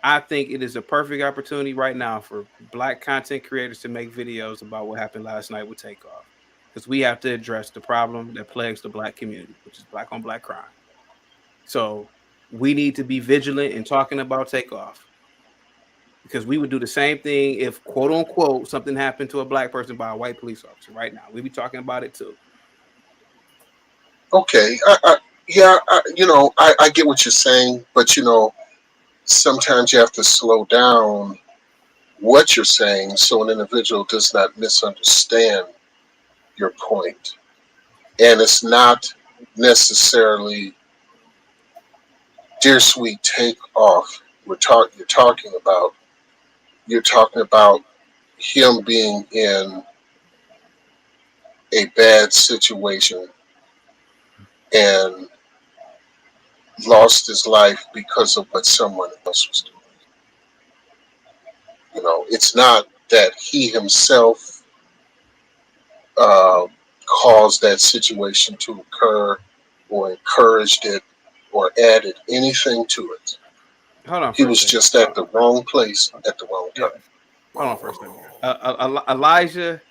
I think it is a perfect opportunity right now for black content creators to make videos about what happened last night with Takeoff. Because we have to address the problem that plagues the black community, which is black on black crime. So we need to be vigilant in talking about Takeoff. Because we would do the same thing if, quote unquote, something happened to a black person by a white police officer right now. We'd be talking about it too. okay, yeah, I get what you're saying, but sometimes you have to slow down what you're saying so an individual does not misunderstand your point. And it's not necessarily dear sweet take off. You're talking about. You're talking about him being in a bad situation, and lost his life because of what someone else was doing. You know, it's not that he himself uh, caused that situation to occur or encouraged it or added anything to it. Hold on He for a was second. just at the wrong place at the wrong Yeah, time. hold on for a second. Elijah,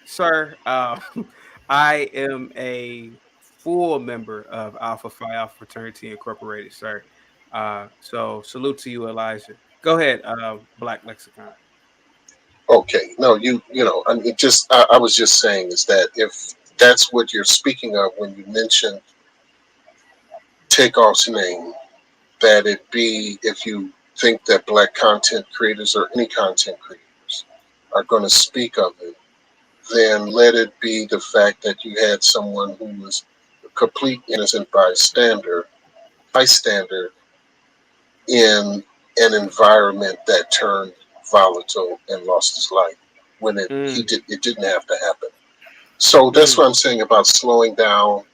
sir, I am a full member of Alpha Phi Alpha Fraternity Incorporated, sir. So salute to you, Elijah. Go ahead, Black Lexicon. Okay, no, you know, I mean, I was just saying is that if that's what you're speaking of when you mention Takeoff's name, that it be if you think that black content creators or any content creators are going to speak of it, then let it be the fact that you had someone who was a complete innocent bystander in an environment that turned volatile and lost his life when Mm, it didn't have to happen. So that's mm. what I'm saying about slowing down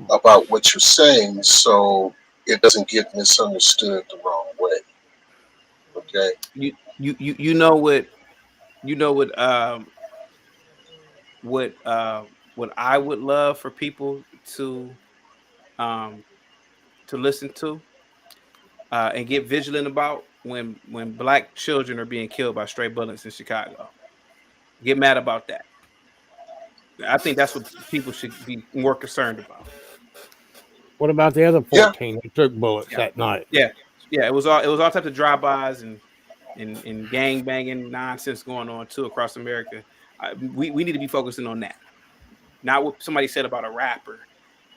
about what you're saying so it doesn't get misunderstood the wrong way. Okay. You know what you know what I would love for people um to listen to and get vigilant about when black children are being killed by stray bullets in Chicago. Get mad about that. I think that's what people should be more concerned about. What about the other Yeah. 14 that took bullets Yeah, that night? yeah, yeah. It was all types of drive-bys and gang banging nonsense going on too across America. We need to be focusing on that, not what somebody said about a rapper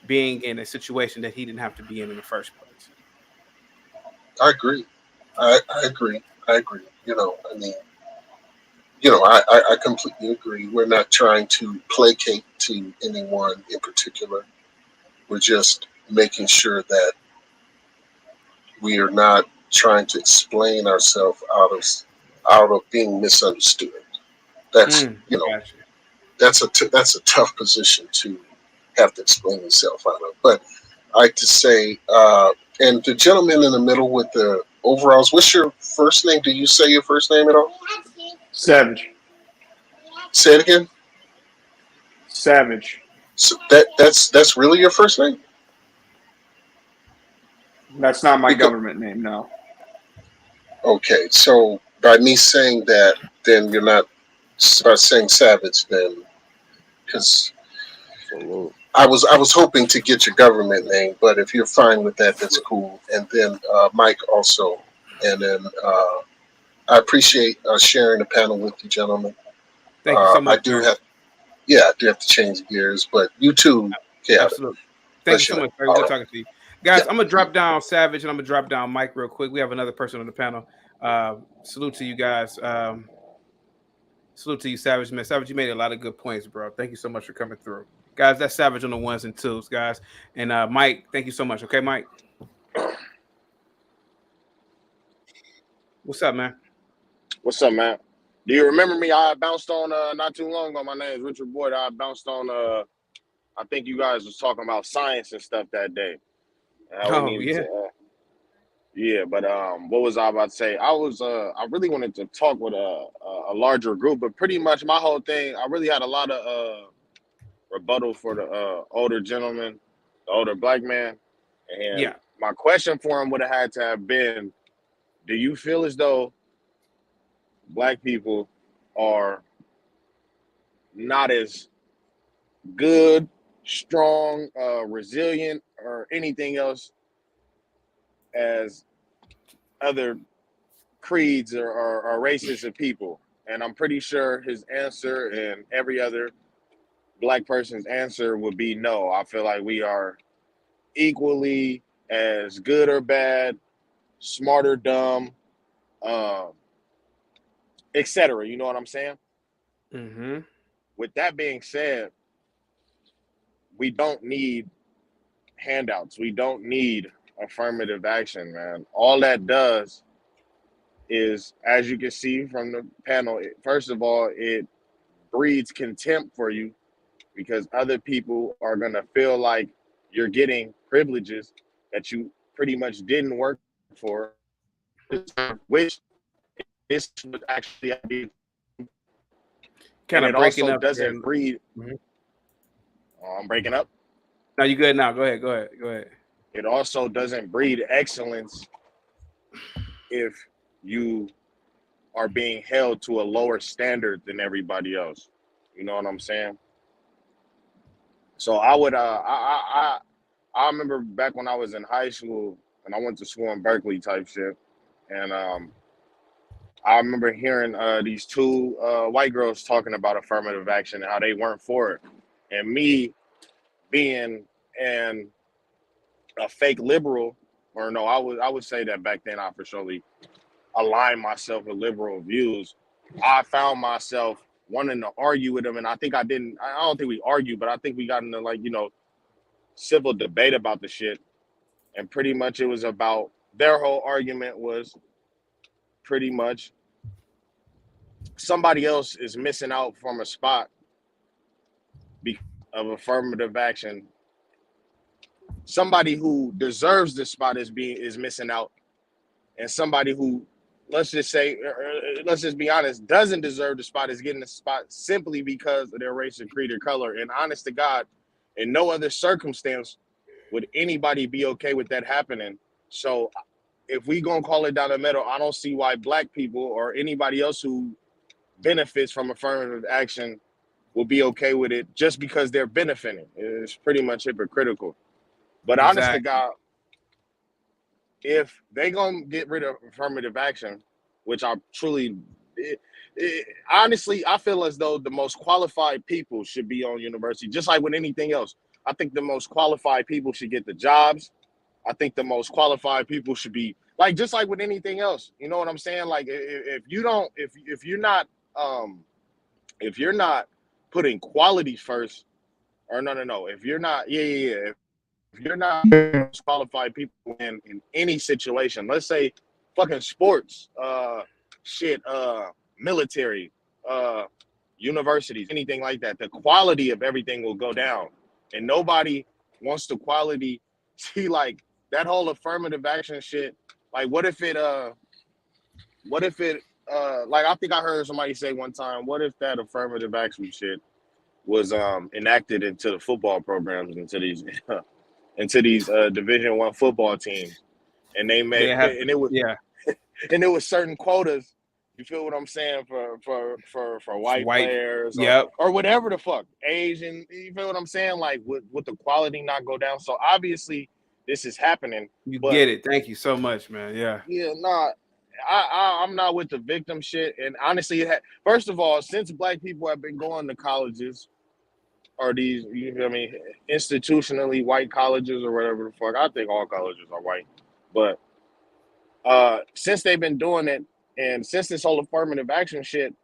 being in a situation that he didn't have to be in the first place. I agree. I agree. I agree. You know, I mean, I completely agree. We're not trying to placate to anyone in particular. We're just making sure that we are not trying to explain ourselves out of being misunderstood. That's you know Gotcha. that's a tough position to have to explain yourself out of. But I like to say, and the gentleman in the middle with the overalls, what's your first name? Do you say your first name at all? Savage. Say it again. Savage. So that's really your first name? That's not my Because government name, no. okay, so by me saying that, then you're not by saying savage, then because Salute. I was hoping to get your government name, but if you're fine with that, that's cool. And then Mike also, and then I appreciate sharing the panel with you, gentlemen. Thank you so I much, do sir. have, yeah, I do have to change gears, but you too, yeah, Absolutely. Thank you bless so you, man. much, sir. All Good right, talking to you. yeah, Guys, I'm gonna drop down Savage and I'm gonna drop down Mike real quick. We have another person on the panel. Salute to you guys. Salute to you, Savage, man. Savage, you made a lot of good points, bro. Thank you so much for coming through. Guys, that's Savage on the ones and twos, guys. And Mike, thank you so much. Okay, Mike. What's up, man? What's up, man? Do you remember me? I bounced on not too long ago. My name is Richard Boyd. I bounced on I think you guys was talking about science and stuff that day. And how we Oh needed to yeah. yeah, but what was I about to say? I really wanted to talk with a larger group, but pretty much my whole thing, I really had a lot of rebuttal for the older gentleman, the older black man. And Yeah. my question for him would have had to have been, do you feel as though black people are not as good, strong, resilient, or anything else as other creeds or races of people? And I'm pretty sure his answer and every other black person's answer would be no. I feel like we are equally as good or bad, smart or dumb, um, etc. You know what I'm saying? Mm-hmm. With that being said, we don't need handouts. We don't need affirmative action, man. All that does is, as you can see from the panel, first of all, it breeds contempt for you because other people are going to feel like you're getting privileges that you pretty much didn't work for, which this would actually be, Kind and of it breaking also up there. doesn't breed. Mhm. I'm breaking up. No, you good now. Go ahead. It also doesn't breed excellence if you are being held to a lower standard than everybody else. You know what I'm saying? So I would I remember back when I was in high school and I went to school in Berkeley type shit, and I remember hearing these two white girls talking about affirmative action and how they weren't for it, and me being a fake liberal, or no, I would say that back then I for surely aligned myself with liberal views. I found myself wanting to argue with them, and I don't think we argued, but I think we got into, like, civil debate about the shit. And pretty much it was about, their whole argument was pretty much somebody else is missing out from a spot because of affirmative action. Somebody who deserves the spot is missing out, and somebody who, let's just be honest, doesn't deserve the spot is getting the spot simply because of their race, or creed, or color. And honest to God, in no other circumstance would anybody be okay with that happening. So if we gonna call it down the middle, I don't see why black people or anybody else who benefits from affirmative action will be okay with it just because they're benefiting. It's pretty much hypocritical. But honest to Exactly. God, if they gonna get rid of affirmative action, which I truly, honestly, I feel as though the most qualified people should be on university, just like with anything else. I think the most qualified people should get the jobs. I think the most qualified people should be, like, just like with anything else. You know what I'm saying? Like, if you don't, if you're not, if you're not putting quality first, or no, if you're not, if you're not qualified people in any situation, let's say fucking sports, military, universities, anything like that, the quality of everything will go down. And nobody wants the quality. See, like, that whole affirmative action shit, like, what if it like, I think I heard somebody say one time, what if that affirmative action shit was enacted into the football programs, into these into these Division I football teams, and they made, They have to, and it was, yeah, and there was certain quotas. You feel what I'm saying, for white white. players, Yep, or whatever the fuck, Asian. You feel what I'm saying? Like, would the quality not go down? So obviously this is happening, you but get it. Thank you so much, man. Yeah. yeah, nah. I'm not with the victim shit. And honestly, first of all, since black people have been going to colleges, or these, you know what I mean, institutionally white colleges or whatever the fuck. I think all colleges are white. But since they've been doing it, and since this whole affirmative action shit,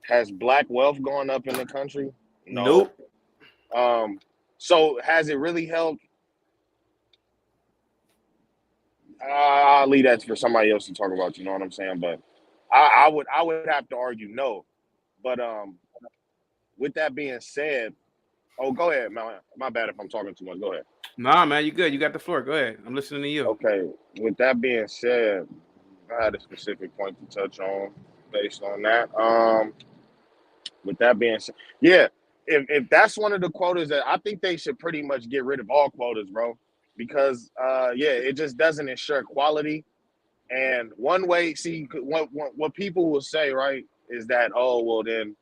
has black wealth gone up in the country? No. Nope. So has it really helped? I'll leave that for somebody else to talk about, you know what I'm saying? But I would have to argue no. But with that being said, oh, go ahead, man. My bad if I'm talking too much. Go ahead. Nah, man, you good. You got the floor. Go ahead. I'm listening to you. Okay. With that being said, I had a specific point to touch on based on that. With that being said, yeah, if that's one of the quotas, that I think they should pretty much get rid of all quotas, bro, because it just doesn't ensure quality. And one way, see, what people will say, right, is that, oh, well, then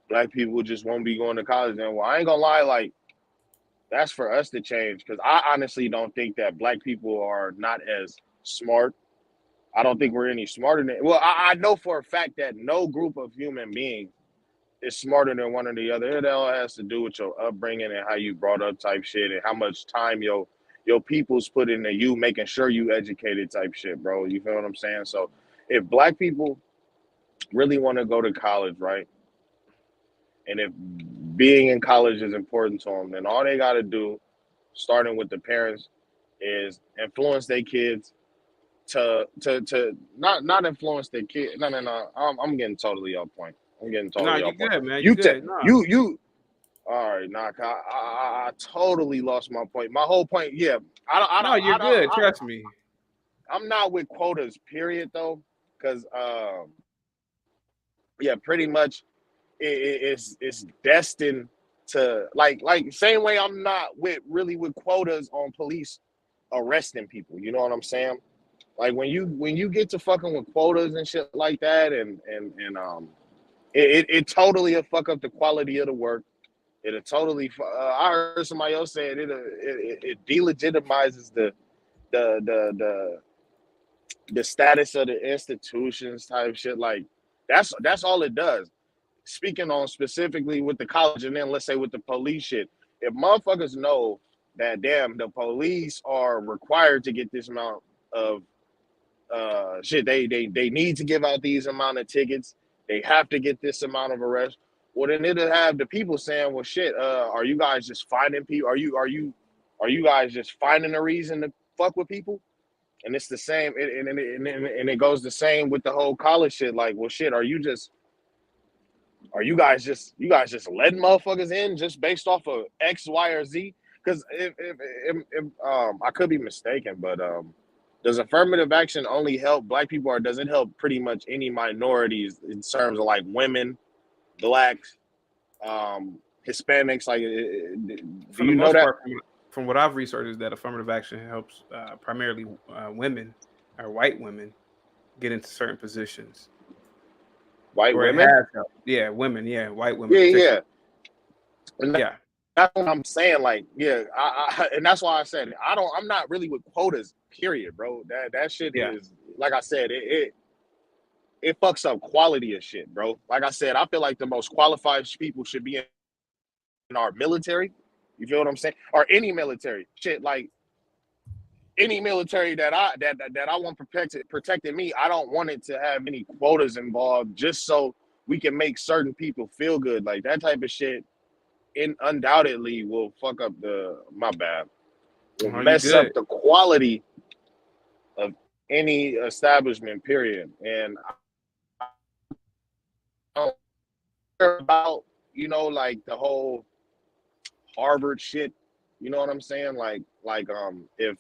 black people just won't be going to college. And, well, I ain't gonna lie, like, that's for us to change, because I honestly don't think that black people are not as smart. I don't think we're any smarter than, well, I know for a fact that no group of human beings is smarter than one or the other. It all has to do with your upbringing and how you brought up type shit, and how much time your people's put into you making sure you educated type shit, bro. You feel what I'm saying? So if black people really want to go to college, right, and if being in college is important to them, then all they got to do, starting with the parents, is influence their kids to not influence their kid. No. I'm getting totally off point. I'm getting Nah, totally you off point. good, man. You good. Nah. All right, knock. I totally lost my point. My whole point, yeah. No, you're good. Trust me. I'm not with quotas, period, though, because yeah, pretty much it's destined to like same way I'm not with quotas on police arresting people. You know what I'm saying? Like when you get to fucking with quotas and shit like that, and it totally will fuck up the quality of the work. It'll totally. I heard somebody else saying it delegitimizes the the the the status of the institutions type shit. Like that's all it does. Speaking on specifically with the college, and then let's say with the police shit, if motherfuckers know that damn the police are required to get this amount of shit, they need to give out these amount of tickets, they have to get this amount of arrests. Well, then it'll have the people saying, well, shit, are you guys just finding people? Are you guys just finding a reason to fuck with people? And it's the same, and it goes the same with the whole college shit. Like, well, shit, are you guys just letting motherfuckers in just based off of X, Y, or Z? Because if I could be mistaken, but does affirmative action only help black people, or does it help pretty much any minorities in terms of like women, blacks, Hispanics? Like, For do the you know most that? part, from what I've researched, is that affirmative action helps primarily women or white women get into certain positions. White Or it women? has helped. Yeah, women. Yeah, white women. Yeah. And Yeah. that's what I'm saying. Like, yeah, and that's why I said I'm not really with quotas. Period, bro. That shit Yeah. is, like I said, it fucks up quality of shit, bro. Like I said, I feel like the most qualified people should be in our military. You feel what I'm saying? Or any military shit. Like any military that I want protecting me. I don't want it to have any quotas involved, just so we can make certain people feel good. Like that type of shit undoubtedly will fuck up my bad, will Oh, you mess up good. the quality of any establishment, period. And I don't care about, like the whole Harvard shit. You know what I'm saying? Like if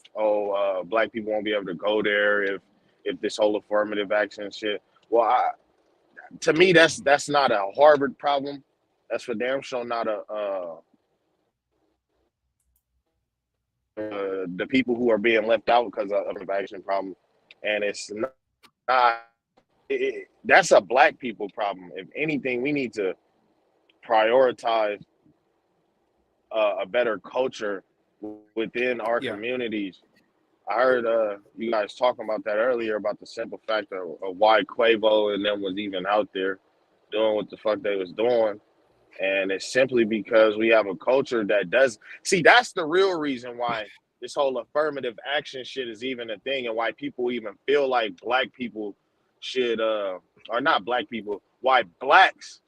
black people won't be able to go there if this whole affirmative action shit. Well, to me that's not a Harvard problem. That's for damn sure not the people who are being left out because of the action problem, and it's not. That's a black people problem. If anything, we need to prioritize a better culture within our Yeah. communities. I heard you guys talking about that earlier, about the simple fact of why Quavo and them was even out there doing what the fuck they was doing. And it's simply because we have a culture that does see. That's the real reason why this whole affirmative action shit is even a thing, and why people even feel like black people should or not black people, why blacks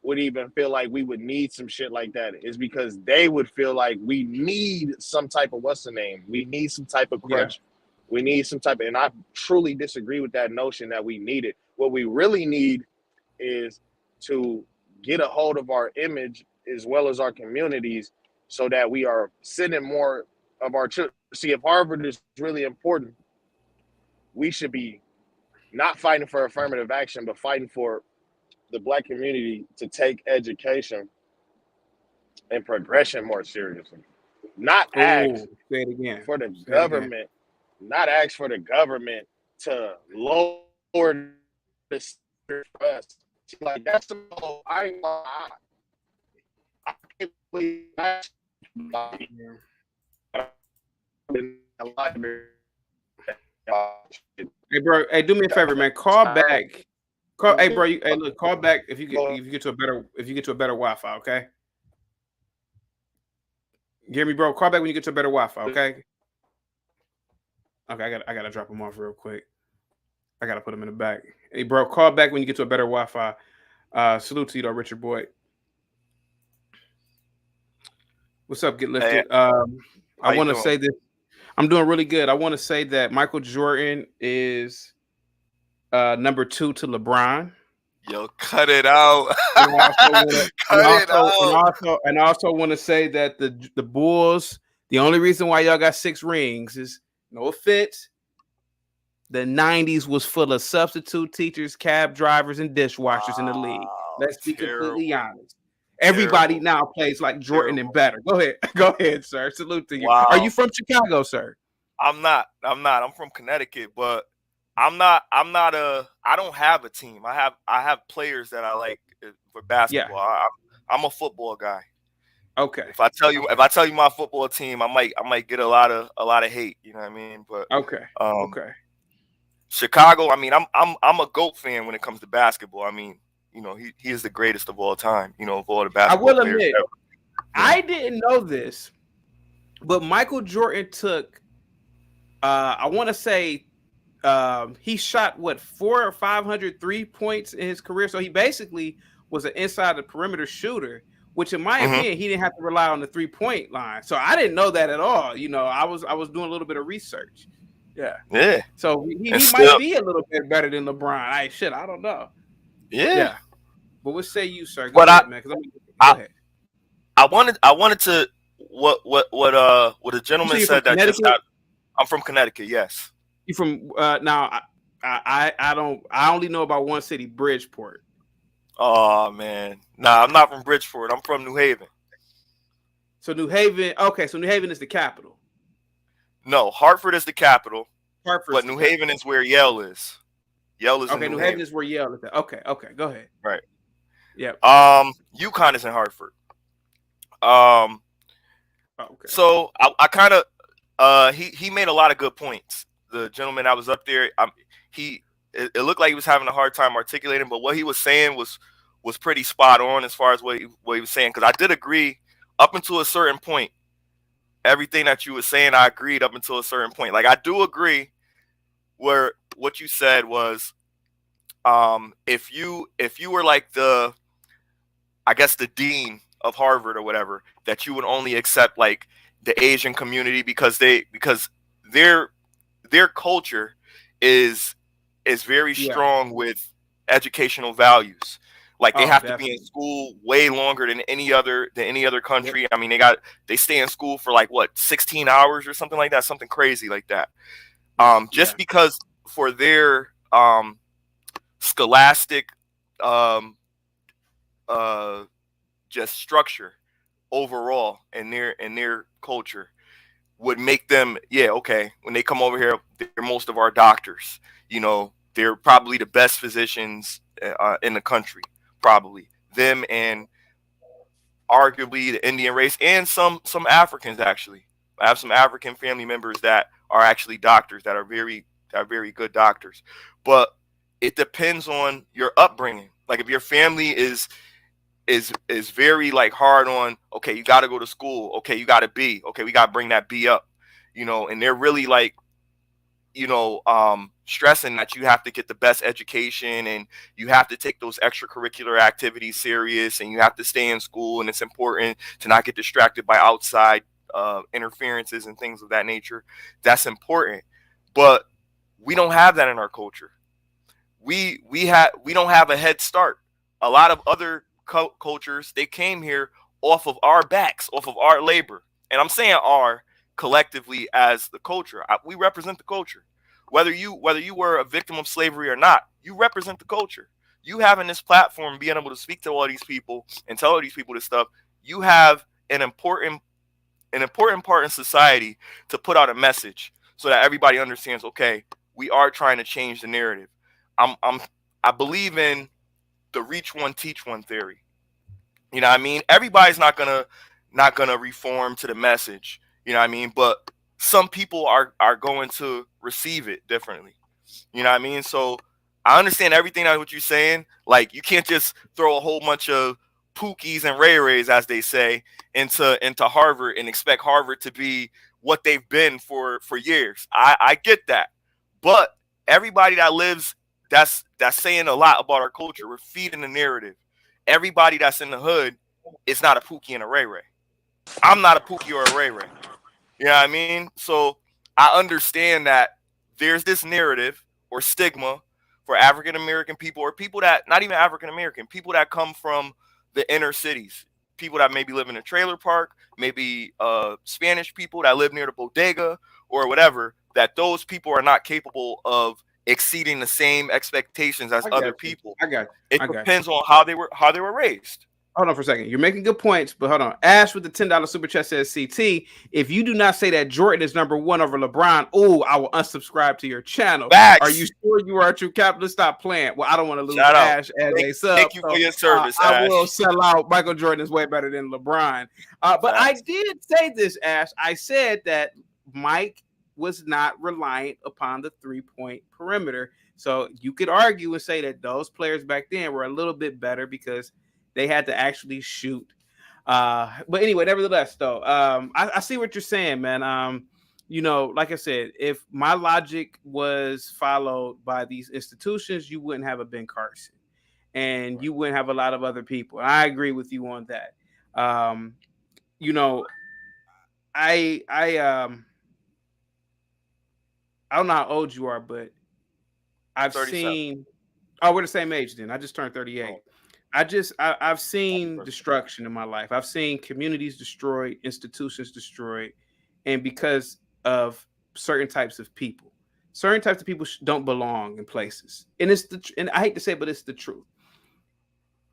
would even feel like we would need some shit like that, is because they would feel like we need some type of what's the name, we need some type of Yeah. crutch, we need some type of, and I truly disagree with that notion that we need it. What we really need is to get a hold of our image as well as our communities, so that we are sending more of our children. See, if Harvard is really important, we should be not fighting for affirmative action, but fighting for the black community to take education and progression more seriously. Not ask Oh, say it again. for the Say it again. government, not ask for the government to lower the standard for us. Like that's the whole, I can't believe that. Hey, bro. Hey, do me a favor, man. Call back. Hey, bro. Look. Call back if you get to a better Wi-Fi. Okay. You hear me, bro? Call back when you get to a better Wi-Fi. Okay. Okay. I gotta drop him off real quick. I gotta put him in the back. Hey, bro. Call back when you get to a better Wi-Fi. Salute to you, though, Richard Boy. What's up? Get lifted. I want to say this. I'm doing really good. I want to say that Michael Jordan is number 2 to LeBron. Yo, cut it out. And I also wanna, Cut it out. and also want to say that the Bulls, the only reason why y'all got 6 rings is no offense. The 90s was full of substitute teachers, cab drivers, and dishwashers in the league. Let's be completely honest. Everybody now plays like Jordan and better. Go ahead. Go ahead, sir. Salute to you. Wow. Are you from Chicago, sir? I'm not. I'm from Connecticut, but I don't have a team. I have players that I like for basketball. Yeah. I'm a football guy. Okay. If I tell you my football team, I might get a lot of hate, you know what I mean? But okay. Chicago, I mean, I'm a GOAT fan when it comes to basketball. I mean, you know, he is the greatest of all time, you know, of all the basketball players. I will admit, I didn't know this, but Michael Jordan took I want to say he shot 400 or 500 3-points in his career. So he basically was an inside the perimeter shooter, which in my opinion, he didn't have to rely on the 3-point line. So I didn't know that at all. You know, I was doing a little bit of research. Yeah. Yeah. So he might be a little bit better than LeBron. I don't know. Yeah. But what say you, sir? Go ahead, man. Go ahead. I wanted to what a gentleman said that just happened. I'm from Connecticut. Yes. You from now? I only know about one city, Bridgeport. Oh man, nah, I'm not from Bridgeport. I'm from New Haven. So New Haven. Okay, so New Haven is the capital. No, Hartford is the capital. Hartford, but New Haven is where Yale is. Yale is okay. New Haven is where Yale is. Okay. Go ahead. Right. Yeah. UConn is in Hartford. Okay. So I kind of he made a lot of good points. The gentleman that was up there, it looked like he was having a hard time articulating, but what he was saying was pretty spot on as far as what he was saying. Because I did agree up until a certain point. Everything that you were saying, I agreed up until a certain point. Like I do agree where what you said was, if you were like the dean of Harvard or whatever, that you would only accept like the Asian community because their culture is very strong with educational values. Like they have to be in school way longer than any other country. Yep. I mean, they stay in school for like 16 hours or something like that, something crazy like that. Just because for their scholastic just structure overall in their culture would make them, when they come over here, they're most of our doctors. You know, they're probably the best physicians in the country. Probably them and arguably the Indian race and some Africans. Actually, I have some African family members that are actually doctors that are very good doctors. But it depends on your upbringing. Like if your family is very like hard on, okay, you got to go to school. Okay, you got to B. Okay, we got to bring that B up. You know, and they're really like, you know, stressing that you have to get the best education and you have to take those extracurricular activities serious and you have to stay in school, and it's important to not get distracted by outside interferences and things of that nature. That's important. But we don't have that in our culture. We don't have a head start. A lot of other cultures, they came here off of our backs, off of our labor. And I'm saying our collectively as the culture. We represent the culture. Whether you were a victim of slavery or not, you represent the culture. You having this platform, being able to speak to all these people and tell all these people this stuff, you have an important part in society to put out a message so that everybody understands, okay, we are trying to change the narrative. I believe in the reach one, teach one theory. You know what I mean? Everybody's not gonna reform to the message. You know what I mean? But some people are going to receive it differently. You know what I mean? So I understand everything that what you're saying. Like you can't just throw a whole bunch of Pookies and Ray Rays, as they say, into Harvard and expect Harvard to be what they've been for years. I get that. But everybody that lives, that's saying a lot about our culture. We're feeding the narrative. Everybody that's in the hood is not a Pookie and a Ray Ray. I'm not a Pookie or a Ray Ray. You know what I mean? So I understand that there's this narrative or stigma for African American people, or people that not even African American, people that come from the inner cities, people that maybe live in a trailer park, maybe Spanish people that live near the bodega or whatever, that those people are not capable of exceeding the same expectations as I other got you. people. I got you. It I got you. depends on how they were raised. Hold on for a second. You're making good points, but hold on. Ash with the $10 super chat says, CT, if you do not say that Jordan is number one over LeBron, I will unsubscribe to your channel. Facts. Are you sure you are a true capitalist? Stop playing. Well, I don't want to lose Shout out. Ash as a sub. Thank you for your service, I Ash. will sell out. Michael Jordan is way better than LeBron. But I did say this, Ash. I said that Mike was not reliant upon the 3-point perimeter. So you could argue and say that those players back then were a little bit better because they had to actually shoot. But anyway, nevertheless, though, I see what you're saying, man. You know, like I said, if my logic was followed by these institutions, you wouldn't have a Ben Carson, and you wouldn't have a lot of other people. I agree with you on that. You know, I don't know how old you are, but I've 37. seen. Oh, we're the same age then. I just turned 38. Oh. I've seen destruction in my life. I've seen communities destroyed, institutions destroyed, and because of certain types of people. Certain types of people don't belong in places, and and I hate to say it, but it's the truth.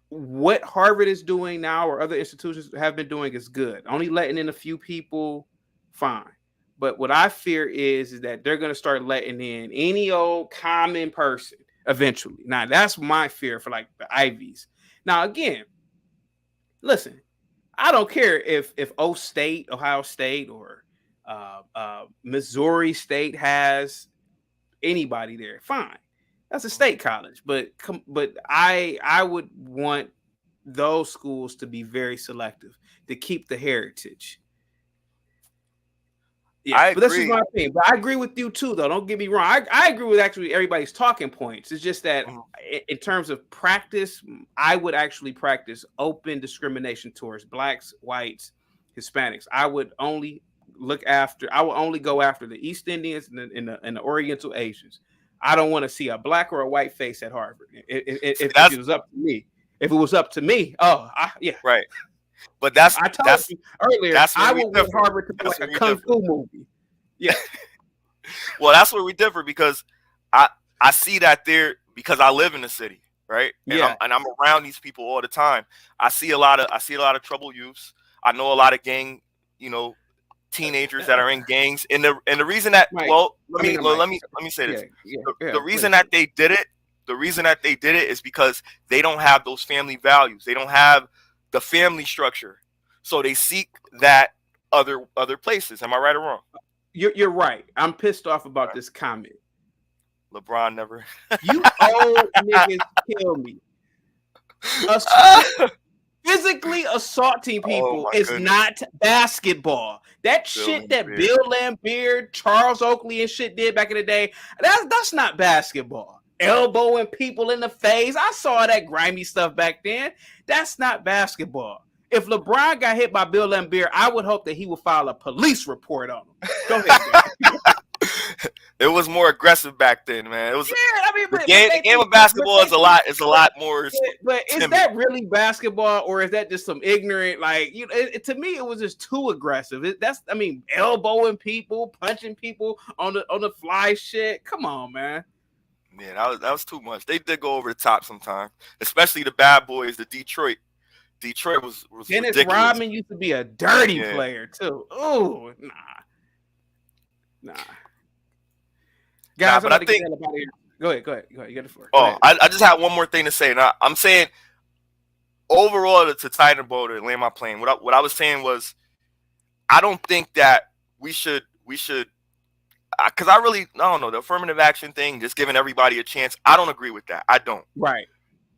What Harvard is doing now, or other institutions have been doing, is good. Only letting in a few people, fine. But what I fear is that they're going to start letting in any old common person eventually. Now, that's my fear for like the Ivies. Now, again, listen, I don't care if Ohio State, or Missouri State has anybody there. Fine, that's a state college, but I would want those schools to be very selective to keep the heritage. Yeah, but that's just my opinion. But I agree with you too, though. Don't get me wrong. I agree with actually everybody's talking points. It's just that in terms of practice, I would actually practice open discrimination towards blacks, whites, Hispanics. I would only go after the East Indians and the Oriental Asians. I don't want to see a black or a white face at Harvard. If it was up to me. If it was up to me, yeah. Right. But I told you earlier, I would want Harvard to be like a kung fu movie. Yeah. Well, that's where we differ, because I see that there, because I live in the city, right? And yeah. I'm around these people all the time. I see a lot of troubled youths. I know a lot of gang, teenagers that are in gangs. And the reason that Mike, let me say this. The reason that they did it is because they don't have those family values. They don't have the family structure, so they seek that other places. Am I right or wrong? You're right. I'm pissed off about this comment. LeBron never. You old niggas kill me. Physically assaulting people is not basketball. That shit that Bill Laimbeer, Charles Oakley, and shit did back in the day, that's not basketball. Elbowing people in the face. I saw that grimy stuff back then. That's not basketball. If LeBron got hit by Bill Laimbeer, I would hope that he would file a police report on him. Go ahead. It was more aggressive back then, man. It was. Yeah, I mean, the game of basketball is a lot more. But is that really basketball, or is that just some ignorant? Like, to me, it was just too aggressive. Elbowing people, punching people on the fly shit. Come on, man. Yeah, that was too much. They did go over the top sometimes, especially the bad boys, the Detroit. Detroit was Dennis ridiculous. Rodman used to be a dirty player too. Oh, nah. Guys, but I think. Go ahead. You got the floor. I just have one more thing to say. Now, I'm saying overall to tighten the boat and land my plane. What I was saying was, I don't think that we should. Because I don't know, the affirmative action thing, just giving everybody a chance. I don't agree with that. I don't. Right.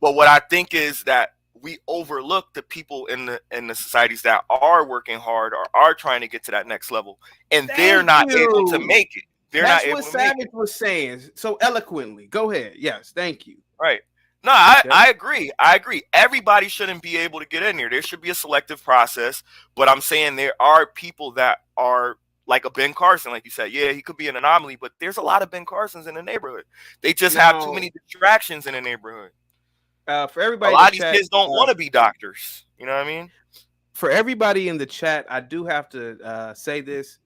But what I think is that we overlook the people in the societies that are working hard or are trying to get to that next level, and they're not able to make it. That's what Savage was saying so eloquently. Go ahead. Yes, thank you. Right. No, I agree. Everybody shouldn't be able to get in there. There should be a selective process. But I'm saying there are people that are like a Ben Carson, like you said. Yeah, he could be an anomaly, but there's a lot of Ben Carsons in the neighborhood. They just have too Now, many distractions in the neighborhood. for A everybody in lot the of these chat, kids don't want to be doctors. You know what I mean? for everybody in the chat, I do have to say this.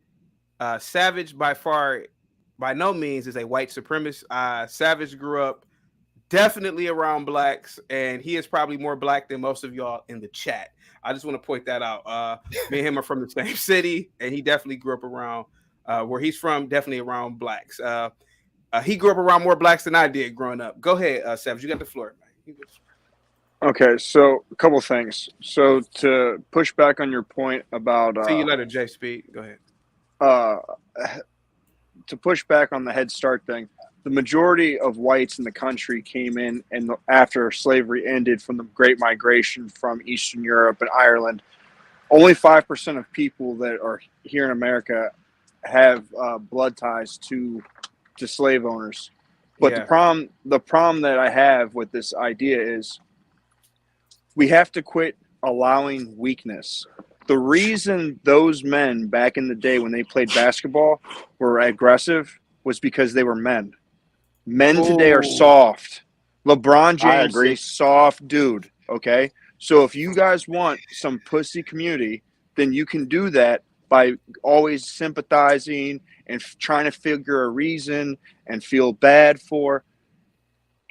Savage, by no means, is a white supremacist. Savage grew up definitely around blacks, and he is probably more black than most of y'all in the chat. I just want to point that out. Me and him are from the same city, and he definitely grew up around where he's from, definitely around blacks. He grew up around more blacks than I did growing up. Go ahead, Savage. You got the floor, man. Okay, so a couple things. So to push back on your point about See you later, J Speed. Go ahead. To push back on the Head Start thing, the majority of whites in the country came in and after slavery ended from the Great Migration from Eastern Europe and Ireland. Only 5% of people that are here in America have blood ties to slave owners. But Yeah. the problem that I have with this idea is we have to quit allowing weakness. The reason those men back in the day when they played basketball were aggressive was because they were men. Men today are Ooh. soft. LeBron I James is agree. a soft dude, okay? So if you guys want some pussy community, then you can do that by always sympathizing and trying to figure a reason and feel bad for.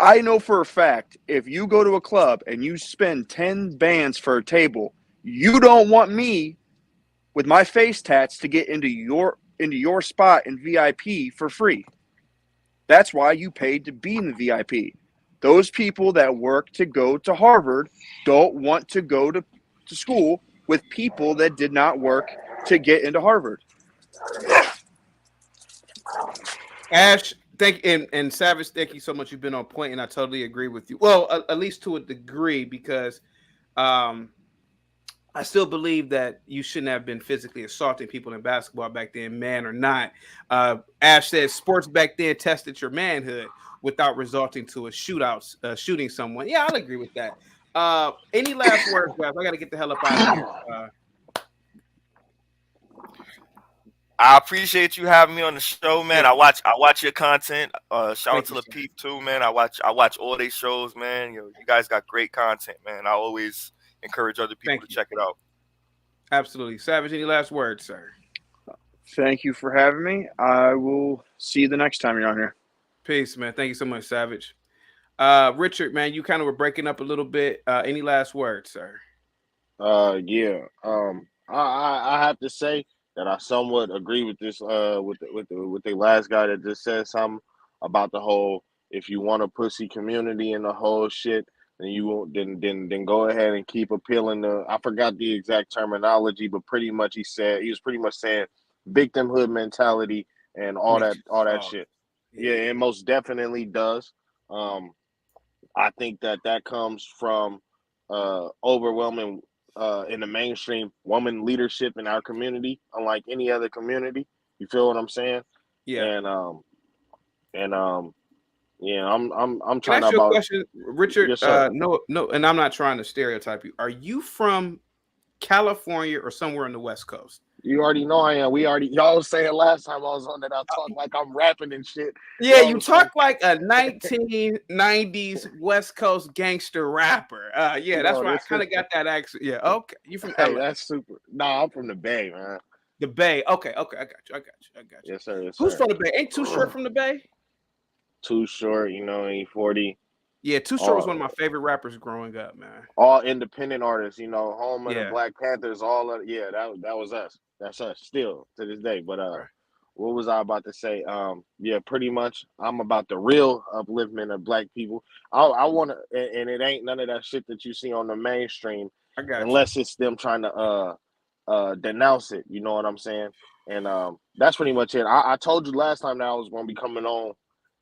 I know for a fact if you go to a club and you spend 10 bands for a table, you don't want me with my face tats to get into your spot in VIP for free. That's why you paid to be in the VIP. Those people that work to go to Harvard don't want to go to school with people that did not work to get into Harvard. Ash, thank and Savage, thank you so much. You've been on point, and I totally agree with you. Well, at least to a degree, because I still believe that you shouldn't have been physically assaulting people in basketball back then, man or not. Ash says sports back then tested your manhood without resulting to a shootout, shooting someone. Yeah, I'll agree with that. Any last words, guys? I got to get the hell up out of here. I appreciate you having me on the show, man. I watch your content. Shout out to you, Lapeef too, man. I watch all these shows, man. You guys got great content, man. I always encourage other people to check it out. Absolutely. Savage, any last words, sir? Thank you for having me. I will see you the next time you're on here. Peace, man. Thank you so much, Savage. Richard, man, you kind of were breaking up a little bit. Any last words, sir? Yeah. I have to say that I somewhat agree with this. With the last guy that just said something about the whole if you want a pussy community and the whole shit, then you won't. Then go ahead and keep appealing to. I forgot the exact terminology, but pretty much he was pretty much saying victimhood mentality and all that shit. Yeah, it most definitely does. I think that comes from overwhelming in the mainstream woman leadership in our community, unlike any other community. You feel what I'm saying? Yeah. Yeah, I'm Can trying I ask to you a about question, Richard? Yes, sir. No, and I'm not trying to stereotype you. Are you from California or somewhere on the West Coast? You already know I am. Y'all was saying last time I was on that I talk like I'm rapping and shit. Yeah, you talk like a 1990s West Coast gangster rapper. Yeah, that's why I kind of got that accent. Yeah, okay. You from Hey, LA? that's super. Nah, I'm from the Bay, man. The Bay. Okay, I got you. Yes, sir. Yes, Who's sir. from the Bay? Ain't Too Short from the Bay? Too Short, E40. Yeah, Too Short was one of my favorite rappers growing up, man. All independent artists, Home and the Yeah. Black Panthers, that was us. That's us still to this day. But what was I about to say? Yeah, pretty much. I'm about the real upliftment of Black people. I want to, and it ain't none of that shit that you see on the mainstream, I got unless it's them trying to denounce it. You know what I'm saying? And that's pretty much it. I told you last time that I was going to be coming on,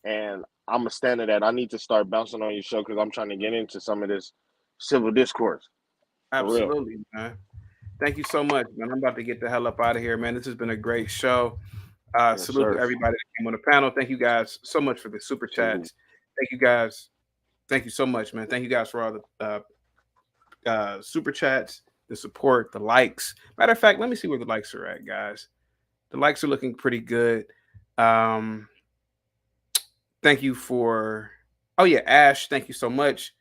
and I'm a stand of that. I need to start bouncing on your show because I'm trying to get into some of this civil discourse. Absolutely, man. Thank you so much, man. I'm about to get the hell up out of here, man. This has been a great show. Yes, Salute sir. to everybody that came on the panel. Thank you guys so much for the super chats. Thank you guys. Thank you so much, man. Thank you guys for all the super chats, the support, the likes. Matter of fact, let me see where the likes are at, guys. The likes are looking pretty good. Thank you for. Oh yeah, Ash. Thank you so much.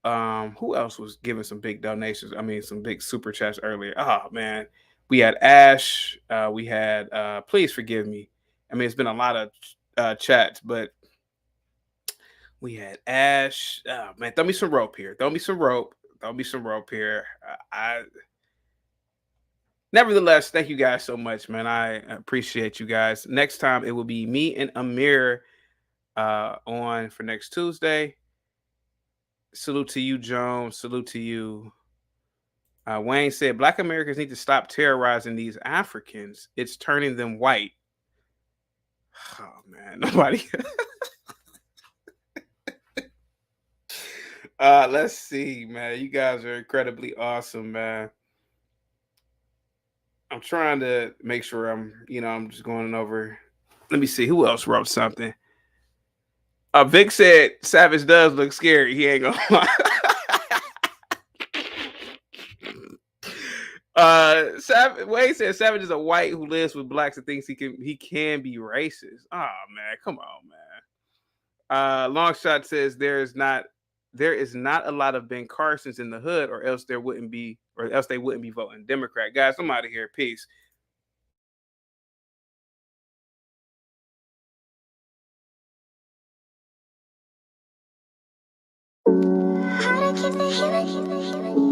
Who else was giving some big donations? I mean, some big super chats earlier. Oh man, we had Ash. We had. Please forgive me. I mean, it's been a lot of chats, but we had Ash. Oh man, throw me some rope here. Throw me some rope. Throw me some rope here. I. Nevertheless, thank you guys so much, man. I appreciate you guys. Next time it will be me and Amir on for next Tuesday. Salute to you, Jones. Salute to you. Wayne said Black Americans need to stop terrorizing these Africans. It's turning them white. Oh man, nobody. Let's see, man. You guys are incredibly awesome, man. I'm trying to make sure I'm just going over. Let me see who else wrote something. Vic said Savage does look scary. He ain't gonna lie. Wade said Savage is a white who lives with blacks and thinks he can be racist. Oh man, come on, man. Longshot says there is not a lot of Ben Carsons in the hood, or else they wouldn't be voting Democrat. Guys, I'm out of here. Peace. How to keep it human.